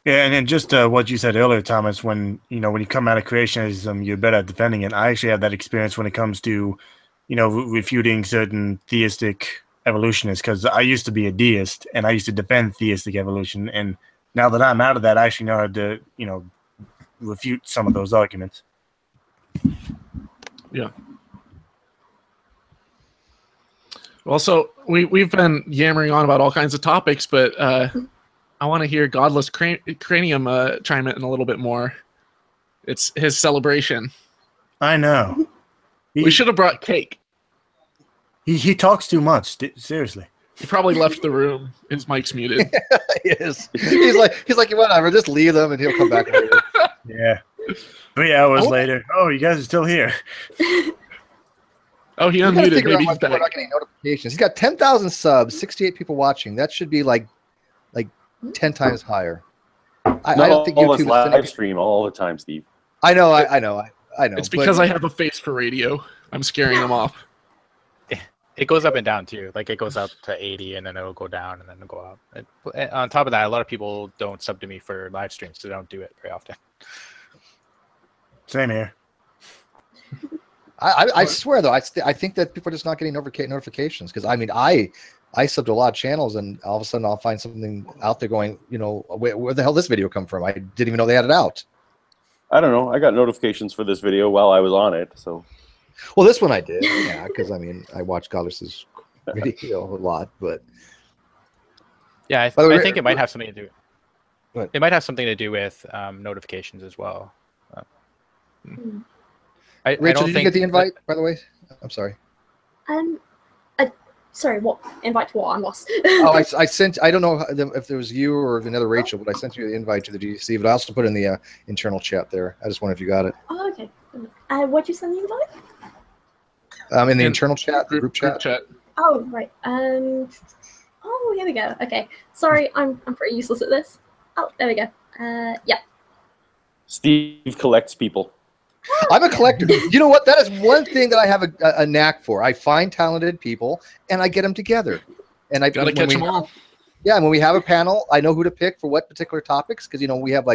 Yeah, and then just what you said earlier, Thomas, when you come out of creationism, you're better at defending it. I actually have that experience when it comes to, refuting certain theistic evolutionists, because I used to be a deist and I used to defend theistic evolution. And now that I'm out of that, I actually know how to, refute some of those arguments. Yeah. Well, so we've been yammering on about all kinds of topics, but I want to hear Godless Cranium chime in a little bit more. It's his celebration. I know. We should have brought cake. He talks too much. Seriously. He probably left the room. His mic's muted. He is. He's like, whatever. Just leave them, and he'll come back later. Yeah. 3 hours later. Oh, you guys are still here. Oh, he unmuted. Maybe he's back. We're not getting notifications. He's got 10,000 subs, 68 people watching. That should be like 10 times higher. I don't think YouTube live stream all the time, Steve. I know. I know. It's because I have a face for radio. I'm scaring them off. It goes up and down too. Like it goes up to 80 and then it'll go down and then it'll go up. On top of that, a lot of people don't sub to me for live streams, so they don't do it very often. Same here. I swear though, I think that people are just not getting notifications, because I subbed to a lot of channels, and all of a sudden I'll find something out there going, where the hell did this video come from? I didn't even know they had it out. I don't know. I got notifications for this video while I was on it, so. Well, this one I did, yeah, because I watched Godless's video a lot, but yeah, I think it might have something to do. It might have something to do with notifications as well. Rachel, did you get the invite, by the way? I'm sorry. Sorry, what invite to what? I'm lost. Oh, I sent. I don't know if there was you or another Rachel, but I sent you the invite to the GDC. But I also put in the internal chat there. I just wonder if you got it. Oh, okay. What'd you send the invite? In the internal chat, the group chat. Oh, right. Oh, here we go. Okay. Sorry, I'm pretty useless at this. Oh, there we go. Yeah. Steve collects people. I'm a collector. You know what? That is one thing that I have a knack for. I find talented people and I get them together. And I gotta catch them all. Yeah, and when we have a panel, I know who to pick for what particular topics, because we have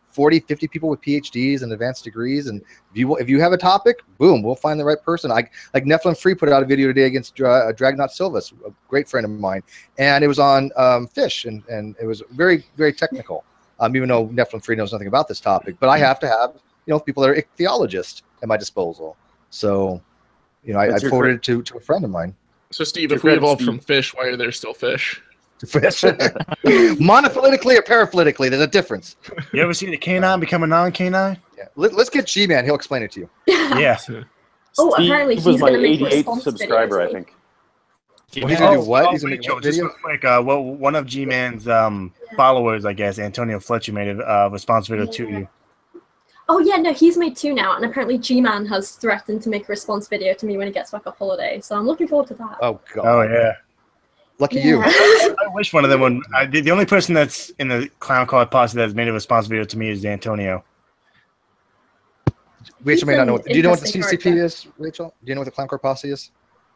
40, 50 people with PhDs and advanced degrees, and if you have a topic, boom, we'll find the right person. Like Nephilim Free put out a video today against Dragnot Silvas, a great friend of mine, and it was on fish, and it was very, very technical. Even though Nephilim Free knows nothing about this topic, but I have to have people that are ichthyologists at my disposal. So, I forwarded it to a friend of mine. So, Steve, if we evolved from fish, why are there still fish? Fish. Monophyletically or paraphyletically, there's a difference. You ever seen a canine become a non-canine? Yeah. Let's get G-Man. He'll explain it to you. Yeah. Oh, apparently Steve was my going to make 88th subscriber, I think. Well, he's going to do what? He's going to make a just video? real quick, one of G-Man's followers, I guess, Antonio Fletcher, made a response video to you. Oh, yeah, no, he's made 2 now, and apparently G-Man has threatened to make a response video to me when he gets back off holiday, so I'm looking forward to that. Oh, God. Oh, yeah. Lucky you. I wish one of them would. The only person that's in the Clown Car posse that has made a response video to me is Antonio. Rachel may not know. Do you know what the CCP is, Rachel? Do you know what the Clown Car posse is?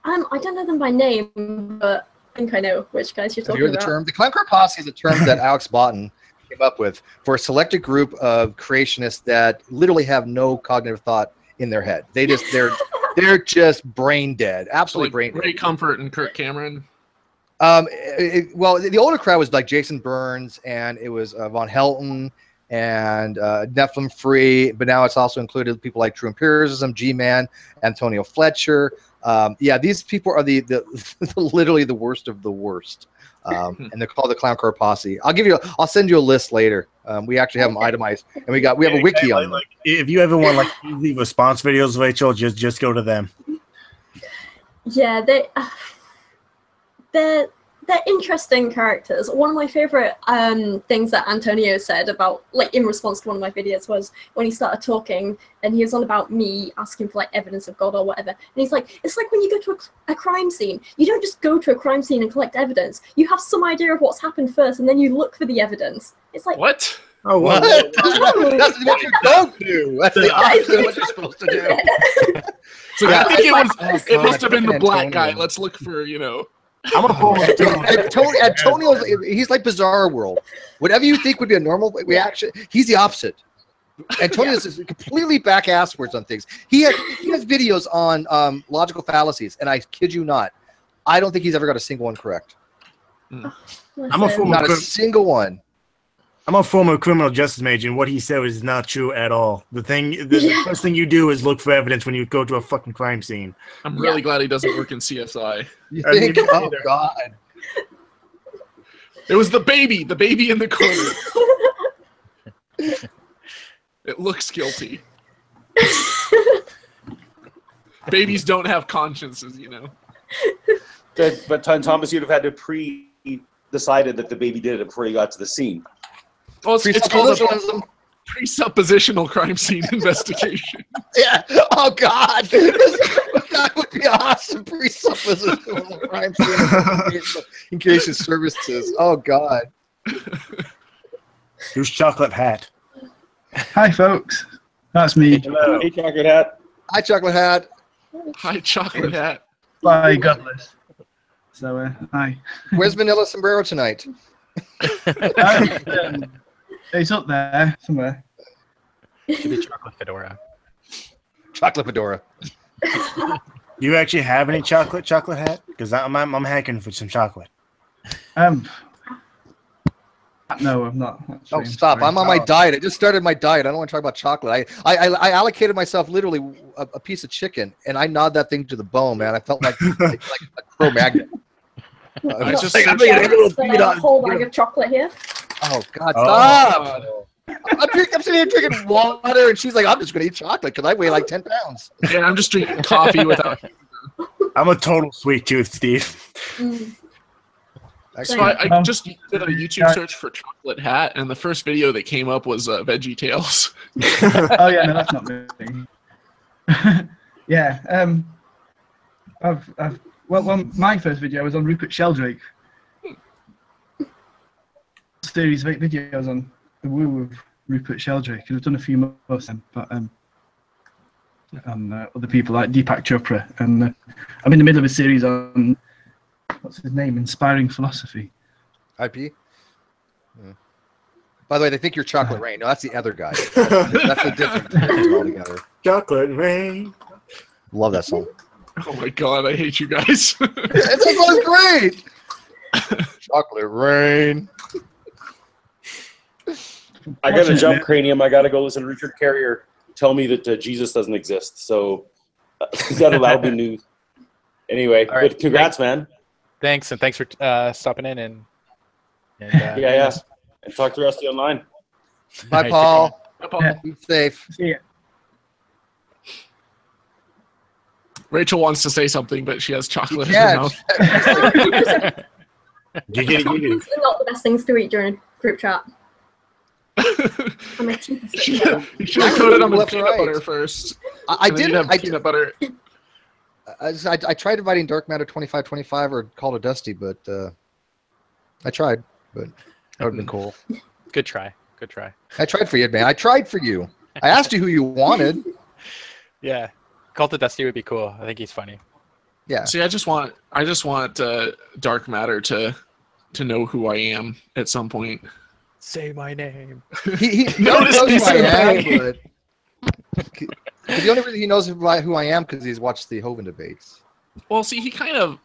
I don't know them by name, but I think I know which guys you're talking about. The term? The Clown Car posse is a term that Alex Botten came up with for a selected group of creationists that literally have no cognitive thought in their head. They're just brain dead, absolutely brain dead. Ray Comfort and Kirk Cameron. Well, the older crowd was like Jason Burns, and it was Von Helton and Nephilim Free, but now it's also included people like True Empiricism, G-Man, Antonio Fletcher. Yeah, these people are the literally the worst of the worst, and they're called the Clown Car Posse. I'll send you a list later. We actually have them itemized, and we have a wiki on them. If you ever want easy response videos, Rachel, just go to them. Yeah, they're interesting characters. One of my favorite things that Antonio said about, in response to one of my videos, was when he started talking and he was on about me asking for evidence of God or whatever, and he's like, it's like when you go to a crime scene, you don't just go to a crime scene and collect evidence. You have some idea of what's happened first, and then you look for the evidence. It's like, what? Oh, What? what? That's what you don't do. That's the opposite of what you're supposed to do. So I think it must have been the Fucking black Antonio. guy. Let's look for, you know. I'm a former Antonio's he's like Bizarre World. Whatever you think would be a normal reaction, he's the opposite. Antonio's is completely back asswards on things. He has videos on logical fallacies, and I kid you not, I don't think he's ever got a single one correct. I'm a former Not a single one. I'm a former criminal justice major, and what he said was not true at all. The first thing you do is look for evidence when you go to a fucking crime scene. I'm really glad he doesn't work in CSI. You think? Oh God! It was the baby in the corner. It looks guilty. Babies don't have consciences, you know. But Thomas, you'd have had to pre-decided that the baby did it before you got to the scene. Well, it's called a presuppositional crime scene investigation. Yeah. Oh God, that would be awesome. Presuppositional crime scene investigation services. Oh God. Who's Chocolate Hat? Hi, folks. That's me. Hello. Hey, Chocolate Hat. Hi, Chocolate Hat. Hi, Chocolate Hat. By Godless. So, hi. Where's Vanilla Sombrero tonight? It's up there somewhere. Should be chocolate fedora. Chocolate fedora. You actually have any chocolate hat? Because I'm hacking for some chocolate. No, I'm not. Oh, stop. I'm on my diet. I just started my diet. I don't want to talk about chocolate. I allocated myself literally a piece of chicken, and I gnawed that thing to the bone, man. I felt like a Cro-Magnon. I just a whole bag of chocolate here. Oh, God, stop. I'm sitting here drinking water, and she's like, I'm just going to eat chocolate because I weigh like 10 pounds. Yeah, I'm just drinking coffee without... I'm a total sweet tooth, Steve. So I just did a YouTube search for chocolate hat, and the first video that came up was Veggie Tales. Oh yeah, no, that's not me. Yeah, well, my first video was on Rupert Sheldrake. Series of 8 videos on the woo of Rupert Sheldrake, and I've done a few more of them, but on other people like Deepak Chopra, and I'm in the middle of a series on what's his name, Inspiring Philosophy. IP. By the way, they think you're Chocolate Rain. No, that's the other guy. That's a different altogether. Chocolate Rain. Love that song. Oh my God, I hate you guys. That song's great. Chocolate Rain. I got to jump, Cranium. I got to go listen to Richard Carrier tell me that Jesus doesn't exist. So that'll be news. Anyway, All right. But congrats, man. Thanks, and thanks for stopping in and yeah. And talk to Rusty online. Bye, Paul. Bye, Paul. Yeah. Be safe. See ya. Rachel wants to say something, but she has chocolate in her Yeah. mouth. Giggity, giggity. These are not the best things to eat during a group chat. You should have coated them with peanut butter first. I did. Have peanut butter. I tried inviting Dark Matter 2525 or Call of Dusty, but I tried, but that would have been cool. Good try. Good try. I tried for you, man. I tried for you. I asked you who you wanted. Yeah. Cult of Dusty would be cool. I think he's funny. Yeah. See, I just want Dark Matter to know who I am at some point. Say my name. He Notice knows me, who I am, Senpai. but the only reason he knows who I am because he's watched the Hovind debates. Well, see, he kind of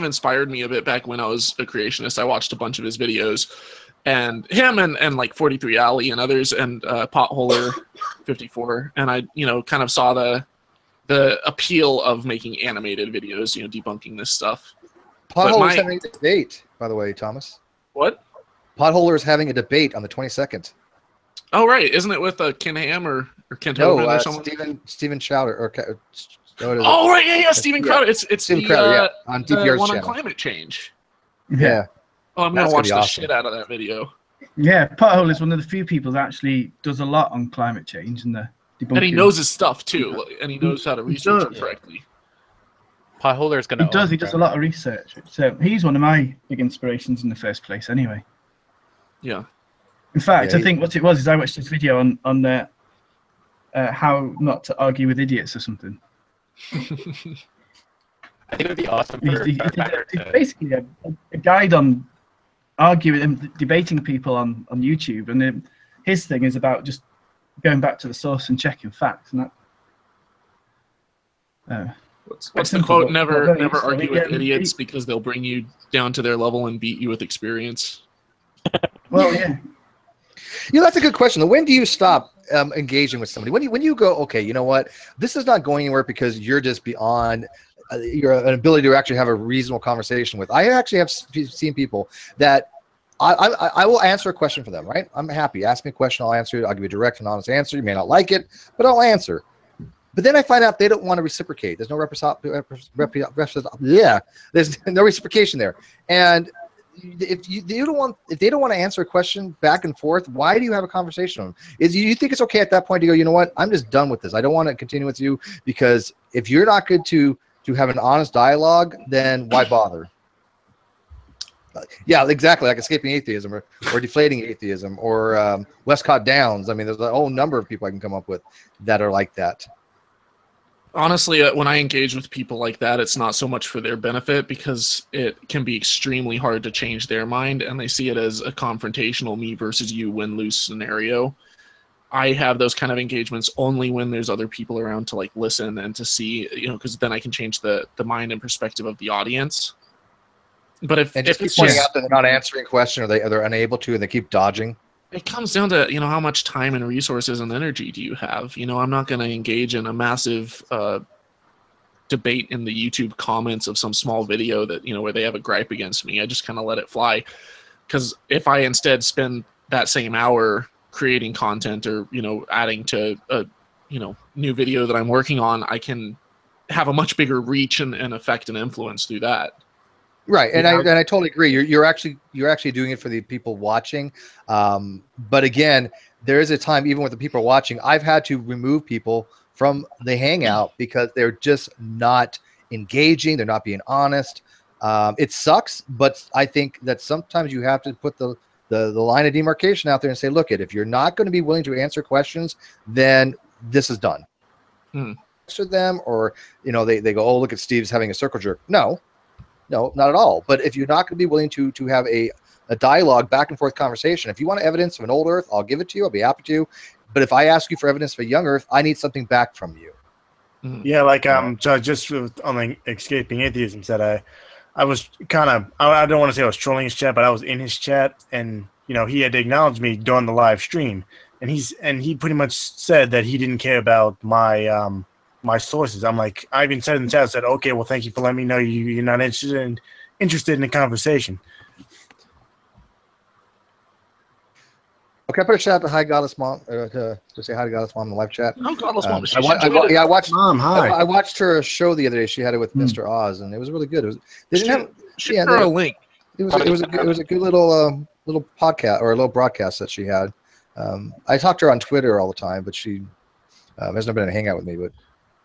inspired me a bit back when I was a creationist. I watched a bunch of his videos, and him and like 43 Alley and others, and Potholer 54, and I kind of saw the appeal of making animated videos, debunking this stuff. Potholer's having a debate, by the way, Thomas. What? Potholer is having a debate on the 22nd. Oh, right. Isn't it with Ken Ham or Kent Hovind or someone? Steven Chowder. Oh, right. Yeah. Steven Crowder. It's Steven the, Crowder, on the DPR's one channel. on climate change. Yeah. Oh, I'm going That's to watch be the awesome. shit out of that video. Yeah, Pothole is one of the few people that actually does a lot on climate change and the debunking. And he knows his stuff, too. And he knows how to research it does. correctly. Potholer's going to. He does a lot of research. So he's one of my big inspirations in the first place, anyway. Yeah. In fact, Yeah, I think what it was is I watched this video on how not to argue with idiots or something. I think it would be awesome for It's basically a guide on arguing and debating people on YouTube, and his thing is about just going back to the source and checking facts. And that. What's the quote? Never argue with idiots because they'll bring you down to their level and beat you with experience. Well, yeah. You know, that's a good question. When do you stop engaging with somebody? When you go, okay, you know what, this is not going anywhere because you're just beyond your ability to actually have a reasonable conversation with. I actually have seen people that I will answer a question for them, right? I'm happy. Ask me a question, I'll answer it. I'll give you a direct and honest answer. You may not like it, but I'll answer. But then I find out they don't want to reciprocate. There's no there's no reciprocation there. And if they don't want to answer a question back and forth, why do you have a conversation with them? You think it's okay at that point to go, you know what, I'm just done with this. I don't want to continue with you, because if you're not good to have an honest dialogue, then why bother? Yeah, exactly. Like escaping atheism or deflating atheism or Westcott Downs. I mean, there's a whole number of people I can come up with that are like that. Honestly, when I engage with people like that, it's not so much for their benefit, because it can be extremely hard to change their mind, and they see it as a confrontational me versus you win-lose scenario. I have those kind of engagements only when there's other people around to like listen and to see, you know, because then I can change the mind and perspective of the audience. But if it's pointing out that they're not answering a question, or they're unable to, and they keep dodging. It comes down to, you know, how much time and resources and energy do you have? You know, I'm not going to engage in a massive debate in the YouTube comments of some small video that, you know, where they have a gripe against me. I just kind of let it fly. Because if I instead spend that same hour creating content or, you know, adding to a, you know, new video that I'm working on, I can have a much bigger reach and effect and influence through that. Right, and I totally agree. You're actually doing it for the people watching, but again, there is a time, even with the people watching, I've had to remove people from the hangout because they're just not engaging. They're not being honest. It sucks, but I think that sometimes you have to put the line of demarcation out there and say, look, if you're not going to be willing to answer questions, then this is done. Answer them, or you know, they go, oh, look at Steve's having a circle jerk. No, not at all. But if you're not going to be willing to have a dialogue, back and forth conversation, if you want evidence of an old Earth, I'll give it to you. I'll be happy to. But if I ask you for evidence of a young Earth, I need something back from you. Yeah, like so just on the escaping atheism said, I was kind of, I don't want to say I was trolling his chat, but I was in his chat, and you know, he had to acknowledge me during the live stream, and he pretty much said that he didn't care about my my sources. I'm like, I even said in the chat, I said, okay, well, thank you for letting me know you're not interested in the conversation. Okay, I put a shout out to Hi Godless Mom to say hi to Godless Mom in the live chat. Oh, Godless Mom. I watched Mom. Hi. I watched her show the other day. She had it with Mr. Oz, and it was really good. They didn't have a link. It was a good little podcast, or a little broadcast that she had. I talked to her on Twitter all the time, but she has never been to hang out with me. But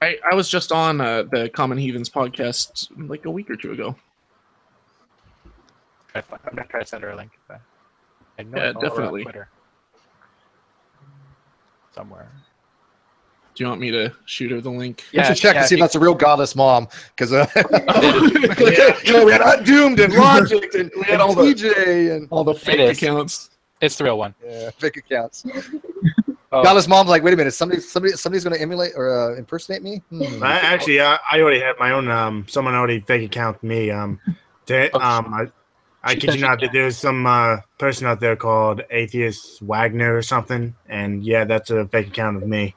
I was just on the Common Heathens podcast like a week or two ago. I'm gonna try to send her a link. I know Yeah, definitely. Twitter. Somewhere. Do you want me to shoot her the link? Yeah, should check to see if that's a real Godless Mom, because we had Doomed and Logic and we had all TJ and all the fake accounts. It's the real one. Yeah, fake accounts. Godless Mom's like, wait a minute, somebody's going to emulate or impersonate me? I already had my own. Someone already fake account me. I kid you not, there's some person out there called Atheist Wagner or something, and yeah, that's a fake account of me.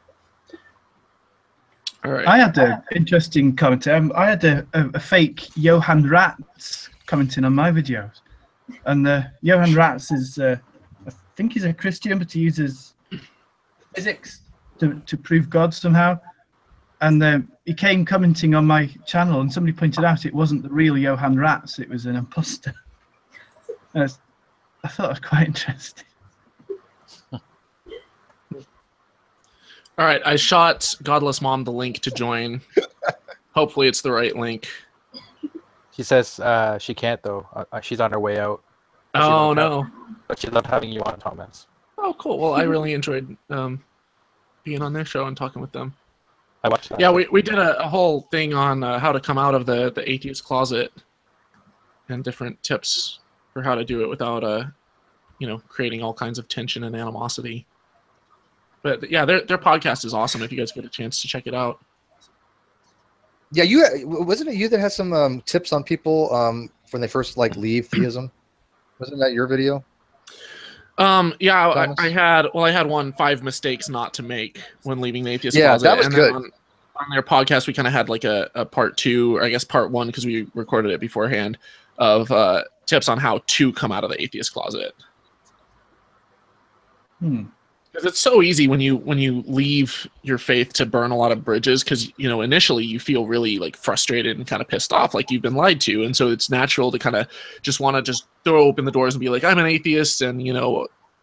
All right. I had an interesting comment. I had a fake Johann Ratz commenting on my videos, and Johann Ratz is, I think he's a Christian, but he uses physics to prove God somehow. And he came commenting on my channel, and somebody pointed out it wasn't the real Johann Ratz; it was an imposter. I thought it was quite interesting. All right, I shot Godless Mom the link to join. Hopefully it's the right link. She says she can't, though. She's on her way out. Oh, no. But she loved having you on, comments. Oh, cool. Well, I really enjoyed being on their show and talking with them. I watched that. Yeah, we did a whole thing on how to come out of the atheist closet and different tips for how to do it without creating all kinds of tension and animosity. But yeah, their podcast is awesome if you guys get a chance to check it out. Yeah, wasn't it you that had some tips on people when they first leave theism? Wasn't that your video? Yeah, I had 5 mistakes not to make when leaving the atheist closet. That was good. On their podcast, we kind of had like a part 2, or I guess part 1, because we recorded it beforehand, of tips on how to come out of the atheist closet. Because it's so easy when you leave your faith to burn a lot of bridges, because initially you feel really frustrated and kind of pissed off, like you've been lied to, and so it's natural to kind of just want to just throw open the doors and be like, I'm an atheist, and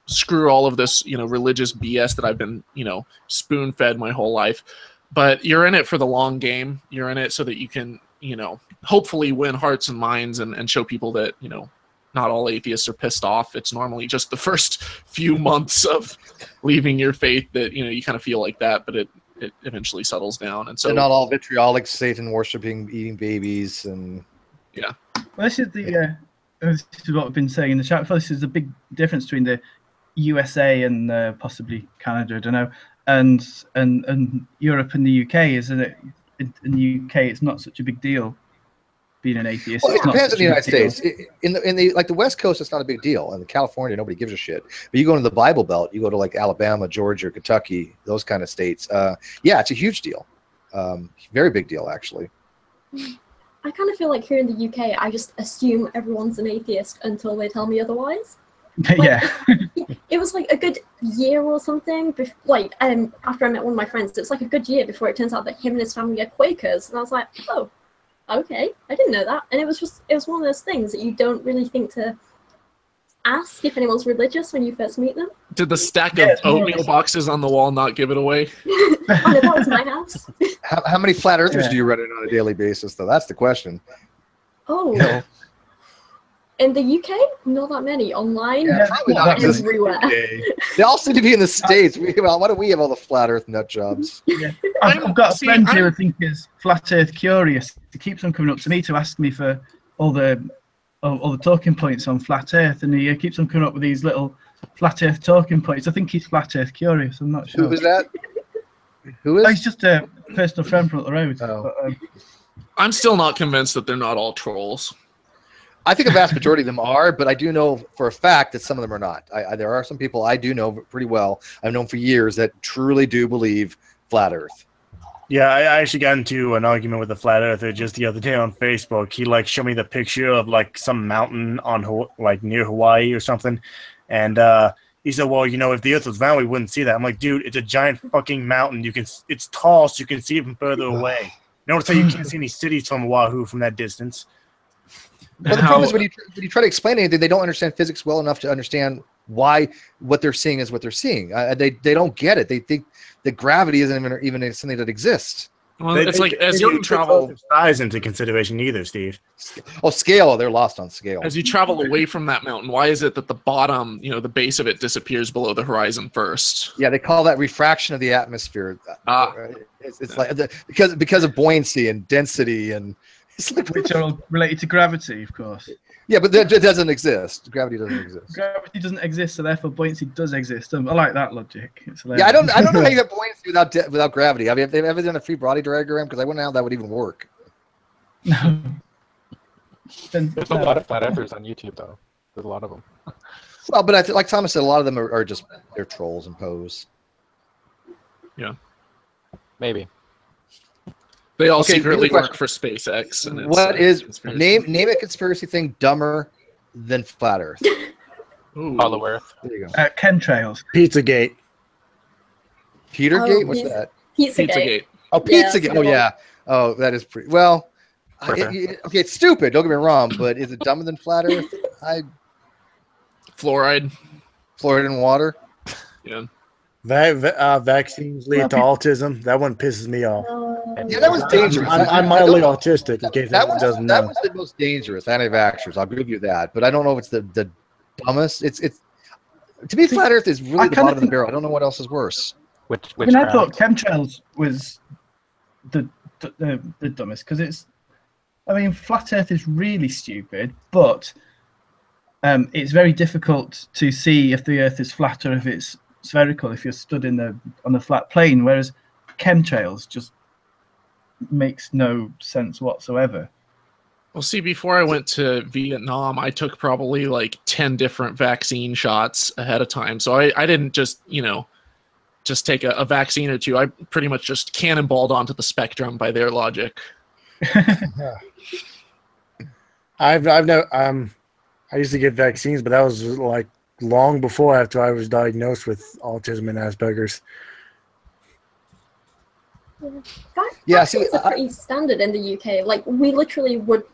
screw all of this religious BS that I've been spoon fed my whole life. But you're in it for the long game. You're in it so that you can hopefully win hearts and minds and show people that not all atheists are pissed off. It's normally just the first few months of leaving your faith that you kind of feel like that, but it eventually settles down. And so not all vitriolic, Satan worshipping, eating babies, and well, this is this is what I've been saying in the chat. This is the big difference between the USA and possibly Canada. I don't know, and Europe and the UK, isn't it? In the UK, it's not such a big deal being an atheist. Well, it depends on the United States. In the West Coast, it's not a big deal. In California, nobody gives a shit. But you go into the Bible Belt, you go to Alabama, Georgia, Kentucky, those kind of states. Yeah, it's a huge deal. Very big deal, actually. I kind of feel like here in the UK, I just assume everyone's an atheist until they tell me otherwise. Yeah. It was a good year or something. After I met one of my friends, it's a good year before it turns out that him and his family are Quakers, and I was like, oh. Okay, I didn't know that. And it was one of those things that you don't really think to ask if anyone's religious when you first meet them. Did the stack of oatmeal boxes on the wall not give it away? Oh, no, that was my house. How many flat earthers do you run in on a daily basis, though? That's the question. Oh. In the UK, not that many. Online, probably not everywhere. They all seem to be in the States. Why do we have all the flat earth nut jobs? Yeah. I've got a friend here I think is flat earth curious. He keeps on coming up to me to ask me for all the talking points on flat earth, and he keeps on coming up with these little flat earth talking points. I think he's flat earth curious. I'm not sure. Who is that? Who is? He's just a personal friend from up the road. Oh. But, I'm still not convinced that they're not all trolls. I think a vast majority of them are, but I do know for a fact that some of them are not. There are some people I do know pretty well. I've known for years that truly do believe flat Earth. Yeah, I actually got into an argument with a flat earther just the other day on Facebook. He showed me the picture of some mountain on near Hawaii or something, and he said, "Well, if the Earth was round, we wouldn't see that." I'm like, "Dude, it's a giant fucking mountain. It's tall, so you can see it from further away. Notice how you can't see any cities from Oahu from that distance." Well, the problem is when you try to explain anything, they don't understand physics well enough to understand why what they're seeing is what they're seeing. They don't get it. They think that gravity isn't even something that exists. Well, it's as you travel size into consideration either, Steve. Oh, scale. They're lost on scale. As you travel away from that mountain, why is it that the bottom, the base of it disappears below the horizon first? Yeah, they call that refraction of the atmosphere. It's because of buoyancy and density and. Which are all related to gravity, of course. Yeah, but that doesn't exist. Gravity doesn't exist. Gravity doesn't exist, so therefore buoyancy does exist. I like that logic. Yeah, I don't know how you get buoyancy without gravity. I mean, have they ever done a free body diagram? Because I wouldn't know how that would even work. No. There's a lot of flat earthers on YouTube, though. There's a lot of them. Well, but like Thomas said, a lot of them are just they're trolls and pose. Yeah, maybe. They all secretly work for SpaceX. And it's, what is name a conspiracy thing dumber than flat Earth? Hollow Earth. There you go. Chemtrails. Pizzagate. Petergate? What's that? Pizzagate. Oh, Pizzagate. Oh, yeah. Oh, that is pretty. Well, okay, it's stupid. Don't get me wrong, but is it dumber than flat Earth? Fluoride in water. Yeah. Vaccines lead to autism. That one pisses me off. Yeah, that was dangerous. I'm mildly autistic, in case anyone doesn't know. That was the most dangerous, anti-vaxxers. I'll give you that. But I don't know if it's the dumbest. To me, flat Earth is really the bottom of the barrel. I don't know what else is worse. I thought chemtrails was the dumbest because it's. I mean, flat Earth is really stupid, but it's very difficult to see if the Earth is flat or if it's spherical if you're stood on a flat plane. Whereas chemtrails just makes no sense whatsoever. Well, see, before I went to Vietnam, I took probably like 10 different vaccine shots ahead of time. So I didn't just, just take a vaccine or two. I pretty much just cannonballed onto the spectrum by their logic. I've never I used to get vaccines, but that was like long before after I was diagnosed with autism and Asperger's. Vaccines are pretty standard in the UK. Like, we literally would,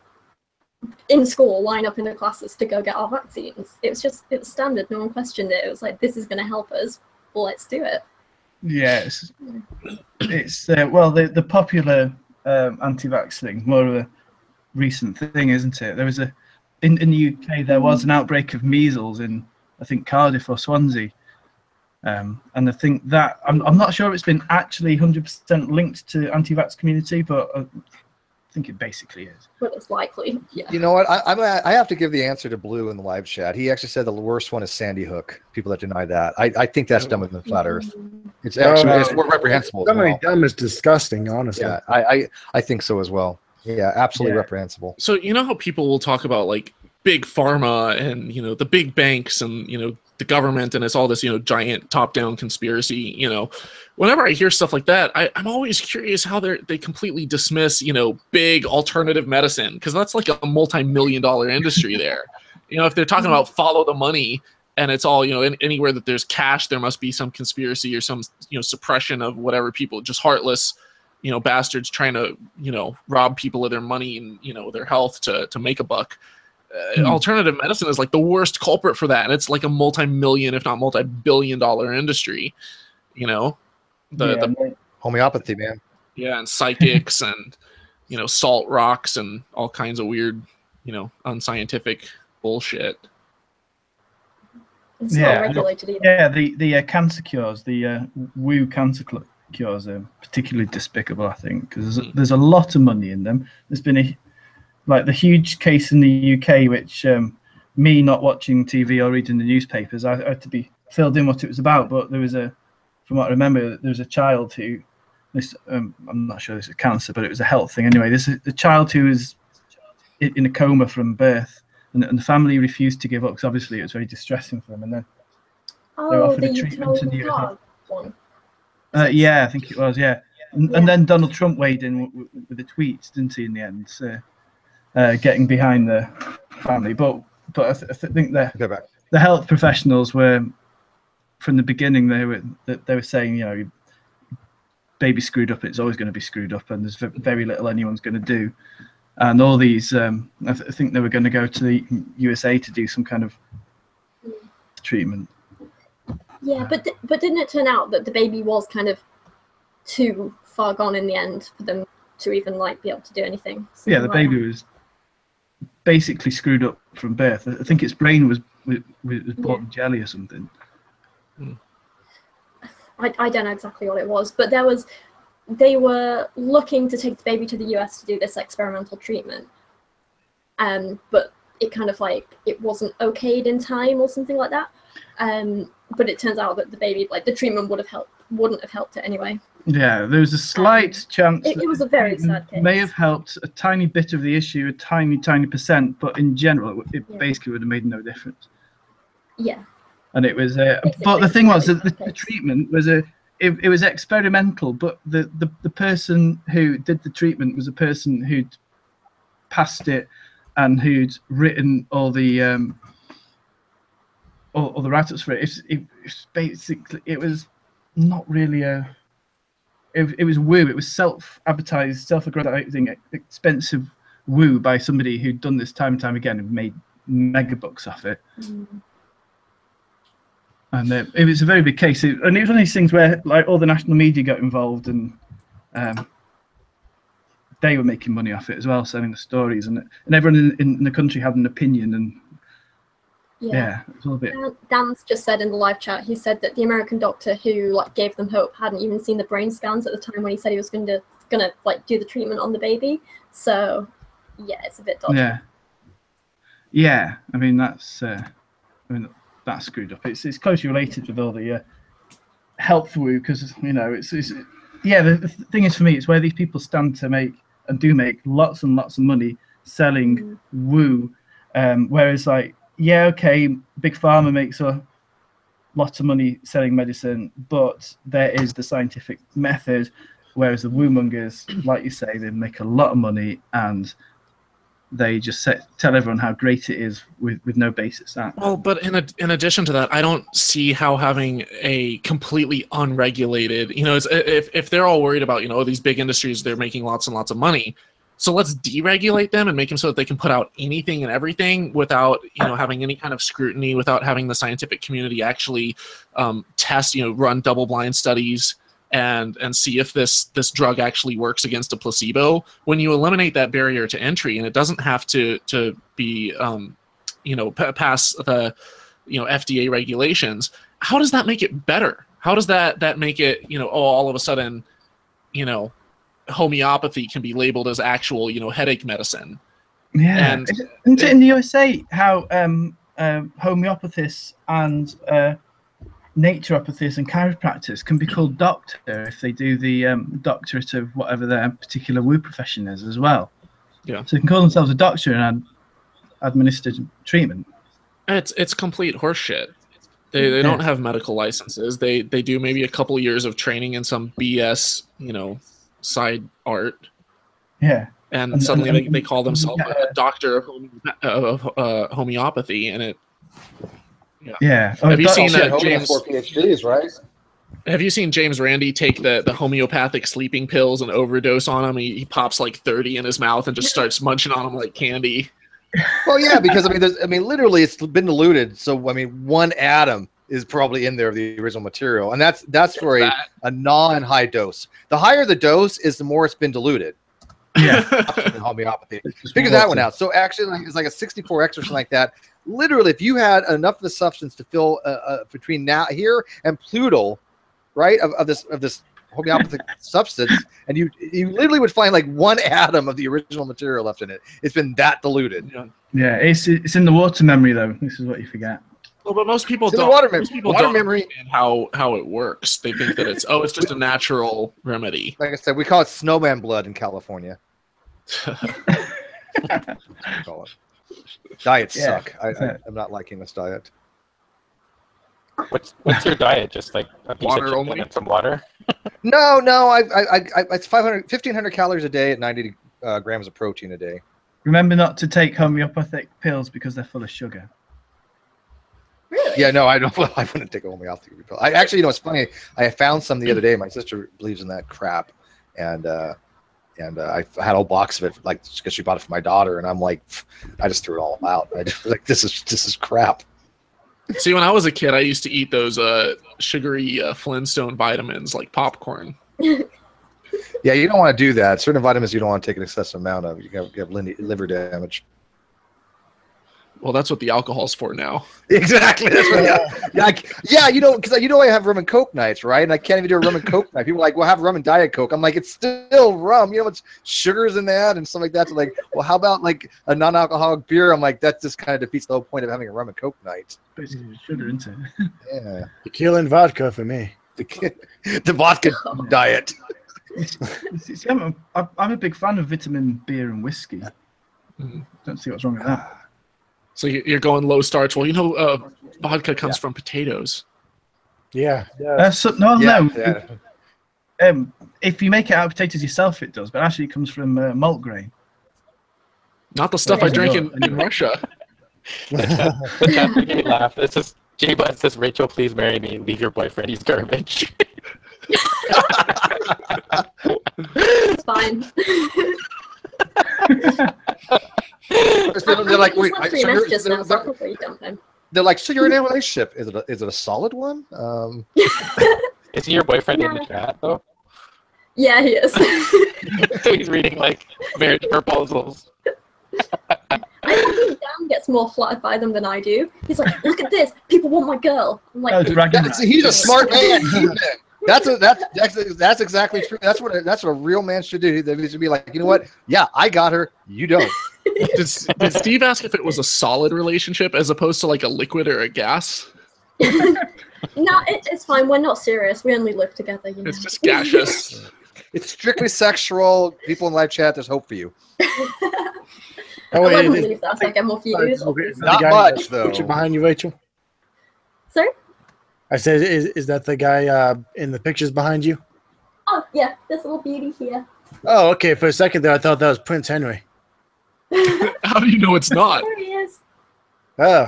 in school, line up in the classes to go get our vaccines. It was standard. No one questioned it. It was like, this is going to help us. Well, let's do it. Yes. It's well, the popular anti-vax thing, more of a recent thing, isn't it? There was in the UK there was an outbreak of measles in, I think, Cardiff or Swansea. And I think that I'm not sure if it's been actually 100% linked to anti-vax community, but I think it basically is. But it's likely. Yeah. You know what? I have to give the answer to Blue in the live chat. He actually said the worst one is Sandy Hook. People that deny that. I think that's dumber than flat Earth. It's actually it's more reprehensible. Somebody dumb is disgusting, honestly. Yeah, I think so as well. Yeah, absolutely reprehensible. So you know how people will talk about like big pharma and the big banks and the government, and it's all this giant top-down conspiracy. Whenever I hear stuff like that, I'm always curious how they completely dismiss big alternative medicine, because that's like a multi-million-dollar industry there. If they're talking about follow the money and it's all anywhere that there's cash, there must be some conspiracy or some suppression of whatever, people just heartless bastards trying to rob people of their money and their health to make a buck. Alternative medicine is like the worst culprit for that, and it's like a multi-million, if not multi-billion-dollar industry. The homeopathy, man. Yeah, and psychics and salt rocks and all kinds of weird, unscientific bullshit. It's not regulated either. Yeah, the cancer cures, the Wu cancer cures are particularly despicable, I think, because there's a lot of money in them. There's been the huge case in the UK, which me not watching TV or reading the newspapers, I had to be filled in what it was about. But there was from what I remember, there was a child who, I'm not sure this is cancer, but it was a health thing anyway. This is a child who was in a coma from birth, and the family refused to give up because obviously it was very distressing for them. And then they were offered a treatment in the one. Yeah, I think it was. Yeah, and then Donald Trump weighed in with the tweets, didn't he? In the end. So, getting behind the family, but I think the health professionals were, from the beginning, they were saying, baby screwed up, it's always going to be screwed up, and there's very little anyone's going to do. And all these, I think they were going to go to the USA to do some kind of treatment. Yeah, but didn't it turn out that the baby was kind of too far gone in the end for them to even be able to do anything? Yeah, the baby was basically screwed up from birth. I think its brain was bought in jelly or something. I don't know exactly what it was, but they were looking to take the baby to the US to do this experimental treatment, but it kind of it wasn't okayed in time or something like that. But it turns out that the baby, the treatment wouldn't have helped it anyway. Yeah, there was a slight chance. It was a very sad case. May have helped a tiny bit of the issue, a tiny percent, but in general, it basically would have made no difference. Yeah. And it was, but the thing was that the treatment was it was experimental, but the person who did the treatment was a person who'd passed it and who'd written all the write-ups for it. It's basically, it was not really it was woo. It was self-advertised, self-aggrandizing, expensive woo by somebody who'd done this time and time again and made mega bucks off it. And it was a very big case. And it was one of these things where all the national media got involved, and they were making money off it as well, selling the stories, and everyone in the country had an opinion, and Yeah, it's a little bit. Dan's just said in the live chat, he said that the American doctor who like gave them hope hadn't even seen the brain scans at the time when he said he was gonna like do the treatment on the baby. So yeah, it's a bit dodgy. Yeah. I mean that's screwed up. It's closely related with all the health woo, because the thing is for me, it's where these people stand to make and do make lots and lots of money selling woo, whereas like. Yeah, okay, Big Pharma makes a lot of money selling medicine, but there is the scientific method, whereas the woo-mongers, like you say, they make a lot of money and they just tell everyone how great it is with no basis. Well, but in addition to that, I don't see how having a completely unregulated, if they're all worried about, these big industries, they're making lots and lots of money. So let's deregulate them and make them so that they can put out anything and everything without, having any kind of scrutiny, without having the scientific community actually test, run double-blind studies and see if this drug actually works against a placebo. When you eliminate that barrier to entry, and it doesn't have to be, pass the, FDA regulations, how does that make it better? How does that make it, all of a sudden, homeopathy can be labeled as actual, headache medicine? Yeah, and isn't it in the USA how homeopathists and naturopathists and chiropractors can be called doctor if they do the doctorate of whatever their particular woo profession is as well? Yeah, so they can call themselves a doctor and administer treatment. It's complete horseshit. They don't have medical licenses. They do maybe a couple years of training in some BS, side art, and suddenly they call themselves a doctor of homeopathy, and it have you seen James for PhDs, right? Have you seen James Randi take the homeopathic sleeping pills and overdose on them? He pops like 30 in his mouth and just starts munching on them like candy. Well, yeah, because literally it's been diluted, so one atom is probably in there of the original material, and that's for a non-high dose. The higher the dose is, the more it's been diluted. Yeah, in homeopathy. Figure that one out. So actually, it's like a 64x or something like that. Literally, if you had enough of the substance to fill between now here and Pluto, right, of this homeopathic substance, and you literally would find like one atom of the original material left in it. It's been that diluted. Yeah, it's in the water memory though. This is what you forget. Well, but most people don't. Most people don't understand how it works. They think that it's just a natural remedy. Like I said, we call it snowman blood in California. Diets suck. I'm not liking this diet. What's your diet? Just like a piece water of chicken only and some water? No. It's 1,500 calories a day at 90 grams of protein a day. Remember not to take homeopathic pills because they're full of sugar. Really? Yeah, no, I don't. I wouldn't take a homeopathic pill. I actually, it's funny. I found some the other day. My sister believes in that crap, and I had a whole box of it, like because she bought it for my daughter, and I'm like, I just threw it all out. I just like this is crap. See, when I was a kid, I used to eat those sugary Flintstone vitamins like popcorn. Yeah, you don't want to do that. Certain vitamins you don't want to take an excessive amount of. You have liver damage. Well, that's what the alcohol's for now. Exactly. That's what, because I have rum and Coke nights, right? And I can't even do a rum and Coke night. People are like, well, have rum and Diet Coke. I'm like, it's still rum. It's sugars in that and stuff like that. So like, well, how about like a non-alcoholic beer? I'm like, that just kind of defeats the whole point of having a rum and Coke night. Basically, sugar, isn't it? Yeah. Tequila and vodka for me. The vodka diet. See, I'm a big fan of vitamin beer and whiskey. Don't see what's wrong with that. So you're going low starch. Well, vodka comes from potatoes. Yeah. No. If you make it out of potatoes yourself, it does. But actually, it comes from malt grain. Not the stuff I drink in Russia. That made me laugh. This is Jay Bud says, "Rachel, please marry me. Leave your boyfriend. He's garbage." It's fine. They're like, wait, they're like, so you're in a relationship? Is it a solid one? Is he your boyfriend in the chat though? Yeah, he is. So he's reading like marriage proposals. I think Dan gets more flattered by them than I do. He's like, look at this, people want my girl. I'm like, he's a smart man. That's exactly true. That's what a real man should do. They should be like, you know what? Yeah, I got her. You don't. Did Steve ask if it was a solid relationship as opposed to like a liquid or a gas? No, it's fine. We're not serious. We only live together. You know? It's just gaseous. It's strictly sexual. People in live chat, there's hope for you. I wouldn't believe that. So I get more views. Not much, though. Picture behind you, Rachel. Sorry? I said, is that the guy in the pictures behind you? Oh, yeah. This little beauty here. Oh, okay. For a second there, I thought that was Prince Henry. How do you know it's not? There he is. Oh,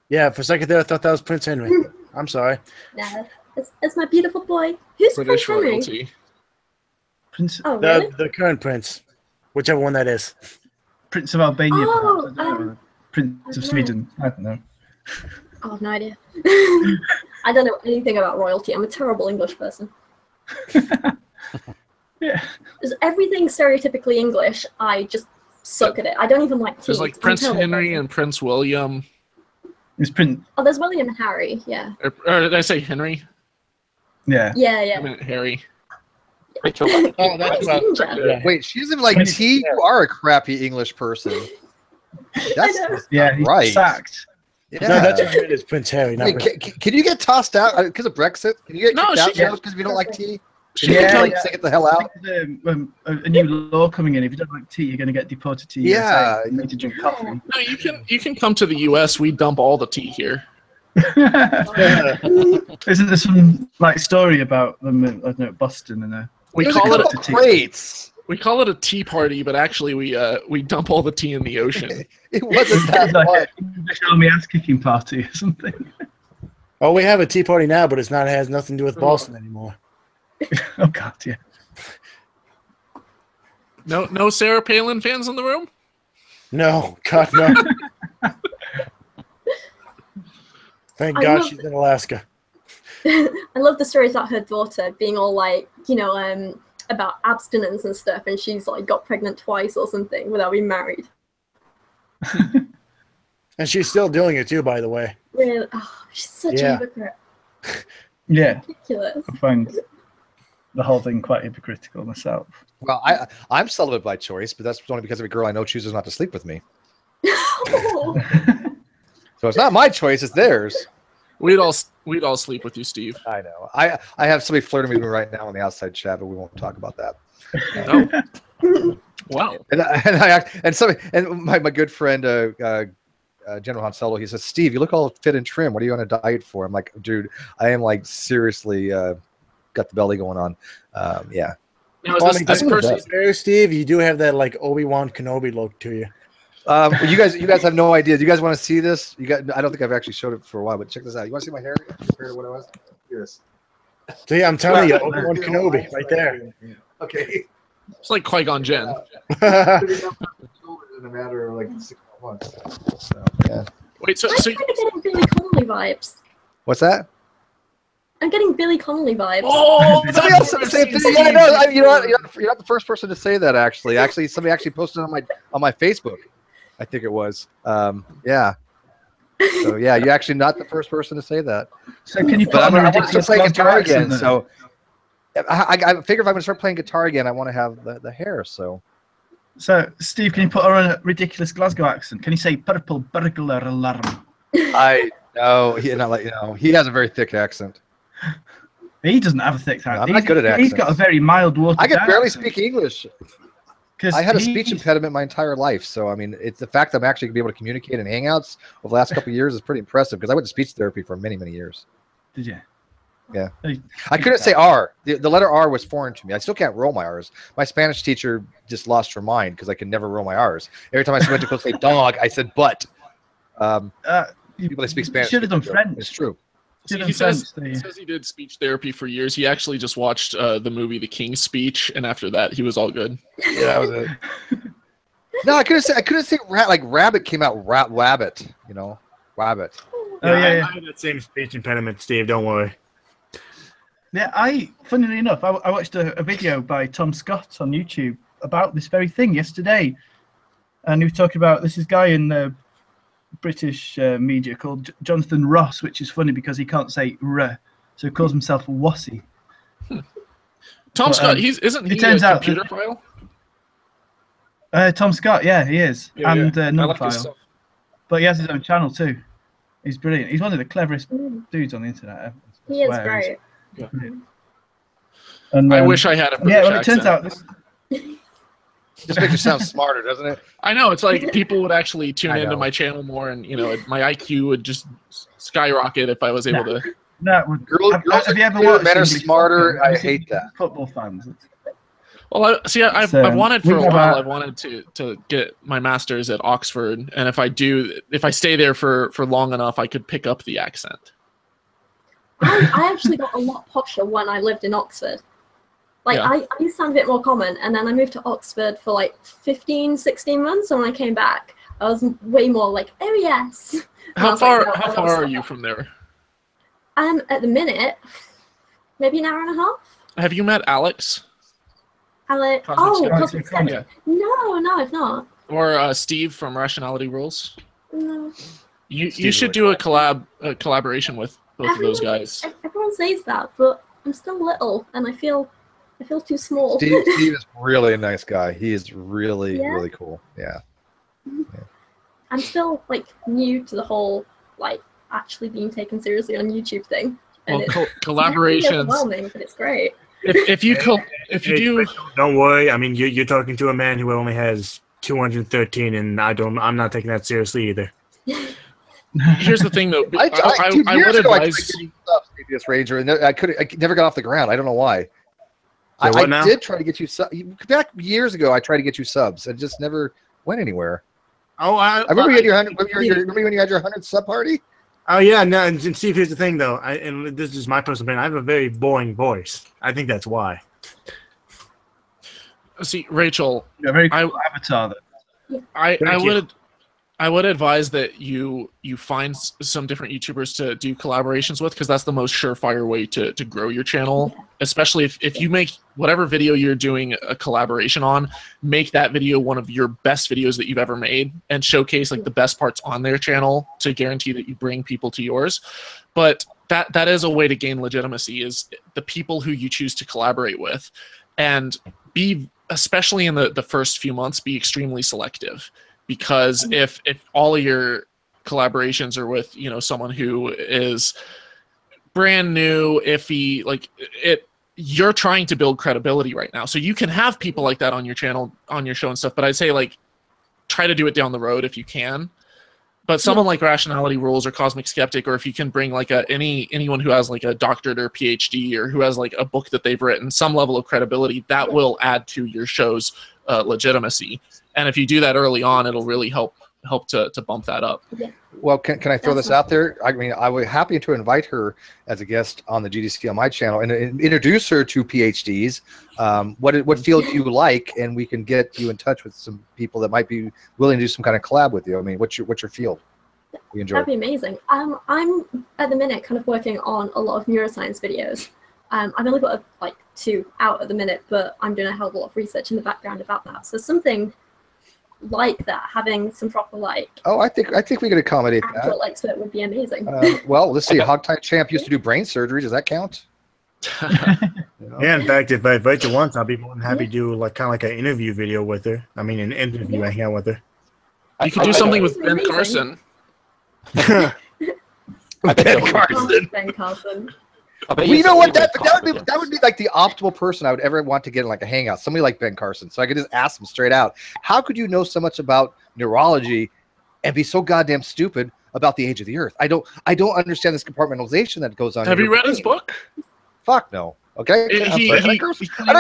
yeah. For a second there, I thought that was Prince Henry. I'm sorry. Nah, it's my beautiful boy. Who's British Prince Henry? royalty. Prince, Oh, really? The current prince, whichever one that is. Prince of Albania, Oh, perhaps, I don't know. Prince of Sweden. I don't know. I have no idea. I don't know anything about royalty. I'm a terrible English person. Yeah. Because everything stereotypically English, I just suck at it. I don't even like tea. There's like Prince Henry and Prince William. It's Prince. Oh, there's William and Harry, yeah. Or did I say Henry? Yeah. Yeah, I yeah. meant Harry. Rachel, Oh, that's Ginger. Wait, she doesn't like tea. You are a crappy English person. That's Yeah, he's right. sacked. Yeah. No, that's what it is, Prince Harry. Not Wait, Prince. can you get tossed out because of Brexit? Can you get No, kicked out she- because we don't like tea? She Can Yeah, you can like, yeah. say get the hell out? There's a new law coming in. If you don't like tea, you're going to get deported to Yeah. USA. You need to drink coffee. No, you can come to the U.S. We dump all the tea here. Isn't there some like story about them? I don't know, Boston and We There's a call it couple a crates. we call it a tea party, but actually we dump all the tea in the ocean. It wasn't that like much. an English army ass kicking party or something. Oh, we have a tea party now, but it has nothing to do with Boston anymore. Oh God, yeah. No Sarah Palin fans in the room? No, God, no. Thank I God love she's in Alaska. I love the stories about her daughter being all like, about abstinence and stuff, and she's like got pregnant twice or something without being married. And she's still doing it too, by the way. Really? Oh, she's such Yeah. a hypocrite. Yeah, Ridiculous. I find the whole thing quite hypocritical myself. Well, I'm celibate by choice, but that's only because every girl I know chooses not to sleep with me. Oh. So it's not my choice; it's theirs. We'd all sleep with you, Steve. I know. I have somebody flirting with me right now on the outside chat, but we won't talk about that. Oh. Wow. And my good friend General Han Solo, he says, Steve, you look all fit and trim. What are you on a diet for? I'm like, dude, I am like seriously got the belly going on. Yeah. Now, is this person? There, Steve, you do have that like Obi-Wan Kenobi look to you. You guys have no idea. Do you guys want to see this? I don't think I've actually showed it for a while, but check this out. You want to see my hair compared to what it was? Here it is. See, I'm telling you, Obi-Wan Kenobi right there. Okay. It's like Qui-Gon Jinn. In a matter of like 6 months. So, yeah. Wait, so I'm kind of getting Billy Connolly vibes. What's that? I'm getting Billy Connolly vibes. oh, Somebody else said the same thing. Yeah, no, you know what? You're not the first person to say that. Actually, somebody actually posted on my Facebook. I think it was. Yeah. So yeah, you're actually not the first person to say that. So can you put But on I a want to ridiculous play guitar Glasgow again. accent So I figure if I'm going to start playing guitar again, I want to have the hair. So Steve, can you put on a ridiculous Glasgow accent? Can you say purple burglar alarm? he has a very thick accent. He doesn't have a thick accent. I'm not good at He's got a very mild water. I can barely speak English. 'Cause I had a speech impediment my entire life, so I mean, it's the fact that I'm actually going to be able to communicate in Hangouts over the last couple of years is pretty impressive. Because I went to speech therapy for many, many years. Did you? Yeah. I couldn't say R. The letter R was foreign to me. I still can't roll my R's. My Spanish teacher just lost her mind because I could never roll my R's. Every time I went to go say dog, I said but. People that speak Spanish should have done French. It's true. He says he did speech therapy for years. He actually just watched the movie The King's Speech, and after that, he was all good. Yeah, that was it. No, I couldn't say like rabbit came out rabbit. Rabbit. Oh yeah. I had that same speech impediment, Steve. Don't worry. Yeah, funnily enough, I watched a video by Tom Scott on YouTube about this very thing yesterday. and he was talking about this guy in British media called Jonathan Ross, which is funny because he can't say "r," so he calls himself Wassy. Tom Scott, isn't he a computer file? Tom Scott, yeah, he is, Yeah, and yeah. number I like his file. stuff. But he has his own channel too. He's brilliant. He's one of the cleverest dudes on the internet. I He is swear. great. Yeah. And, I wish I had a British well, it turns out Just makes you sound smarter, doesn't it? I know, it's like people would actually tune I into know. my channel more, and my IQ would just skyrocket if I was able to. Girls have you ever are watched men are English smarter. football? I hate that. Football fans. Well, I've So, wanted we for a have while. a- I've wanted to get my master's at Oxford, and if I stay there for long enough, I could pick up the accent. I actually got a lot posher when I lived in Oxford. Like, Yeah. I used to sound a bit more common, and then I moved to Oxford for like 15, 16 months, and when I came back, I was way more like, oh yes. And I How was like, far no, how I far gotta are stop. you from there? At the minute, maybe an hour and a half. Have you met Alex? Cosmic Skeptic? Skeptic. No, I've not. Or Steve from Rationality Rules? No. You Steve's should really do a collaboration with both of those guys. Everyone says that, but I'm still little, and I feel too small. Steve is really a nice guy. He is really, Yeah. really cool. Yeah. I'm still like new to the whole like actually being taken seriously on YouTube thing. And Well, it's collaborations. definitely overwhelming, but it's great. If you do, Don't worry. I mean, you're talking to a man who only has 213, and I'm not taking that seriously either. here's the thing though. Dude, I years would ago, I tried advise. to get you subs, Atheist Ranger, and I never got off the ground. I don't know why. Yeah, what I now? did try to get you back years ago. I tried to get you subs, and just never went anywhere. Oh, I remember you had your 100. Remember when you had your 100 sub party? Oh yeah, no. And Steve, here's the thing, though. And this is my personal opinion. I have a very boring voice. I think that's why. See, Rachel, a very cool avatar. I would advise that you find some different YouTubers to do collaborations with, because that's the most surefire way to grow your channel. Especially if you make whatever video you're doing a collaboration on, make that video one of your best videos that you've ever made, and showcase like the best parts on their channel to guarantee that you bring people to yours. But that is a way to gain legitimacy, is the people who you choose to collaborate with, and be, especially in the first few months, be extremely selective. Because if all of your collaborations are with someone who is brand new, iffy, like you're trying to build credibility right now. So you can have people like that on your channel, on your show and stuff, but I'd say like try to do it down the road if you can. But someone like Rationality Rules or Cosmic Skeptic, or if you can bring like anyone who has like a doctorate or PhD, or who has like a book that they've written, some level of credibility, that will add to your show's legitimacy. And if you do that early on, it'll really help to bump that up. Well, can I throw this out there? I mean, I would happy to invite her as a guest on the GDC on my channel and introduce her to PhDs. What field do you like, and we can get you in touch with some people that might be willing to do some kind of collab with you. I mean, what's your field? You enjoy? That'd be amazing. I'm at the minute kind of working on a lot of neuroscience videos. I've only got like 2 out at the minute, but I'm doing a hell of a lot of research in the background about that. So something like that, having some proper like. Oh, I think we could accommodate that. Actual expert would be amazing. Well, let's see. Hogtie Champ used to do brain surgery. Does that count? Yeah, in fact, if I invite you once, I'll be more than happy to do like kind of like an interview video with her. I mean, an interview, hang out with her. You could do something with Ben Carson. Ben Carson. Ben Carson. Well, you know what? That would be like the optimal person I would ever want to get in like a hangout. Somebody like Ben Carson, so I could just ask him straight out, how could you know so much about neurology and be so goddamn stupid about the age of the Earth? I don't understand this compartmentalization that goes on. Have you read his book? Fuck no. Okay. I don't even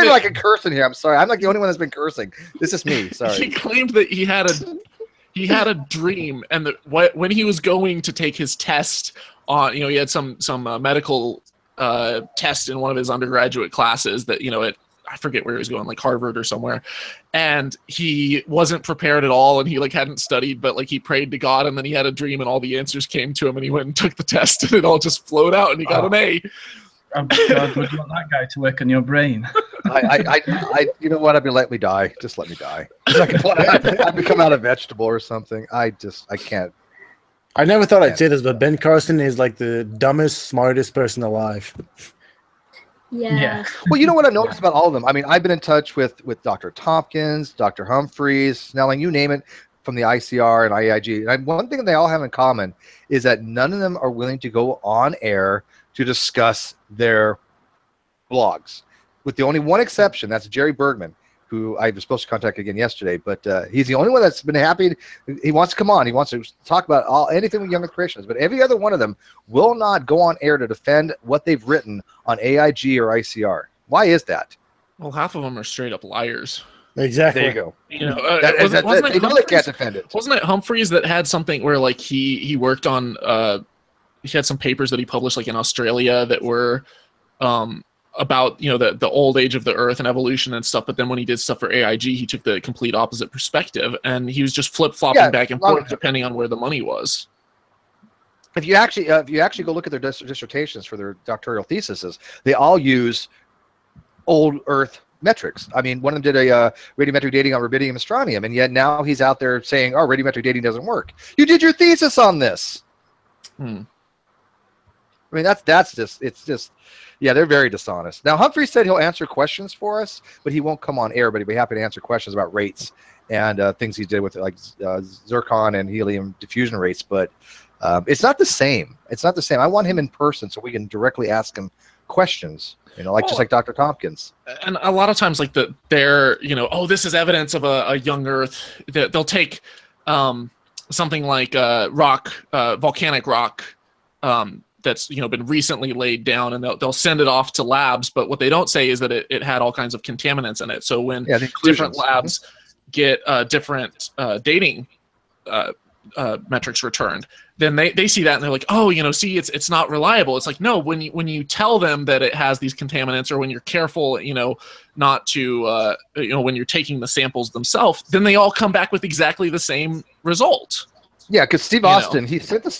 like a curse in here. I'm sorry. I'm like the only one that's been cursing. This is me. Sorry. He claimed that he had a dream, and that when he was going to take his test on, he had some medical test in one of his undergraduate classes that I forget where he was going, like Harvard or somewhere, and he wasn't prepared at all, and he like hadn't studied, but like he prayed to God, and then he had a dream, and all the answers came to him, and he went and took the test, and it all just flowed out, and he got an A. Oh God, would you want that guy to work on your brain? You know what? I'd be let me die. Just let me die. I'd become out a vegetable or something. I can't. I never thought I'd say this, but Ben Carson is like the dumbest, smartest person alive. Yeah. Well, you know what I've noticed about all of them? I mean, I've been in touch with Dr. Tompkins, Dr. Humphreys, Snelling, you name it, from the ICR and IAIG. And one thing they all have in common is that none of them are willing to go on air to discuss their blogs. With the only one exception, that's Jerry Bergman, who I was supposed to contact again yesterday, but he's the only one that's been happy. He wants to come on. He wants to talk about anything with young creationists, but every other one of them will not go on air to defend what they've written on AIG or ICR. Why is that? Well, half of them are straight up liars. Exactly. There you go. You know, they know they can't defend it. Wasn't it Humphreys that had something where like he worked on he had some papers that he published like in Australia that were about, you know, the old age of the Earth and evolution and stuff, but then when he did stuff for AIG, he took the complete opposite perspective, and he was just flip-flopping back and forth depending on where the money was. If you actually go look at their dissertations for their doctoral theses, they all use old Earth metrics. I mean, one of them did a radiometric dating on rubidium and strontium, and yet now he's out there saying, "Oh, radiometric dating doesn't work." You did your thesis on this. I mean, that's just. Yeah, they're very dishonest. Now, Humphrey said he'll answer questions for us, but he won't come on air, but he'd be happy to answer questions about rates and things he did with like zircon and helium diffusion rates. But it's not the same. It's not the same. I want him in person so we can directly ask him questions, you know, like just like Dr. Tompkins. And a lot of times, like they're, you know, oh, this is evidence of a young Earth. They'll take something like volcanic rock, that's, you know, been recently laid down, and they'll send it off to labs, but what they don't say is that it had all kinds of contaminants in it. So when different labs get different dating metrics returned, then they see that and they're like, oh, you know, see, it's not reliable. It's like, no, when you tell them that it has these contaminants, or when you're careful, you know, not to you know, when you're taking the samples themselves, then they all come back with exactly the same result. Yeah, because Steve Austin, he sent the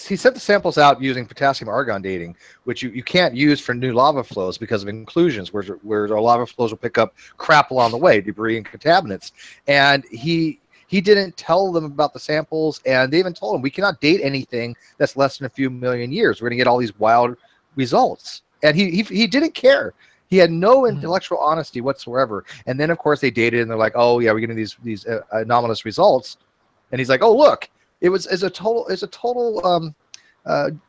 samples out using potassium argon dating, which you can't use for new lava flows because of inclusions, where our lava flows will pick up crap along the way, debris and contaminants. And he didn't tell them about the samples, and they even told him we cannot date anything that's less than a few million years. We're going to get all these wild results, and he didn't care. He had no intellectual honesty whatsoever. And then of course they dated, and they're like, oh yeah, we're getting these anomalous results, and he's like, oh look. It's a total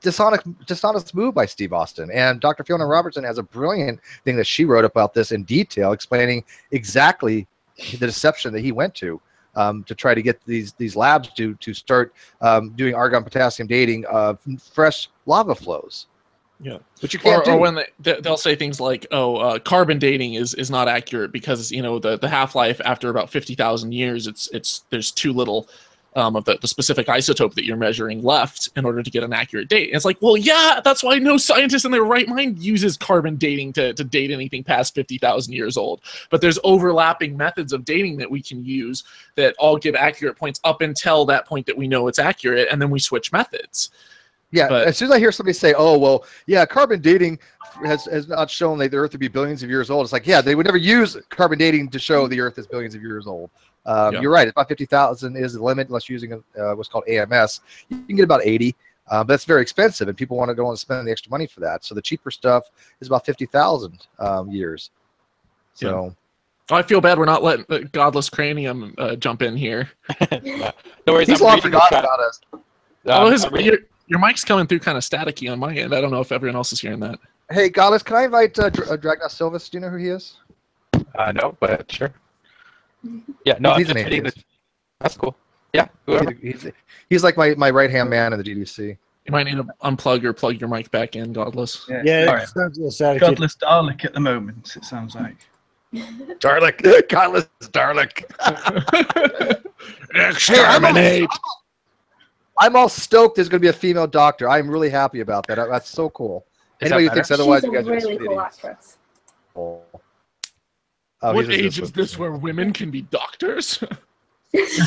dishonest move by Steve Austin. And Dr. Fiona Robertson has a brilliant thing that she wrote about this in detail, explaining exactly the deception that he went to try to get these labs to start doing argon potassium dating of fresh lava flows. Yeah, but you can't or when they'll say things like, "Oh, carbon dating is not accurate because, you know, the half-life after about 50,000 years, there's too little." Of the specific isotope that you're measuring left in order to get an accurate date. And it's like, well, yeah, that's why no scientist in their right mind uses carbon dating to date anything past 50,000 years old. But there's overlapping methods of dating that we can use that all give accurate points up until that point that we know it's accurate, and then we switch methods. Yeah, as soon as I hear somebody say, oh, well, yeah, carbon dating has not shown that the Earth would be billions of years old, it's like, yeah, they would never use carbon dating to show the Earth is billions of years old. You're right. It's about 50,000 is the limit, unless you're using what's called AMS. You can get about 80, but that's very expensive, and people want to go and spend the extra money for that. So the cheaper stuff is about 50,000 years. So I feel bad we're not letting Godless Cranium jump in here. No worries. He's long forgotten about us. Your mic's coming through kind of staticky on my end. I don't know if everyone else is hearing that. Hey, Godless, can I invite Dragna Silvas? Do you know who he is? No, but sure. Yeah, no, he's an atheist. That's cool. Yeah, whoever. He's like my right-hand man in the GDC. You might need to unplug or plug your mic back in, Godless. Yeah, all right. Sounds a little sad. Godless Dalek at the moment, it sounds like. Dalek. Godless Dalek. Exterminate. I'm all stoked there's going to be a female doctor. I'm really happy about that. That's so cool. Anybody who thinks otherwise, She's you guys a really are cool actress. Oh, what age is this where women can be doctors? Is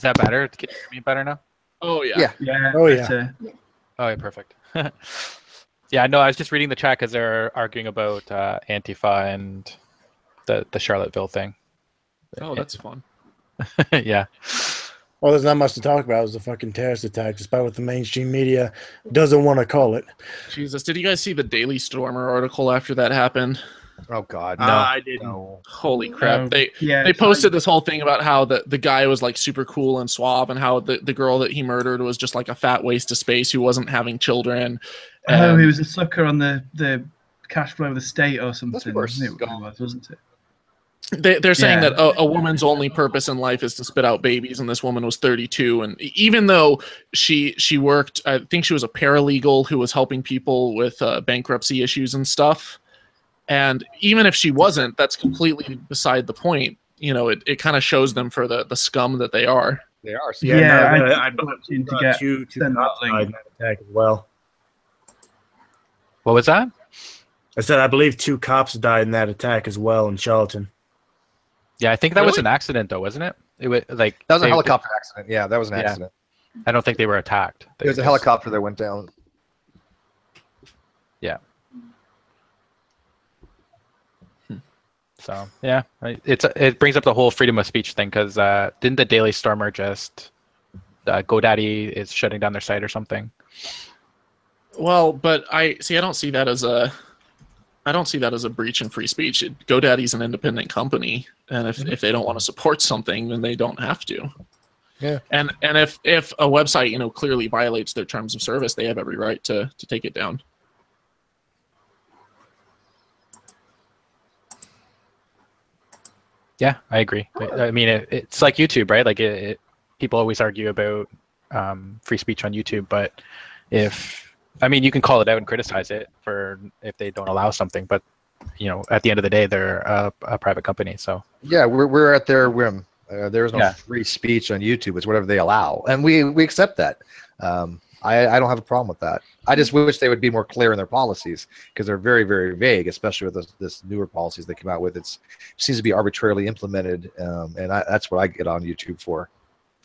that better? Can you hear me better now? Oh yeah. Yeah. Oh yeah. Oh, yeah, perfect. Yeah, no, I was just reading the chat because they're arguing about Antifa and the Charlottesville thing. Oh, that's fun. Yeah. Well, there's not much to talk about. It was a fucking terrorist attack, despite what the mainstream media doesn't want to call it. Jesus, did you guys see the Daily Stormer article after that happened? Oh God, No. I didn't. no. Holy crap! They Yeah, posted this whole thing about how the guy was like super cool and suave, and how the girl that he murdered was just like a fat waste of space who wasn't having children. Oh, he was a sucker on the cash flow of the state or something. Those were It was, wasn't it? They're saying Yeah. that a woman's only purpose in life is to spit out babies, and this woman was 32. And even though she worked, I think she was a paralegal who was helping people with bankruptcy issues and stuff. And even if she wasn't, that's completely beside the point. You know, it kind of shows them for the scum that they are. They are. So Yeah, no, I looked in to get two send that cops link. died in that attack as well. What was that? I said I believe 2 cops died in that attack as well in Charlottesville. Yeah, I think that was Really? an accident, though, wasn't it? It was like that was a they- helicopter accident. Yeah, that was an Yeah. accident. I don't think they were attacked. It was a helicopter that went down. Yeah. So yeah, it brings up the whole freedom of speech thing because didn't the Daily Stormer just GoDaddy is shutting down their site or something? Well, but I don't see that as a breach in free speech. GoDaddy's an independent company, and if they don't want to support something, then they don't have to. Yeah. And if a website, you know, clearly violates their terms of service, they have every right to take it down. Yeah, I agree. I mean, it's like YouTube, right? Like people always argue about free speech on YouTube, but you can call it out and criticize it for if they don't allow something, but you know, at the end of the day, they're a private company. So Yeah, we're at their whim. There is no Yeah. free speech on YouTube. It's whatever they allow, and we accept that. I don't have a problem with that. I just wish they would be more clear in their policies because they're very, very vague, especially with this newer policies they came out with. It seems to be arbitrarily implemented, and that's what I get on YouTube for.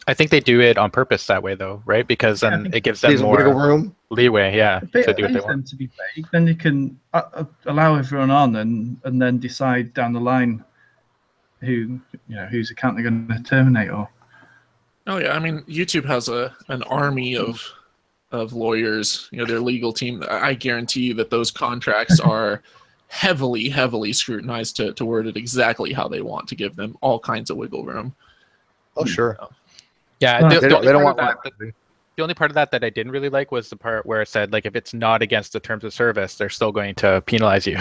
I think they do it on purpose that way, though, right? Because then it gives them Leaves wiggle more room. leeway, yeah, If it to do what they allows want. them to be vague, then they can allow everyone on and then decide down the line whose account they're going to terminate or. Oh yeah, I mean, YouTube has an army of lawyers, you know, their legal team. I guarantee you that those contracts are heavily scrutinized to word it exactly how they want, to give them all kinds of wiggle room. Oh, sure. Yeah, They don't want the only part of that I didn't really like was the part where it said, like, if it's not against the terms of service, they're still going to penalize you.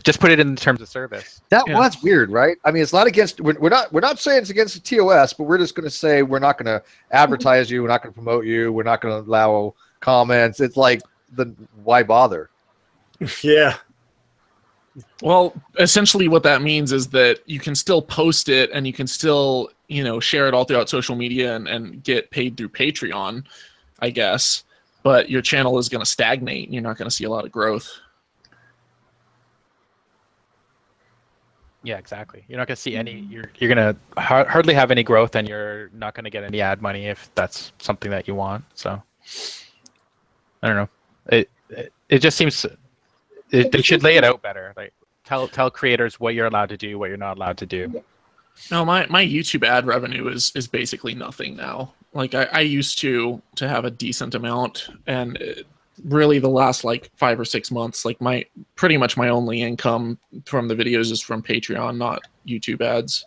Just put it in the terms of service. That was weird, right? I mean, it's not against. We're not saying it's against the TOS, but we're just going to say we're not going to advertise you. We're not going to promote you. We're not going to allow comments. It's like why bother? Yeah. Well, essentially what that means is that you can still post it and you can still, you know, share it all throughout social media and get paid through Patreon, I guess. But your channel is going to stagnate and you're not going to see a lot of growth. Yeah, exactly. You're not going to see any. You're going to hardly have any growth, and you're not going to get any ad money if that's something that you want. So I don't know. It just seems they should lay it out better. Like tell creators what you're allowed to do, what you're not allowed to do. No, my YouTube ad revenue is basically nothing now. Like I used to have a decent amount, and really the last like 5 or 6 months, like pretty much my only income from the videos is from Patreon, not YouTube ads.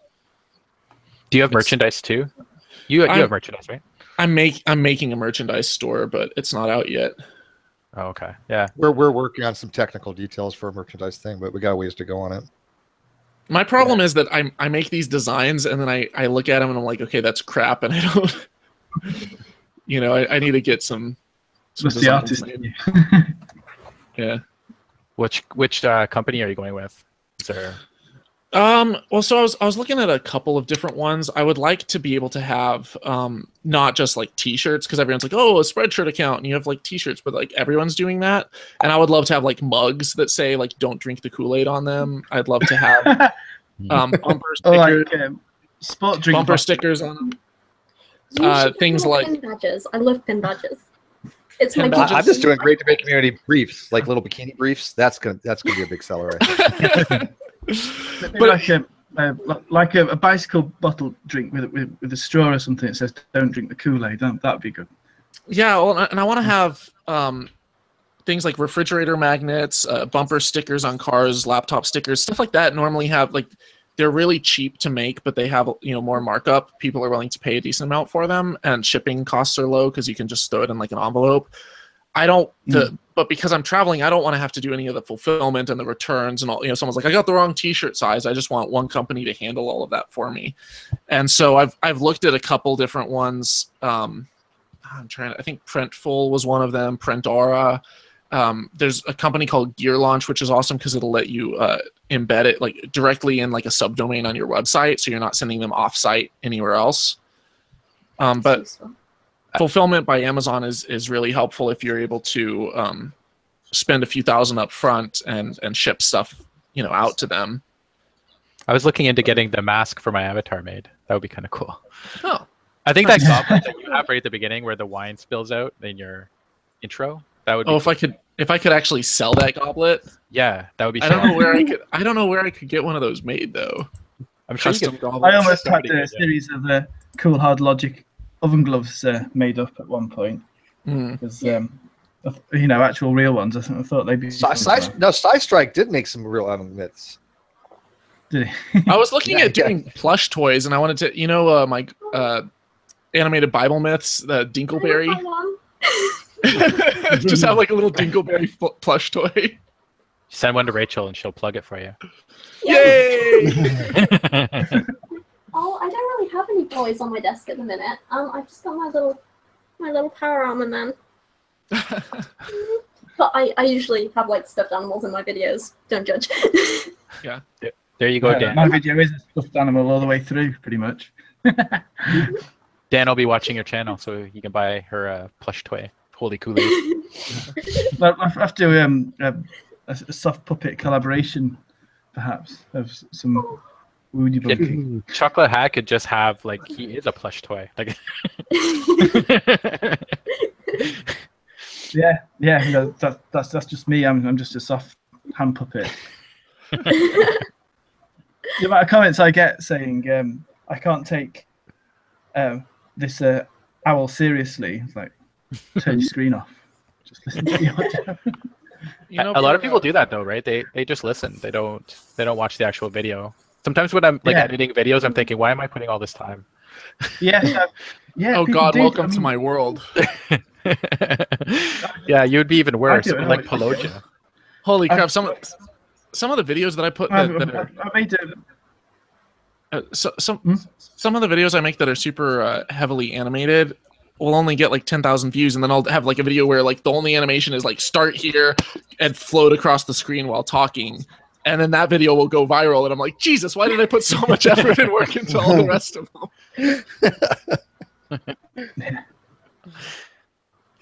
Do you have merchandise too? You have merchandise, right? I'm making a merchandise store, but it's not out yet. Oh, okay. Yeah. We're working on some technical details for a merchandise thing, but we got a ways to go on it. My problem is that I make these designs and then I look at them and I'm like, okay, that's crap, and I don't. You know, I need to get some. What's the artist? Yeah. Which company are you going with? Is there... Well, so I was looking at a couple of different ones. I would like to be able to have not just like t-shirts, because everyone's like, oh, a Spreadshirt account, and you have like t-shirts, but like everyone's doing that. And I would love to have like mugs that say like "Don't drink the Kool-Aid" on them. I'd love to have bumper stickers, sport drink bumper stickers on them. You should Things have like pin badges. I love pin badges. It's my I'm just doing great debate community briefs, like little bikini briefs. That's gonna be a big seller. Right? But like a bicycle bottle drink with a straw or something that says "Don't drink the Kool-Aid." That'd be good. Yeah, well, and I want to have things like refrigerator magnets, bumper stickers on cars, laptop stickers, stuff like that. Normally have like they're really cheap to make, but they have more markup. People are willing to pay a decent amount for them, and shipping costs are low because you can just throw it in like an envelope. But because I'm traveling, I don't want to have to do any of the fulfillment and the returns and all. Someone's like, I got the wrong T-shirt size. I just want one company to handle all of that for me. And so I've looked at a couple different ones. I think Printful was one of them. Printaura. There's a company called Gear Launch, which is awesome because it'll let you embed it like directly in like a subdomain on your website, so you're not sending them off-site anywhere else. But fulfillment by Amazon is really helpful if you're able to spend a few thousand up front and ship stuff out to them. I was looking into getting the mask for my avatar made. That would be kind of cool. Oh, I think that goblet that you have right at the beginning where the wine spills out in your intro. That would. If I could actually sell that goblet. Yeah, that would be. I don't know where I could get one of those made though. I'm sure I almost had a series of cool hard logic oven gloves made up at one point. Because actual real ones. I thought they'd be. Strike did make some real oven mitts. Did he? I was looking at doing plush toys, and I wanted to, my animated Bible myths, the Dinkleberry. Just have like a little Dinkleberry plush toy. Send one to Rachel, and she'll plug it for you. Yay! Oh, I don't really have any toys on my desk at the minute. I've just got my little power armor man. But I usually have like stuffed animals in my videos. Don't judge. Yeah. There you go, Dan. My video is a stuffed animal all the way through, pretty much. Dan will be watching your channel, so you can buy her plush toy. Holy Kool-Aid. Well, I have to a soft puppet collaboration, perhaps, of some woody bunking. Chocolate Hat could just have like he is a plush toy. Like. Yeah. That's just me. I'm just a soft hand puppet. The amount of comments I get saying I can't take this owl seriously. It's like, turn your screen off. Just listen to the audio. A lot of people do that though, right? They just listen. They don't watch the actual video. Sometimes when I'm editing videos, I'm thinking, why am I putting all this time? Yeah. Oh God, welcome to my world. Yeah, you would be even worse. Like Pelogia. Holy crap! Some of the videos that I put I made some of the videos I make that are super heavily animated will only get like 10,000 views, and then I'll have like a video where like the only animation is like start here and float across the screen while talking, and then that video will go viral, and I'm like, Jesus, why did I put so much effort and work into all the rest of them?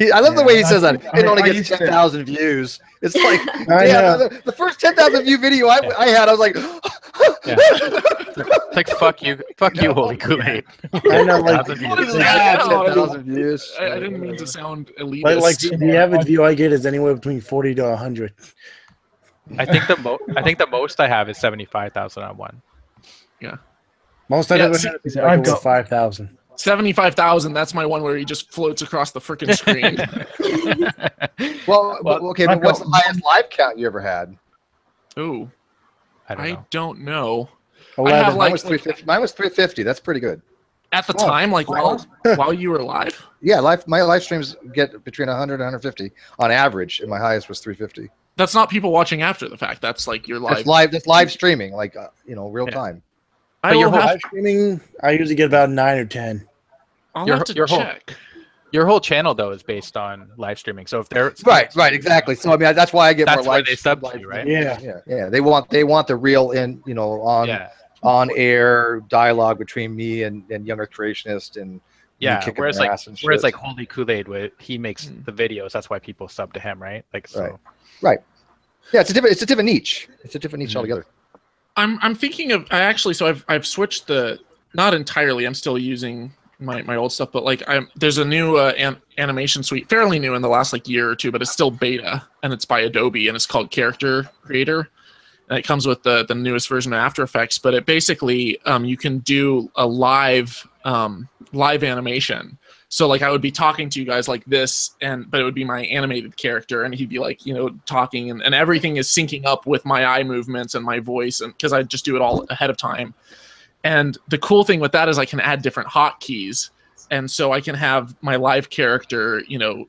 I love the way he says that. It only gets 10,000 views. It's like, the first 10,000 view video I had, I was like, It's like fuck you, Holy Kool-Aid. I know, like, 10,000 views. I didn't mean to sound elitist. Like the average view I get is anywhere between 40 to 100. I think the most I have is 75,000 on one. Yeah. Most I've ever had is like over 5,000. 75,000. That's my one where he just floats across the freaking screen. Well, okay, but what's the highest live count you ever had? Ooh, I don't know. I have mine was 350. Mine was 350. That's pretty good. At the time, like while you were live. Yeah, my live streams get between 100 and 150 on average, and my highest was 350. That's not people watching after the fact. That's like your live. That's live streaming, like real time. But your whole live streaming, I usually get about 9 or 10. I'll have to check. Your whole channel though is based on live streaming. So if they're right, exactly. So I mean, that's why I get more live. They sub to you, right? Yeah. They want the real on air dialogue between me and younger creationist and whereas like Holy Kool-Aid, he makes the videos. That's why people sub to him, right? Like so. Right. Yeah, it's a different niche. It's a different niche altogether. I'm thinking of I've switched not entirely. I'm still using my old stuff, but like there's a new animation suite, fairly new in the last like year or two, but it's still beta, and it's by Adobe, and it's called Character Creator, and it comes with the newest version of After Effects. But it basically you can do a live animation. So like I would be talking to you guys like this, but it would be my animated character, and he'd be like, you know, talking, and everything is syncing up with my eye movements and my voice, and because I just do it all ahead of time. And the cool thing with that is I can add different hotkeys, and so I can have my live character, you know,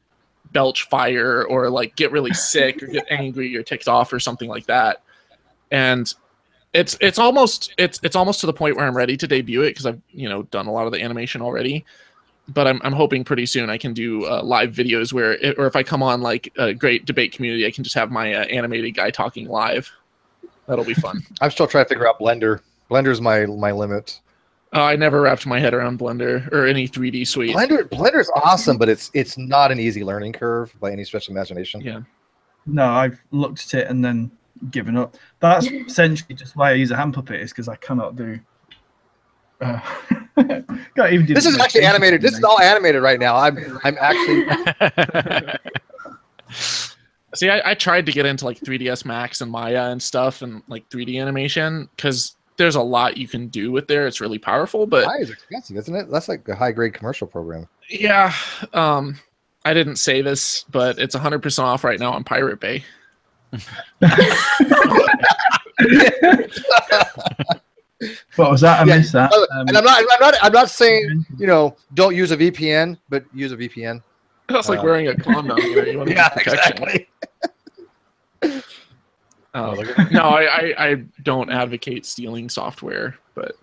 belch fire or like get really sick or get angry or ticked off or something like that. And it's almost to the point where I'm ready to debut it because I've, you know, done a lot of the animation already. But I'm hoping pretty soon I can do live videos where, or if I come on like a great debate community, I can just have my animated guy talking live. That'll be fun. I'm still trying to figure out Blender. Blender's my limit. I never wrapped my head around Blender or any 3D suite. Blender's awesome, but it's not an easy learning curve by any stretch of imagination. Yeah. No, I've looked at it and then given up. That's essentially just why I use a hand puppet, is because I cannot do. Can't even do this is actually animated. This is all animated right now. I'm actually. See, I tried to get into like 3ds Max and Maya and stuff and like 3D animation because there's a lot you can do with there. It's really powerful, but Maya is expensive, isn't it? That's like a high-grade commercial program. Yeah, I didn't say this, but it's 100% off right now on Pirate Bay. What was that? I missed that. And I'm not saying, you know, don't use a VPN, but use a VPN. That's like wearing a condom. You know, you want yeah, exactly. No, I don't advocate stealing software, but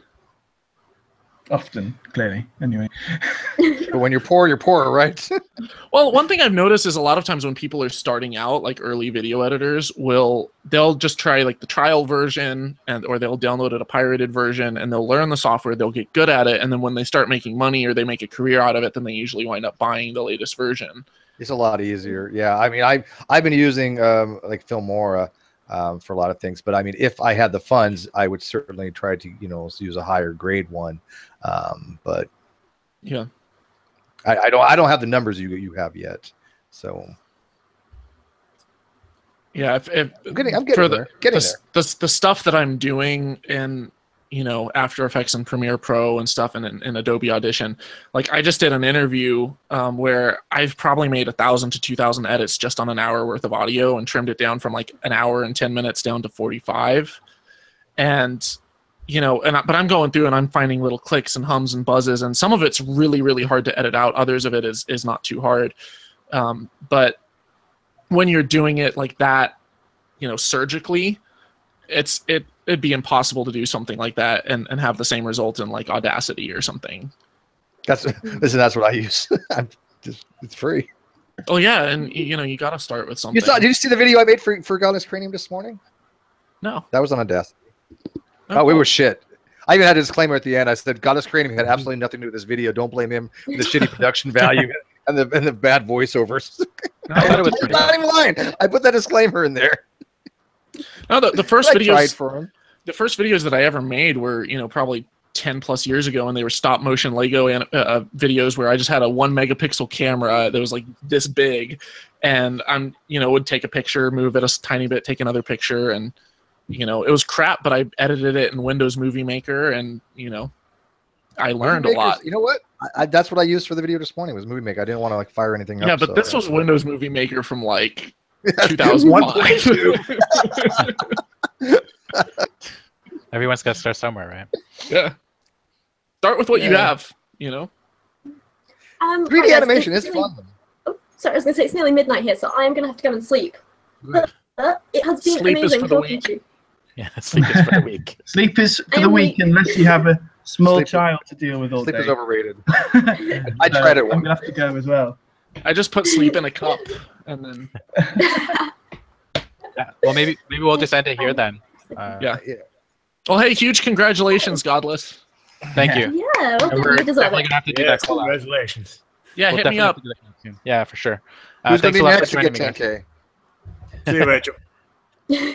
often, clearly. Anyway, but when you're poor, right? Well, one thing I've noticed is a lot of times when people are starting out, like early video editors, they'll just try like the trial version, or they'll download a pirated version, and they'll learn the software, they'll get good at it, and then when they start making money or they make a career out of it, then they usually wind up buying the latest version. It's a lot easier. Yeah, I mean, I've been using like Filmora for a lot of things, but I mean, if I had the funds, I would certainly try to, you know, use a higher grade one. But yeah, I don't have the numbers you have yet, so yeah. I'm getting there. The stuff that I'm doing in, you know, After Effects and Premiere Pro and stuff, and in Adobe Audition, like I just did an interview where I've probably made 1,000 to 2,000 edits just on an hour worth of audio and trimmed it down from like an hour and 10 minutes down to 45, and you know, but I'm going through and I'm finding little clicks and hums and buzzes, and some of it's really, really hard to edit out. Others of it is not too hard. But when you're doing it like that, you know, surgically, it'd be impossible to do something like that and have the same result in like Audacity or something. That's what I use. It's free. Oh yeah, and you know, you got to start with something. Did you see the video I made for Godless Cranium this morning? No. That was on Audacity. Oh, it was shit. I even had a disclaimer at the end. I said, Godless Cranium had absolutely nothing to do with this video. Don't blame him for the shitty production value and the bad voiceovers. I was not even lying. I put that disclaimer in there. No, the first videos for him. The first videos that I ever made were, you know, probably 10 plus years ago, and they were stop motion Lego videos where I just had a 1 megapixel camera that was like this big, and would take a picture, move it a tiny bit, take another picture, and you know, it was crap, but I edited it in Windows Movie Maker, and you know, I learned a lot. You know what? That's what I used for the video this morning was Movie Maker. I didn't want to like fire anything up. Yeah, but this was Windows Movie Maker from like 2001. Everyone's got to start somewhere, right? Yeah. Start with what you have, you know? 3D animation is fun. Oh, sorry, I was going to say it's nearly midnight here, so I am going to have to go and sleep. But it has been Sleep is amazing for the talking week. to you. Yeah, sleep is for the week. Sleep is for the week unless you have a small child to deal with all day. Sleep is overrated. I tried it once. I'm going to have to go as well. I just put sleep in a cup, and then... Yeah. Well, maybe we'll just end it here then. Yeah. Well, hey, huge congratulations, Godless. Thank you. Yeah, well, We're you deserve definitely it. gonna have to do that collab. Congratulations. Yeah, We'll hit me up. definitely have to do that soon. Yeah, for sure. Who's going Thanks to a be lot next for to get joining me. 10K? See you, Rachel.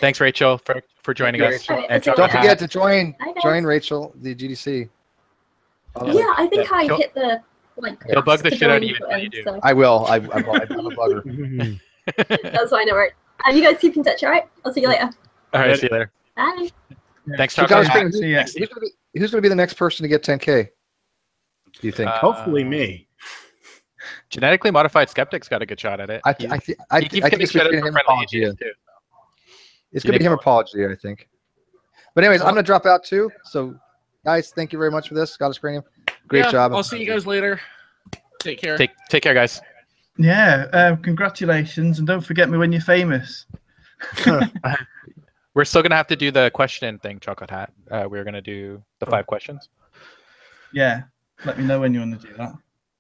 Thanks, Rachel, for joining us. Alright, And that's all Don't right. forget to join Bye, guys. Rachel, the GDC. Yeah, I think I He'll- hit the like. He'll bug the to shit out of join you when you do. so I will. I'm a bugger. that's fine. No worries. And you guys keep in touch, all right? I'll see you later. All right, see you later. Bye. Thanks, So Chocolate. guys, See ya. who's going to be the next person to get 10K? Do you think? Hopefully me. Genetically modified skeptics got a good shot at it. I He think keeps getting it's shit out between for him and friendly Apologia. atheists, too. It's going to be him and Apologia, I think. But anyways, I'm going to drop out too. So, guys, thank you very much for this. Godless Cranium. Great job. I'll see you guys later. Take care. Take care, guys. Yeah, congratulations, and don't forget me when you're famous. We're still gonna have to do the question thing, Chocolate Hat. We're gonna do the 5 questions. Yeah, let me know when you want to do that.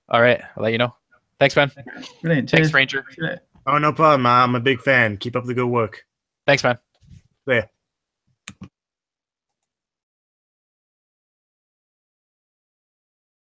All right, I'll let you know. Thanks, man. Brilliant. Thanks, Cheers. Ranger. See you later. Oh, no problem. I'm a big fan. Keep up the good work. Thanks, man. There.